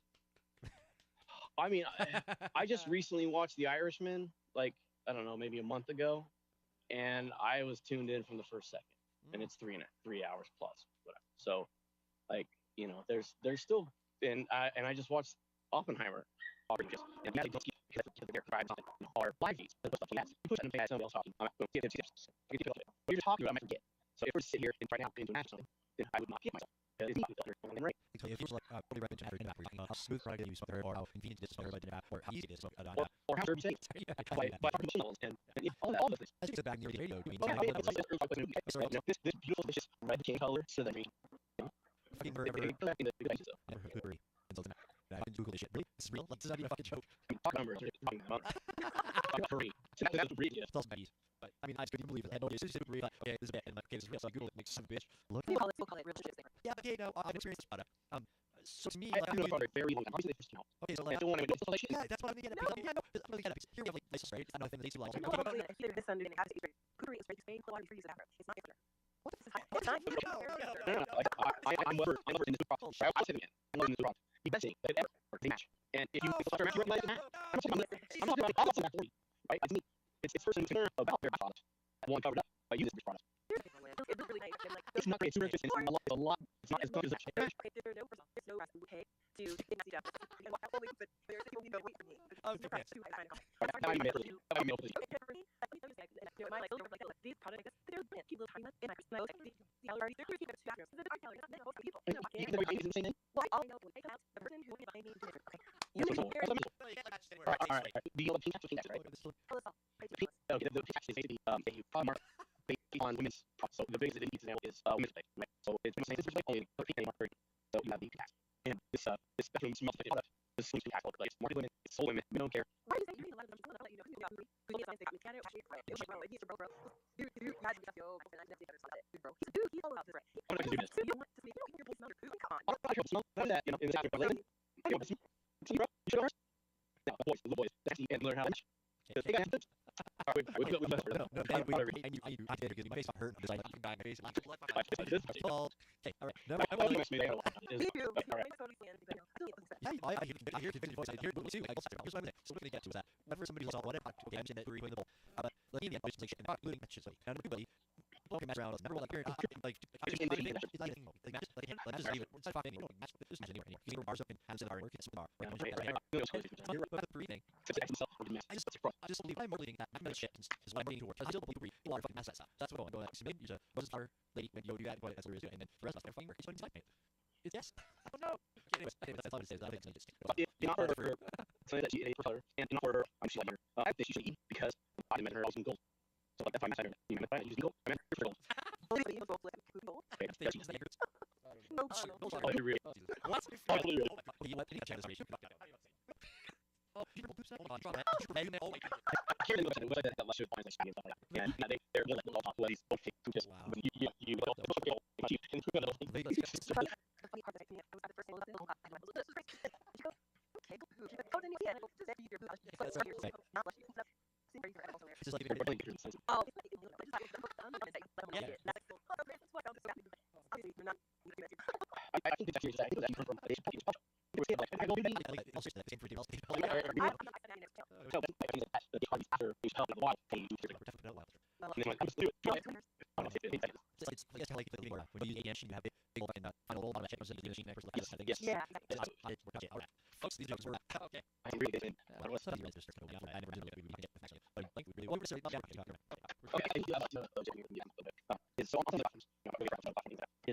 I mean, I just recently watched The Irishman, like, I don't know, maybe a month ago, and I was tuned in from the first second, and it's 3 hours plus, whatever. So, like, you know, there's still, and I just watched Oppenheimer, and live feeds. Somebody else talking. What you're talking about, I might forget. So if we're sitting here and right now internationally, then I would not give myself. It's not right. So if it was like probably right into how smooth product you smoke, or how convenient it is to smoke, or how easy it is to smoke, or how you say by promotion levels and all those things. I think it's back near the radio. This beautiful, delicious red cane color, so that we. Never I can Google this shit. Really? This is real? Like, this is not even a fucking joke. Talk numbers. Free. So that's free. It's also bees. But, I mean, I just couldn't believe it. I had no idea. It's just believe, like, okay, this is bad. And, like, okay, this is real. So I Googled it, like, son of a bitch. Look. We'll call it real shit. Yeah, okay, no, I've experienced this product. So to me, I like, know about it very long. Obviously, they first came out. Okay, so like, I don't want to make it. Yeah, that's what I'm gonna get at. Yeah, no, I'm gonna get at. Here we have, like, license, right? It's not nothing that takes too long. No, probably either misunderstanding. I have to eat cookery is great. The water you use it after. It's not after. What is this? It's not. No. Like, I'm never in this process. I'll say it again. I'm never in this process. The best thing that ever they match. And if you after match, you're like, I'm not about that for you, right? Like, to me, it's first thing to learn about their product. I want covered up by using this product. It's really nice. It's not great. It's super efficient. It's a lot. It's not as good as a match. There's no rest. Okay. To get nasty stuff. And what only but there's only no wait for me. I'm these products, they're keep little tiny in my personal the already they're keeping it to after. The calories not most people. You can never use the same thing. Well, I know the person who is buying me different. Okay. You know all right. Do you know the pink patch, right? Okay, the pink patch is basically a mark based on women's products. So the biggest that it needs now is women's play, right? So it's women's play, it's only pink anymore. So you have the pink patch. And this special smells like product. This is pink patch. Like, it's market women, it's sold women, we don't care. Why is that? You need a lot of them. I'll let you know. Who got me? Who got me? Got it. Actually, it was bro. It needs to bro. Dude, magic stuff, yo. I never seen it. Dude, bro. Dude, he's all about this, right? I'm not gonna do this. You want to speak? Your boy smells your food. Come on. I'm not sure smell that, you know, in this after lady. I know this. See, bro. You should learn. Now, the boys, that's the end. Learn how to match. Hey guys, I did because my face hurt. I was like, my face. Okay, all right. No, I want to make I hear convincing voice. I hear it too. I was so what can I get to is that whenever somebody was all whatever, okay, I'm saying that we're in the bowl. But like in the end, like shit, not including matches, like and everybody. People can mess around. Never like you're like it's not even matches even. It's not fucking match. This match anywhere. You see bars up and hands in the work. It's bar. But the breathing. I just believe I'm believing that I'm shit is what I'm leaning towards. I still believe a lot of fucking mess that stuff. That's what I'm going. So maybe use a rose flower lady when you do that. That's what there is doing. And then the rest of us fucking work. It's what it's like. It's yes. I don't know. Anyways, that's all I'm gonna say. I think it's just not for something that she ate for color, and not for her. I'm just like her. I think she should eat because I met her. I was in gold. So like that's why I'm not you met using gold. I met her for gold. Okay, that's just like no. What's you let me check this. Oh, people do say, hold on, try that. Oh, wait. I can't remember what that last year finds like stuff like that. And they're like all top ladies don't take two Wow. You don't go much and the funny part that I was the first thing that was okay, go then you just your boot. It's just like oh, I think that's serious. I think that's from I don't need like also the same for deals. So I think that's the parties after we tell the why they do it. And then when it comes to it, it's I guess kind of like the leading when you use ADM, you have big fucking final roll bottom check was the machine next to the yes. Yeah. All right. Folks, these jokes were okay. I agree with it. I don't know what you guys just told me. I never did it. We can get actually. But like we really want to say okay, I think about it's so often is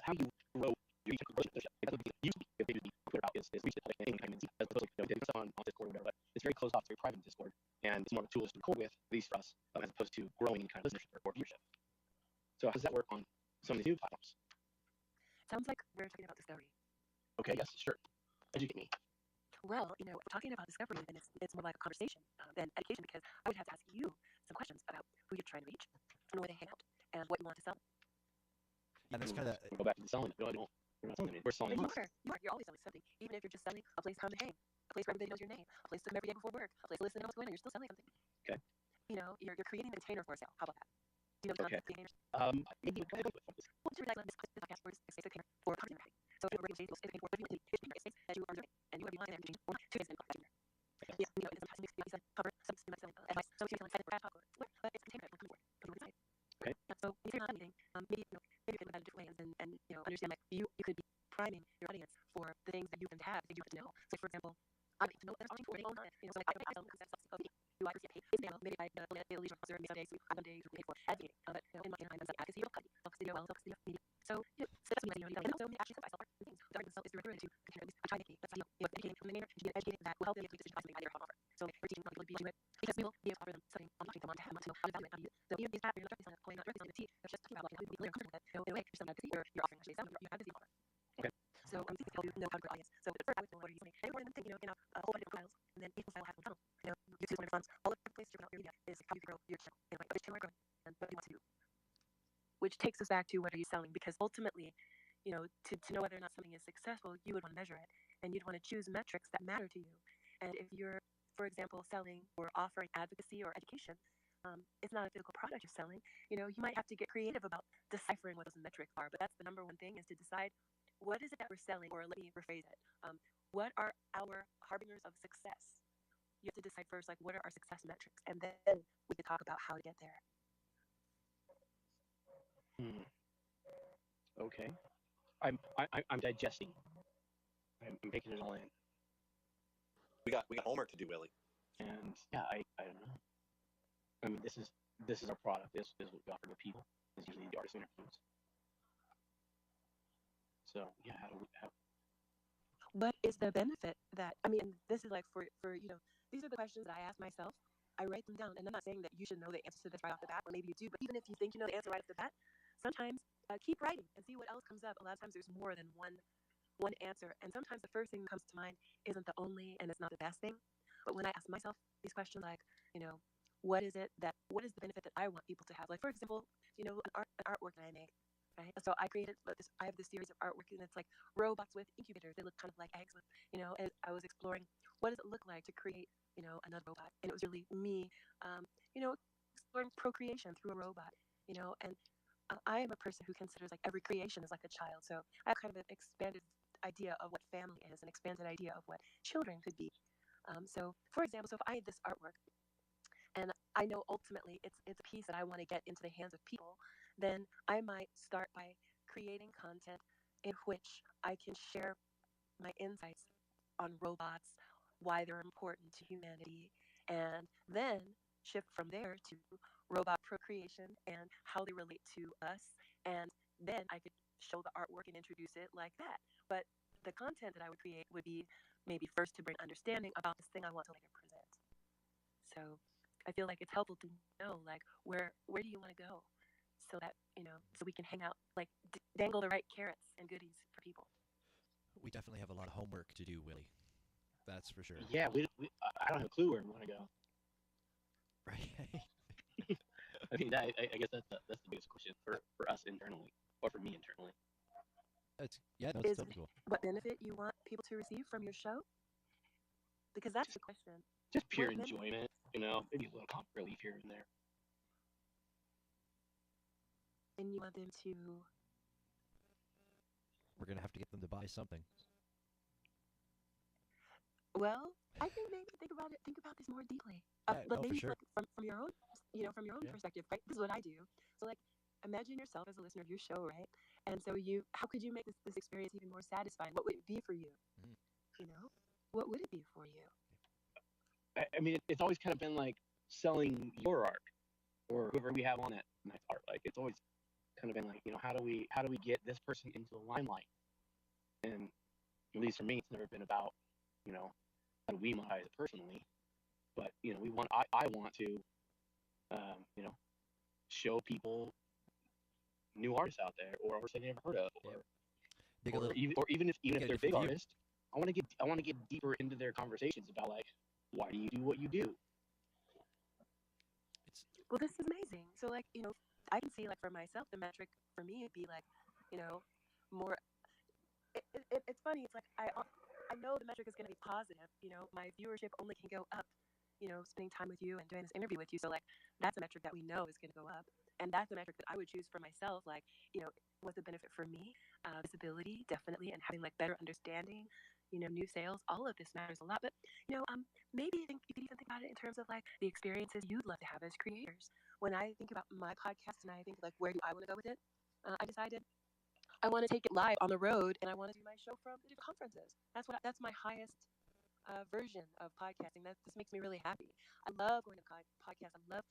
how you grow your used to be clear about is reach the public thing as opposed to getting on Discord or whatever. But it's very closed off, it's very private Discord, and it's more of a tool to record with, at least for us, as opposed to growing kind of listenership or viewership. So how does that work on some of these new platforms? Sounds like we're talking about discovery. Okay, yes, sure. Educate me. Well, we're talking about discovery, and it's more like a conversation than education, because I would have to ask you some questions about who you're trying to reach, and where they hang out, and what you want to sell. And that's kind of go back to the selling. No, I don't. We're not selling it. We're selling. You're always selling something, even if you're just selling a place to hang, a place where everybody knows your name, a place to come every day before work, a place to listen to what's going on. You're still selling something. Okay. You're creating a container for a sale. How about that? Do you know Okay. the gamers? Maybe Well, to realize this podcast for this container for content marketing. So if you're regular state, for space that you are doing, and you are relying on or to get in content. Yeah, you know, it's sometimes mixed with cover, some selling advice, so if you're selling for popcorn, but it's a container that will come for people. Okay. Yeah, so if you're not anything, maybe you know, maybe you can look at it different ways and you know understand like you could be priming your audience for the things that you can have, that you have to know. So for example, I like to know that there's already for you know, so like I don't know concepts of video. Do I receive paid email? Maybe I the leisure sponsor me some days, some days we pay for advocating. But you know, in my mind, I'm like advocacy of advocacy well, advocacy of media. So you know, so that's me, you know, and also actually I sell things. The argument itself is directed to at least try to make that's how you know, educating from the name to get educated that will help them make decisions by their offer. So we're teaching people to be able to do it because we will be able to offer them something on marketing they want to have, want to know how to evaluate, how to use. So even these you're not directly selling a coin, not directly selling a tea, you're just talking about like how people are comfortable with it. You know, in a way, you're selling advocacy or you're offering actually selling your advocacy offer. Okay. So this is how you know how to grow audience. So first I would know what are you selling. And more than think, you know, a whole bunch of different styles, and then each style has one funnel. You know, YouTube is one of your funds. All of the places you're putting out your media is how you can grow your channel. Anyway, which channel are growing and what do you want to do? Which takes us back to what are you selling? Because ultimately, you know, to know whether or not something is successful, you would want to measure it, and you'd want to choose metrics that matter to you. And if you're, for example, selling or offering advocacy or education, it's not a physical product you're selling. You know, you might have to get creative about deciphering what those metrics are. But that's the number one thing is to decide what is it that we're selling, or let me rephrase it. What are our harbingers of success? You have to decide first, like, what are our success metrics, and then we can talk about how to get there. Okay. I'm digesting. I'm taking it all in. We got homework to do, Willie. And yeah, I don't know. I mean, this is our product. This is what we offer to people. It's usually the artist interviews. So yeah, What is the benefit that I mean? This is like for you know, these are the questions that I ask myself. I write them down, and I'm not saying that you should know the answer to this right off the bat, or maybe you do. But even if you think you know the answer right off the bat, sometimes keep writing and see what else comes up. A lot of times there's more than one answer, and sometimes the first thing that comes to mind isn't the only and it's not the best thing. But when I ask myself these questions, like, you know, what is the benefit that I want people to have? Like, for example, you know, an artwork that I make, right? So I created this. I have this series of artwork, and it's like robots with incubators. They look kind of like eggs, with, you know. And I was exploring what does it look like to create, you know, another robot, and it was really me, you know, exploring procreation through a robot, you know. And I am a person who considers like every creation is like a child. So I have kind of an expanded idea of what family is, an expanded idea of what children could be. So, for example, so if I had this artwork, and I know ultimately it's a piece that I want to get into the hands of people, then I might start by creating content in which I can share my insights on robots, why they're important to humanity, and then shift from there to robot procreation and how they relate to us, and then I could show the artwork and introduce it like that. But the content that I would create would be maybe first to bring understanding about this thing I want to later present. So I feel like it's helpful to know like where do you want to go, so that you know so we can hang out like dangle the right carrots and goodies for people. We definitely have a lot of homework to do, Willie. That's for sure. yeah, I don't have a clue where we want to go. Right. I mean, I guess that's the biggest question for us internally, or for me internally. It's yeah, no, Is it's totally cool. what benefit you want people to receive from your show? Because that's the question. Just pure What benefit? enjoyment, you know, maybe a little comic relief here and there. And you want them to. We're gonna have to get them to buy something. Well, I think maybe think about it. Think about this more deeply. Yeah, But no, for maybe sure. like from your own, you know, from your own Yeah. perspective, right? This is what I do. So like, imagine yourself as a listener of your show, right? And so how could you make this experience even more satisfying? What would it be for you? Mm. You know, what would it be for you? I mean, it's always kind of been like selling your art or whoever we have on that night's art. Like, it's always kind of been like, you know, how do we get this person into the limelight? And at least for me, it's never been about, you know, how do we monetize it personally, but you know, I want to, you know, show people new artists out there, or artists they've never heard of, or even if they're big artists, I want to get deeper into their conversations about like, why do you do what you do? Well, this is amazing. So like, you know, I can see like for myself, the metric for me would be like, you know, more. It's funny. It's like I know the metric is going to be positive. You know, my viewership only can go up. You know, spending time with you and doing this interview with you. So like, that's a metric that we know is going to go up. And that's the metric that I would choose for myself. Like, what's the benefit for me? Visibility, definitely, and having like better understanding. New sales. All of this matters a lot. But maybe you could even think about it in terms of like the experiences you'd love to have as creators. When I think about my podcast and I think like where do I want to go with it, I decided I want to take it live on the road, and I want to do my show from the different conferences. That's my highest version of podcasting. This makes me really happy. I love going to podcasts. I love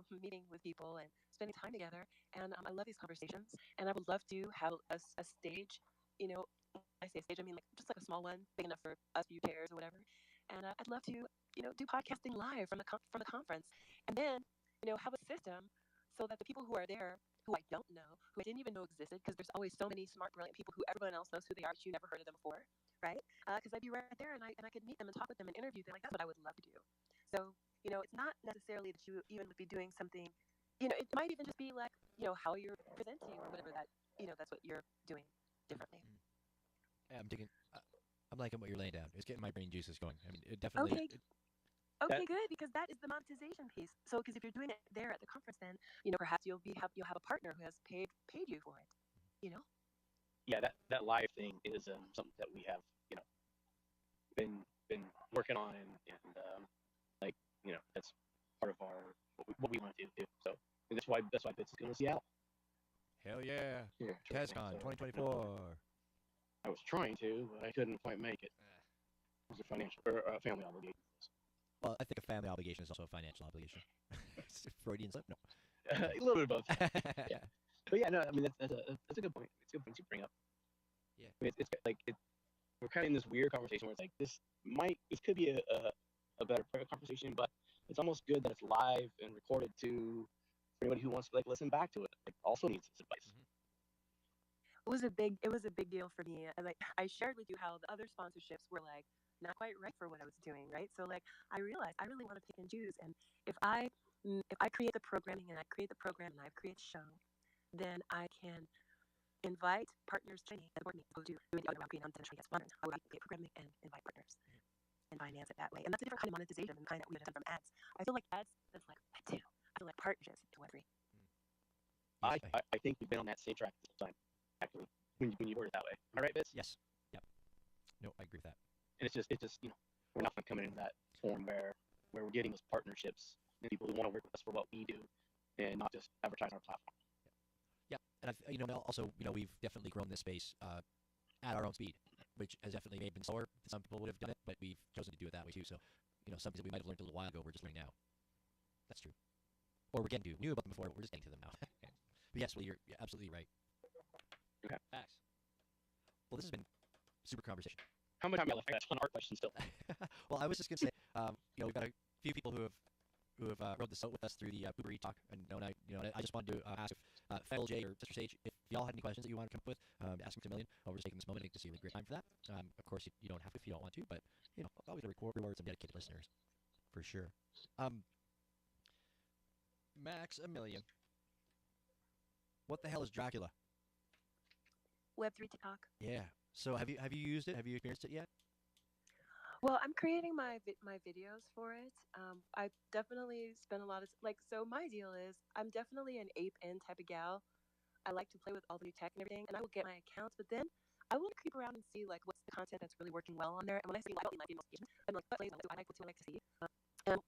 meeting with people and spending time together. And I love these conversations. And I would love to have a stage. When I say stage, I mean like just like a small one, big enough for us few pairs or whatever. And I'd love to do podcasting live from the conference, and then have a system so that the people who are there, who I don't know, who I didn't even know existed, because there's always so many smart, brilliant people who everyone else knows who they are, but you never heard of them before, right? Because I'd be right there, and I could meet them and talk with them and interview them. Like that's what I would love to do. So it's not necessarily that you even would be doing something. It might even just be like how you're presenting or whatever that's what you're doing differently. Yeah, I'm liking what you're laying down. It's getting my brain juices going. I mean, it definitely. Okay. Okay, good, because that is the monetization piece. So, because if you're doing it there at the conference, then perhaps you'll have a partner who has paid you for it. Yeah, that live thing is something that we have been working on, and like that's part of our what we want to do. So and that's why Bits is going to Seattle. Hell yeah! Yeah, TesCon 2024. I was trying to, but I couldn't quite make it. It was a financial or family obligation. Well, I think a family obligation is also a financial obligation. Freudian slip? No. A little bit of both. Yeah. But yeah, no, I mean that's a good point. It's a good point you bring up. Yeah. I mean, it's like we're kind of in this weird conversation where it's like this could be a better conversation, but it's almost good that it's live and recorded for anybody who wants to like listen back to it. Like also needs this advice. Mm-hmm. It was a big deal for me. I shared with you how the other sponsorships were like not quite right for what I was doing, right? So like I realized I really want to pick and choose, and if I create the programming and I create the program and I create the show, then I can invite partners to me and support me to do the other route, creating unintentionally guest partners. I would create programming and invite partners and finance it that way, and that's a different kind of monetization than the kind that we would have done from ads. I feel like ads, that's like I feel like partnerships to Web3. I think we've been on that same track this time. Actually, when you word it that way, am I right, Bits? Yes. Yep. No, I agree with that. And it's just we're not coming into that form where we're getting those partnerships and people who want to work with us for what we do and not just advertise our platform. Yeah, and also we've definitely grown this space at our own speed, which has definitely been slower. Some people would have done it, but we've chosen to do it that way too. So something that we might have learned a little while ago, we're just learning now. That's true. Or we're knew about them before, but we're just getting to them now. But yes, well, you're absolutely right. Okay. Facts. Well, this has been super conversation. How much time I left? I got a ton of art questions still. Well, I was just gonna say, we've got a few people who have rode this out with us through the Poobery talk, and I just wanted to ask if Fel J or Sister Sage, if y'all had any questions that you want to come up with, ask Maximilian. We're just taking this moment to see a really great time for that. Of course, you don't have to if you don't want to, but always reward some dedicated listeners, for sure. Maximilian, what the hell is Dracula? Web3 TikTok. Yeah. So have you used it? Have you experienced it yet? Well, I'm creating my videos for it. I definitely spend a lot of so my deal is I'm definitely an ape in type of gal. I like to play with all the new tech and everything, and I will get my accounts, but then I will creep around and see like what's the content that's really working well on there. And when I say I don't mean like engagement, I'm like what plays on it, what I like to see. And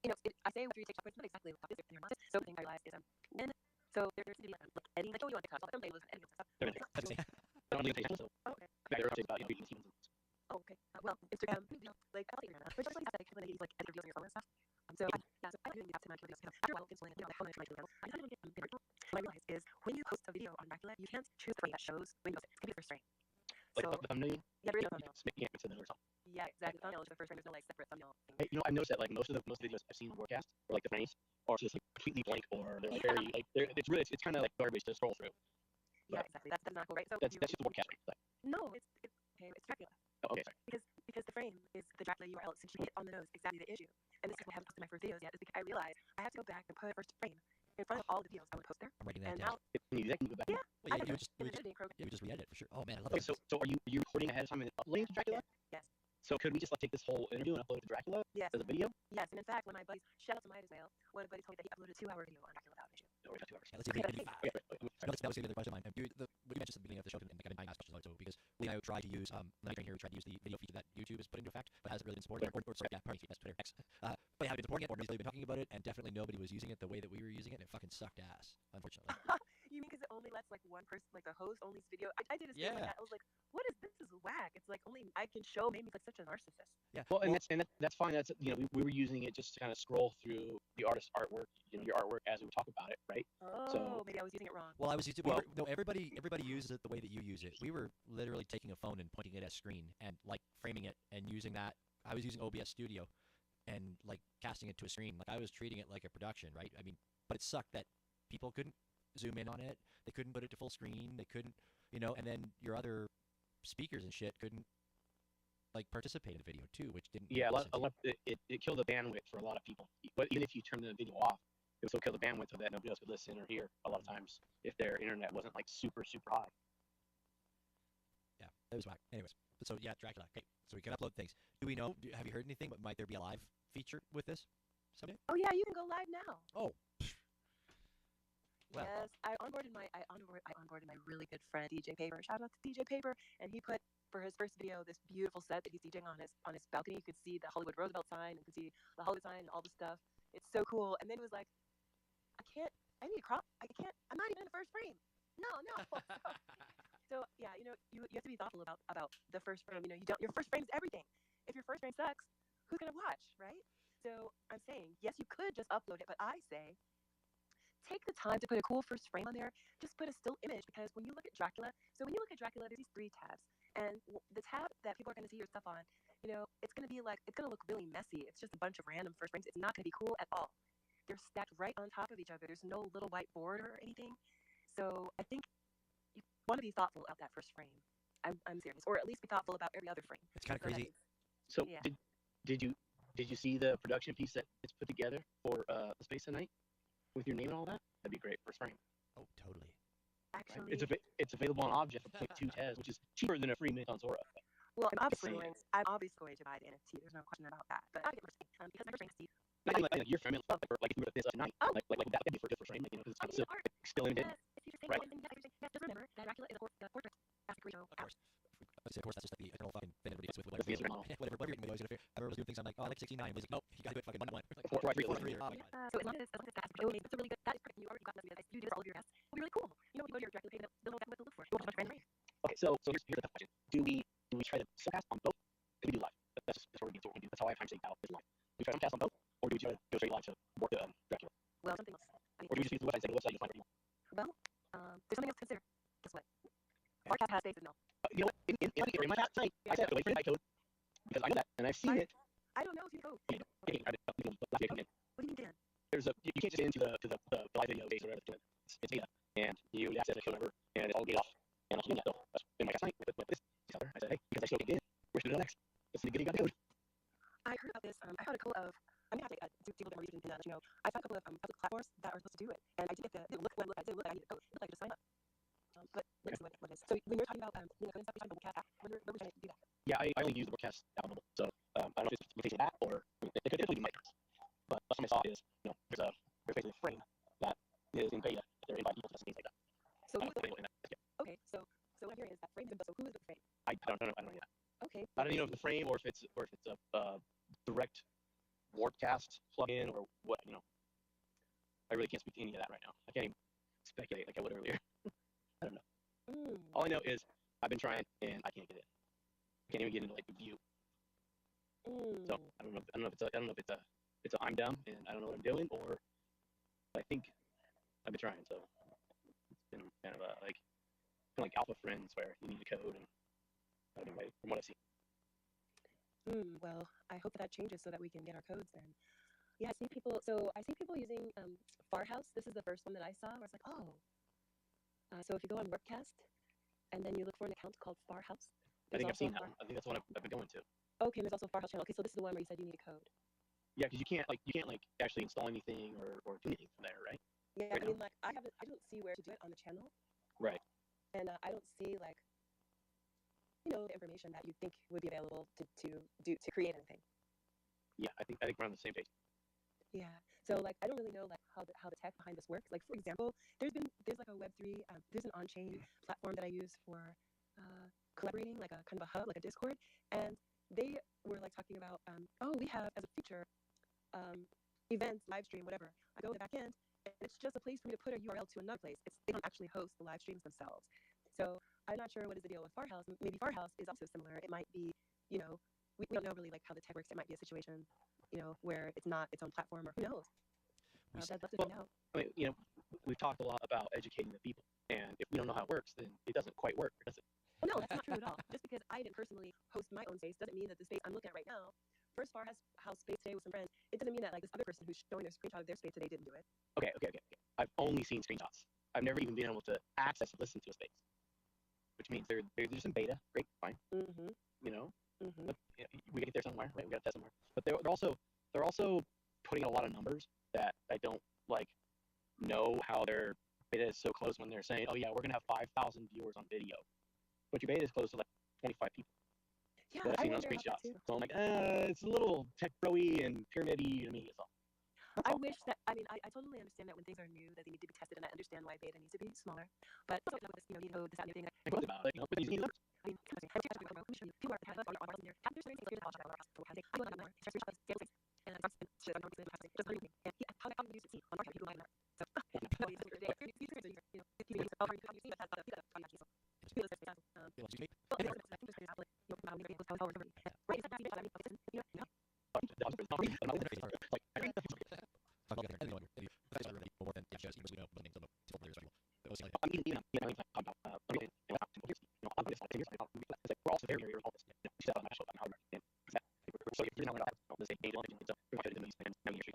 I say Web3 TikTok, but it's not exactly what this is. So the thing I realized is then so there's to be like editing, like you want TikTok, I'm playing with editing stuff. I don't need to so. Oh, okay. There are updates about Oh, okay. Well, Instagram, like I like Instagram, but just like that, like edit videos on your phone and stuff. So I really have to make videos. After a while, it's like how much I I decided to get what I realized is when you post a video on Dracula, you can't choose the frame that shows when you post it. It can be the first frame. Like the thumbnail? Yeah, there is no thumbnail. You can't mix it in or something. Yeah, exactly. The thumbnail is the first frame. There's no like separate thumbnail thing. Hey, I've noticed that like most of the videos I've seen in broadcast, or like the frames, are just like completely blank, or they're like very like it's kind of like garbage to scroll through. Yeah, exactly. That's not cool, right? So that's just the broadcast. No, it's Dracula. Oh, okay, sorry. Because the frame is the Dracula URL. Since you hit on the nose exactly the issue, and this is what I haven't posted my first videos yet, is because I realized I have to go back and put a first frame in front of all the videos I would post there. I'm writing that and down. Can you go back? Yeah. Well, you would just re-edit it for sure. Oh man, I love Okay, it. so are you recording ahead of time and then uploading to Dracula? Yes. So could we just like take this whole interview and upload it to Dracula Yes. as a video? Yes, and in fact, when my buddies, shout out to my Ismail, one of my buddies told me that he uploaded a 2-hour video on Dracula without an issue. we've got 2 hours. Yeah, let's see if we can do 5. Okay, wait. No, that was the other question of mine. What you mentioned at the beginning of the show, and I've been asked questions on it, so because Lee and I tried to use Night Train here, we tried to use the video feature that YouTube has put into effect, but hasn't really been supported. Sorry, pardon me, that's Twitter X. But I haven't been supporting it, or nobody's really been talking about it, and definitely nobody was using it the way that we were using it, and it fucking sucked ass, unfortunately. You mean because it only lets like one person, like the host, only video? I did a stream like that. I was like, what is this? Is whack. It's like only I can show. Made me like such a narcissist. Yeah. Well, and that's fine. That's we were using it just to kind of scroll through the artist's artwork, your artwork as we talk about it, right? Oh, so maybe I was using it wrong. Well, I was using no. Everybody uses it the way that you use it. We were literally taking a phone and pointing it at a screen and like framing it and using that. I was using OBS Studio and like casting it to a screen. Like I was treating it like a production, right? I mean, but it sucked that people couldn't zoom in on it. They couldn't put it to full screen. They couldn't, and then your other speakers and shit couldn't like participate in the video too, which didn't. Yeah, it killed the bandwidth for a lot of people. But even if you turn the video off, it would still kill the bandwidth so that nobody else could listen or hear. A lot of times, if their internet wasn't like super high. Yeah, that was whack. Anyways, so yeah, Dracula. Okay, so we can upload things. Do we know? Have you heard anything? But might there be a live feature with this someday? Oh yeah, you can go live now. Oh. Well. Yes, I onboarded my really good friend DJ Paper. Shout out to DJ Paper, and he put for his first video this beautiful set that he's DJing on his balcony. You could see the Hollywood Roosevelt sign, and you could see the Hollywood sign and all the stuff. It's so cool. And then he was like, I need a crop. I'm not even in the first frame. No. So yeah, you have to be thoughtful about the first frame. Your first frame is everything. If your first frame sucks, who's gonna watch, right? So I'm saying, yes, you could just upload it, but I say, take the time to put a cool first frame on there. Just put a still image, because when you look at Dracula, there's these 3 tabs, and the tab that people are going to see your stuff on, it's going to look really messy. It's just a bunch of random first frames. It's not going to be cool at all. They're stacked right on top of each other. There's no little white border or anything. So I think you want to be thoughtful about that first frame. I'm serious, or at least be thoughtful about every other frame. It's kind of crazy. So yeah. Did you see the production piece that it's put together for the Space Tonight? With your name and all that, that'd be great first frame. Oh, totally. Actually, it's available on Object for 0.2 TES, which is cheaper than a free mint on Zora. Well, I'm obviously going to buy the NFT. There's no question about that. But I get first frame because my first frame is Like your frame, like if you were this tonight, like that would be for a first frame, because it's still in it. Right. Just remember that Dracula is a portrait classic ratio. Of course. Of course, that's just like the eternal fucking thing everybody gets with whatever blurry video is. I remember doing things. I'm like, oh, I like 69. And he's like, nope, you gotta do it fucking 1 to 1. Like 4 3. Oh my god. So as long as that's a really good. That is perfect. You already got that advice. You did all of your tests. It'll be really cool. When you go to your Dracula page, they'll know exactly what to look for. You won't have to random. Okay, so here's the question: Do we try to simulcast on both? Or do we do live? That's what we do. That's how I have time to take out is live. Do we try to simulcast on both, or do we try to go straight live to work the Dracula? Well, something else. Or do we just use the website? The website you find for you. Well, there's something else to consider. Guess what? Farcap has spaces now. You know what? In my site, I said wait for the code because I know that and I've seen it. I don't know if you code. Okay, What do you mean, Dan? There's you can't just get into the live video base or whatever. It's data, and you access the code number, and it's all gate off. And I'm doing that though. That's in my site with this other. I said, hey, because I still get in, we're still next. Let's see getting got code. I heard about this. I found a couple of. I'm gonna have to do a little bit more research into that. I found a couple of public platforms that are supposed to do it, and I did get the look. I didn't look. I needed code. It looked like to sign up. But let's see what it is. So when you're talking about going stuff, you're talking about Broadcast app. When we're trying to do that. Yeah, I only use the Broadcast app, so I don't know if it's replacing that or it could definitely be micros. But last time I saw is there's basically a frame that is in beta. They're inviting people to things like that. So okay, so what I'm hearing is that frame. So who is the frame? I don't know that. Okay. I don't even know if the frame or if it's a direct Broadcast plugin or what. I really can't speak to any of that right now. I can't even speculate like I would earlier. I don't know. All I know is I've been trying and I can't get it. I can't even get into like the view. So I don't know if it's a I'm dumb and I don't know what I'm doing, or I think I've been trying. So it's been kind of like alpha friends where you need a code, and anyway, from what I see. Well, I hope that changes so that we can get our codes then. Yeah, I see people using Farhouse. This is the first one that I saw where it's like, oh. So if you go on Webcast and then you look for an account called Farhouse. I think I've seen that one. I think that's the one I've been going to. Okay, there's also a Farhouse channel. Okay, so this is the one where you said you need a code. Yeah, because you can't actually install anything or do anything from there, right? Yeah, right I mean like I don't see where to do it on the channel. Right. And I don't see like the information that you think would be available to create anything. Yeah, I think we're on the same page. Yeah. So like I don't really know like how the tech behind this works. Like for example, there's like a Web3 there's an on-chain platform that I use for collaborating, like a kind of a hub, like a Discord, and they were like talking about oh, we have as a feature events, live stream, whatever. I go to the back end and it's just a place for me to put a URL to another place. They don't actually host the live streams themselves. So I'm not sure what is the deal with Farhouse. Maybe Farhouse is also similar. It might be, you know, we don't know really like how the tech works. It might be a situation, where it's not its own platform, or who knows. I'd love to find out. I mean, we've talked a lot about educating the people, and if we don't know how it works, then it doesn't quite work, does it? Well, no, that's not true at all. Just because I didn't personally host my own space doesn't mean that the space I'm looking at right now, first Farhouse space today with some friends, it doesn't mean that like this other person who's showing their screenshot of their space today didn't do it. Okay. I've only seen screenshots. I've never even been able to access or listen to a space, which means they're just in beta. Great, fine. Mm-hmm. But, we get there somewhere, right? We got to test somewhere. But they're also putting a lot of numbers that I don't like know how their beta is so close when they're saying, oh yeah, we're gonna have 5,000 viewers on video, but your beta is close to like 25 people. Yeah, that I've seen on screenshots. So I'm like, it's a little tech pro-y and pyramid-y to me. So. I wish that, I totally understand that when things are new, that they need to be tested, and I understand why beta needs to be smaller. But also, with this, this that new thing. I talked about it, but these need numbers. I mean, people are having fun on there. There's certain things that I don't know. It's just and I'm just I'm just learning. And how do you see on market people like that? So, we're also very involved. So if you're not on the same page, you're going to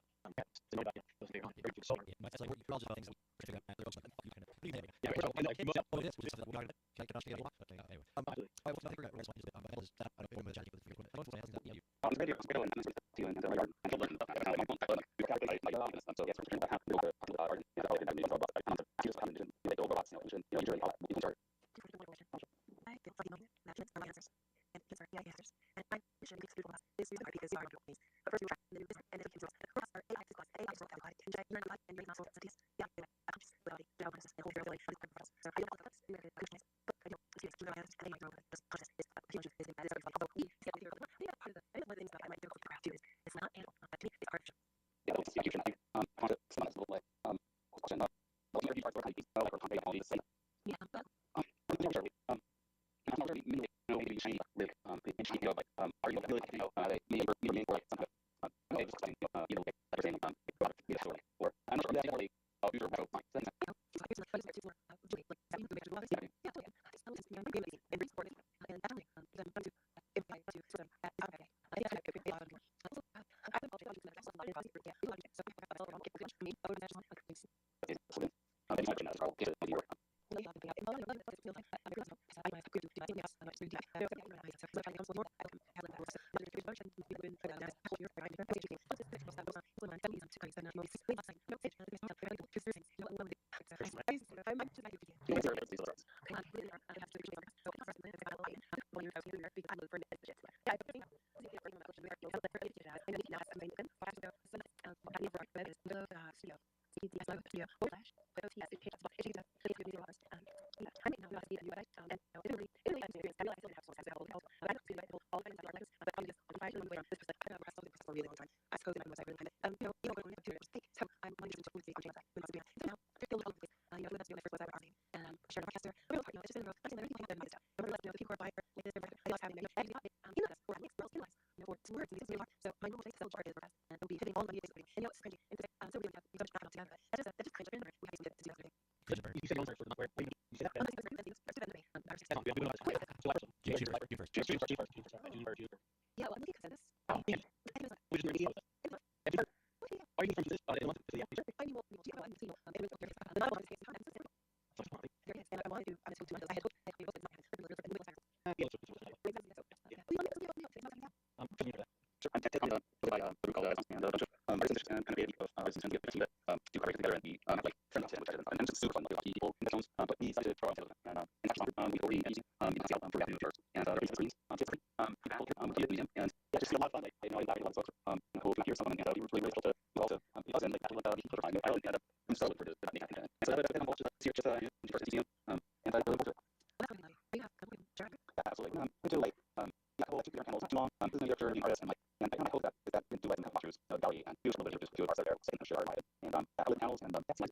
This is an artist, and I kind of hope that we do like some watchers, Valley and do some little bit of two of our there, saying the show are and outlet panels, and that's nice.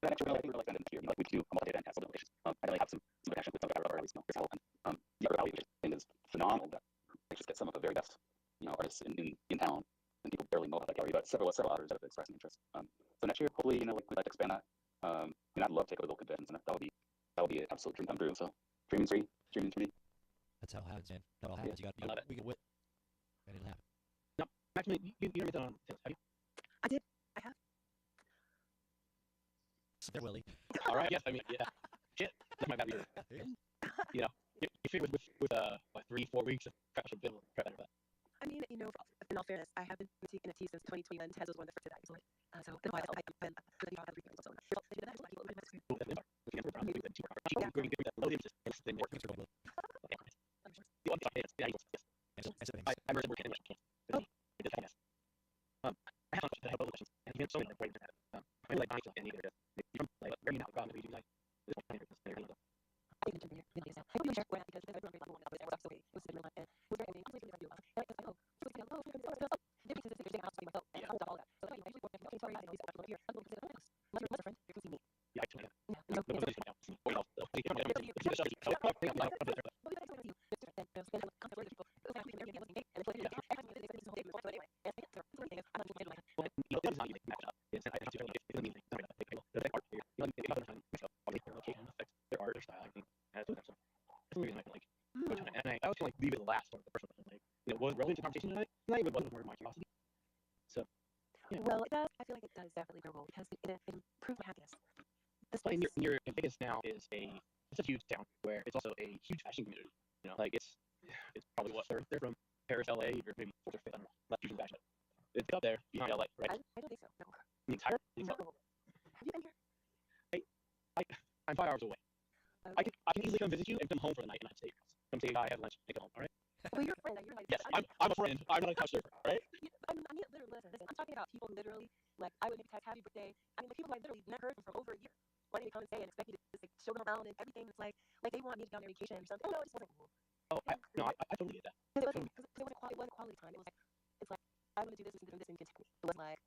But actually, I think we're like that in here. Like we do a lot of data and have some relations. I really have some connection with some of our artists, Chris Howell, and the other Valley, which I think is phenomenal. That they just get some of the very best, artists in town, and people barely know about that gallery, but several others that have expressed an interest. So next year, hopefully, we'd like to expand that. And I'd love to take over local conventions, and that would be an absolute dream come true. So dreaming free. That's how it happens, man. That all happens. You got we can wit, and it'll happen. No, actually, you never done on things, have you? I did. I have. There, Willie. All right. Yes. I mean, yeah. Shit. That's my bad. You figured with 3-4 weeks of prep should build prep better. I mean, in all fairness, I have been in a tea since 2020, and Tez was one of the first to die. So that's why I've been really hard at reading. So leave it last on the first one. Was relevant to the conversation tonight, but wasn't more of my curiosity. So, yeah. Well, it does. I feel like it does definitely play a role because it improves my happiness. And your Vegas now is it's a huge town where it's also a huge fashion community. It's probably what they're from Paris, LA, or maybe fourth or fifth. I don't know. Not huge in fashion. It's up there behind LA, right? I don't think so. No. The entire? No. Have you been here? I'm 5 hours away. Okay. I can easily come visit you and come home for the night, and I'd stay your house. Come say hi, have lunch, and go home. All right? Well, you're a friend. You're like, yes, I'm a friend. I'm not a couch surfer, right? I mean, literally, listen. I'm talking about people who literally, I would maybe text happy birthday. I mean, people who I literally never heard from for over a year, wanting to come and say and expect me to just show them around and everything. It's like they want me to go on their vacation or something. No, it just wasn't cool. Oh, I totally get that. Because it wasn't quality time. It's like I want to do this and this and you can take me. It was like,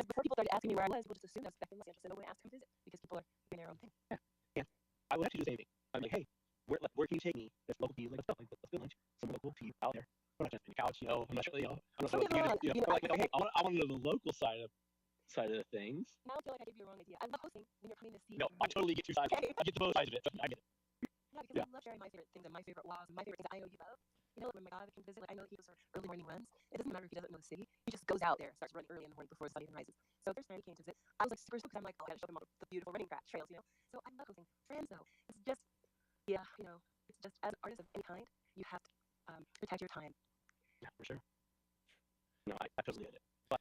before people started asking me where I was, people just assumed I was back in Los Angeles and nobody asked to come visit because people are doing their own thing. Yeah. I would actually do the same thing. I'm like, hey, where can you take me? That's local to you. Let's go lunch. Somewhere local to you out there. We're not just on the couch, I'm not sure, I'm not sure. Hey, I want to know the local side of the things. Now I feel like I gave you a wrong idea. I love hosting when you're coming to see. No, I totally get your side. I get both sides of it. I get it. Yeah, because I love sharing my favorite things and my favorite wows and my favorite things that I know you love. When my father can visit, I know he goes for early morning runs. It doesn't matter if he doesn't know the city. He just goes out there, starts running early in the morning before the sun even rises. So first time he came to visit, I was super stoked because I'm like, I gotta show him all the beautiful running trails, So I love hosting friends though. It's just, it's just as an artist of any kind, you have to protect your time. Yeah, for sure. No, I totally get it. But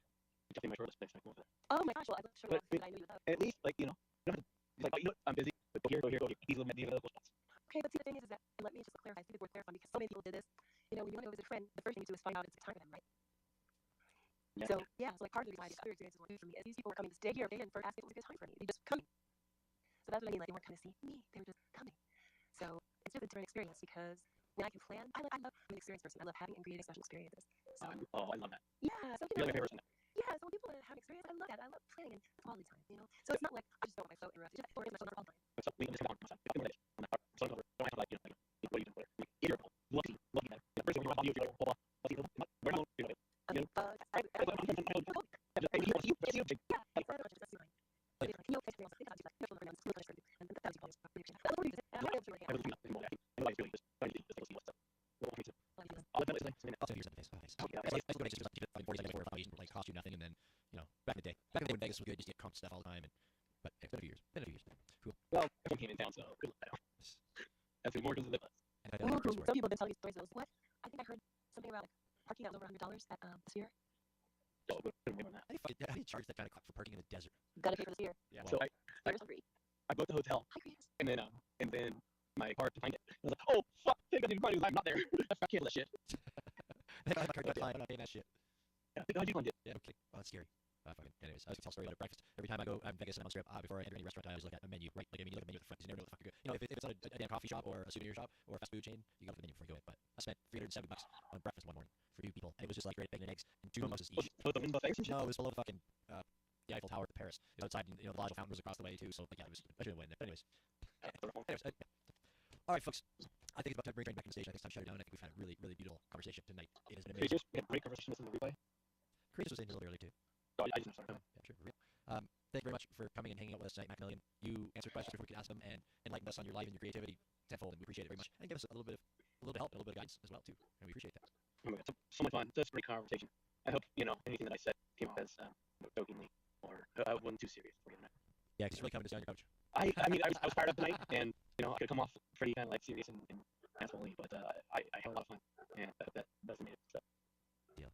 definitely my shortest place. Oh my gosh, well I love to show you all the things that I know you love. At least you don't have to I'm busy. But go here. These little local spots. Okay, but see the thing is that, and let me just clarify, I think it's worth clarifying because so many people did this. When you want to go visit a friend, the first thing you do is find out it's a time for them, right? Yeah. So part of the reason why these other experiences were new for me is these people were coming to stay here. They didn't ask if it was a good time for me. They just coming. So that's what I mean. They weren't coming to see me. They were just coming. So it's just a different experience because when I can plan, I love. I'm an experienced person. I love having and creating special experiences. So, I love that. Yeah. So you're my favorite person. Yeah. So when people have experience, I love that. I love planning and quality time. So it's not like I just don't want my flow interrupted. Or is my flow all the time. So we can just come on my side. Don't act like what are you doing? You're lucky. The person who you cost you nothing, and then back in the day when Vegas was good, just get comp stuff all the time. But it's been a few years. Cool. Well, everyone came in town, so good luck now. That's more because of the bus. Some people have been telling me stories of what? I think I heard something about parking that was over $100 at the Sphere. Oh, how do you charge that kind of crap for parking in the desert? Gotta pay for the Sphere. Yeah. So I booked the hotel, and then my car declined it. I was like, oh fuck, thank God you declined it. I'm not there. I can't let shit. I'm not paying that shit. Yeah, thank God you declined it. Yeah, okay. Oh, that's scary. Anyways, I was gonna tell a story about breakfast. Every time I go, I'm in Vegas and I'm on Strip, before I enter any restaurant, I always look at a menu, right? Like, I mean, you look at the menu at the front, 'cause you never know what the fuck you're going. If it's not a damn coffee shop or a souvenir shop or a fast food chain, you gotta look at the menu before you go in. But I spent $370 on breakfast one morning for 2 people, and it was just like great bacon and eggs and 2 mimosas each. Was the wind buffet? No, it was below the fucking the Eiffel Tower at Paris. It was outside, and the Bellagio fountain was across the way too. So like, yeah, it was. I should have went there. But anyways, all right, folks. I think it's about time to bring Train back in the station. I think it's time to shut it down. I think we've had a really, really beautiful conversation tonight. It has been amazing. We had a great conversation in the replay. Chris was saying this a little early too. Oh, I just started. Yeah, sure. Real. Thank you very much for coming and hanging out with us tonight, MAXIMMILLIAN. You answered questions before we could ask them and enlightened us on your life and your creativity tenfold, and we appreciate it very much. And give us a little bit of help and a little bit of guidance as well too, and we appreciate that. Oh my God, so much fun. Such a great conversation. I hope anything that I said came off as jokingly or I wasn't too serious for you tonight. Yeah, because you're really coming to stay on your coach. I mean, I was fired up tonight, and I could come off pretty kind of like serious and assholey, but I had a lot of fun, and that doesn't mean it. So. Yeah.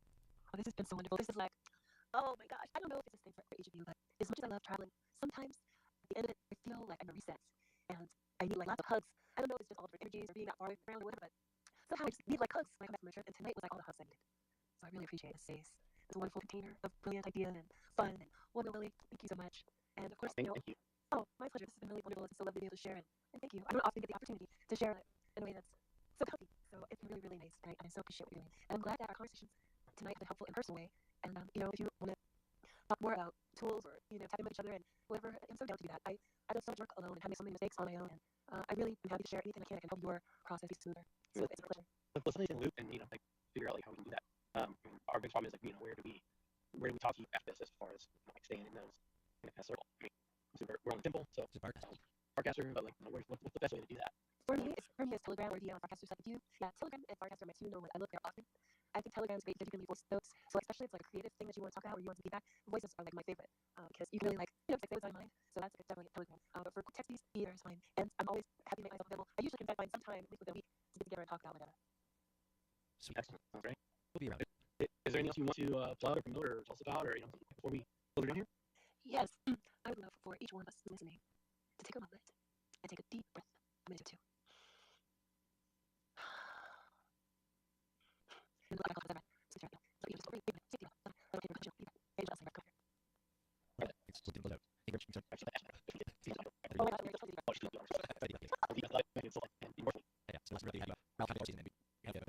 Oh, this has been so wonderful. This is like, oh my gosh, I don't know if it's the same for each of you, but as much as I love traveling, sometimes at the end of it, I feel like I'm a reset, and I need like lots of hugs. I don't know if it's just all different energies or being that far away from or whatever, but somehow I just need like hugs when I come back from my trip, and tonight was like all the hugs I needed. So I really appreciate this space. It's a wonderful container of brilliant idea and fun, and Wonder Willie, thank you so much. And of course, Thank you. Oh, my pleasure. This has been really wonderful. It's so lovely to be able to share, and thank you. I don't often get the opportunity to share it in a way that's so healthy. So it's been really, really nice, and I so appreciate what you're doing. And I'm glad that our conversations tonight have been helpful in a personal way. And if you want to talk more about tools or tap in with each other and whatever, I'm so down to do that. I do so much work alone and have made so many mistakes on my own, and I really am happy to share anything I can help your process be smoother. So it's a pleasure. Let's stay in the loop and like figure out like how we can do that. Our biggest problem is like where do we talk to you after this as far as like staying in those in a circle. I mean, so we're on the temple, so Farcaster, but like what's the best way to do that? For me, it's Telegram or DM on Farcaster stuff with you. Yeah, Telegram and Farcaster are my two known ones. I look there often. I think Telegram's great because you can leave voice notes. So especially if it's like a creative thing that you want to talk about or you want some feedback, voices are like my favorite because you can really like say what's on your mind. So that's definitely Telegram. But for text-based, either is fine. And I'm always happy to make myself available. I usually can find some time, at least within a week, to get together and talk about whatever. Sweet, excellent, sounds great. We'll be around. Is there anything else you want to plug or promote or tell us about, or before we close it down here? Yes, I would love for each one of us listening to take a moment and take a deep breath. I'm going to do it too. And look back on the so you just over safety. It's still difficult out. Oh my gosh, yeah, so that's really how Ralph had a season and we have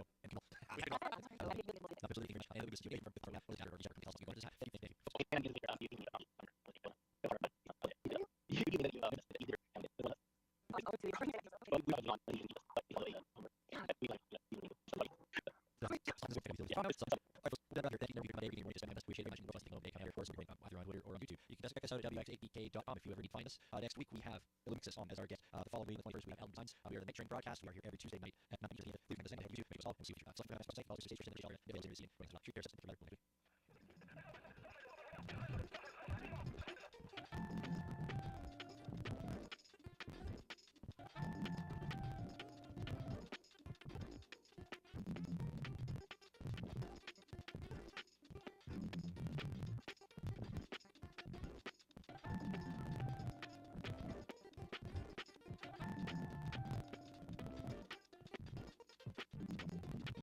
and people. You can check us out at wx8bk.com if you ever need to find us. Next week we have Olympics as our guest. The following week, the 21st, we have Album Designs. We are the Night Train broadcast. We are here every Tuesday night at 9 p.m. Leave us a YouTube. Make us all. We'll see what you got.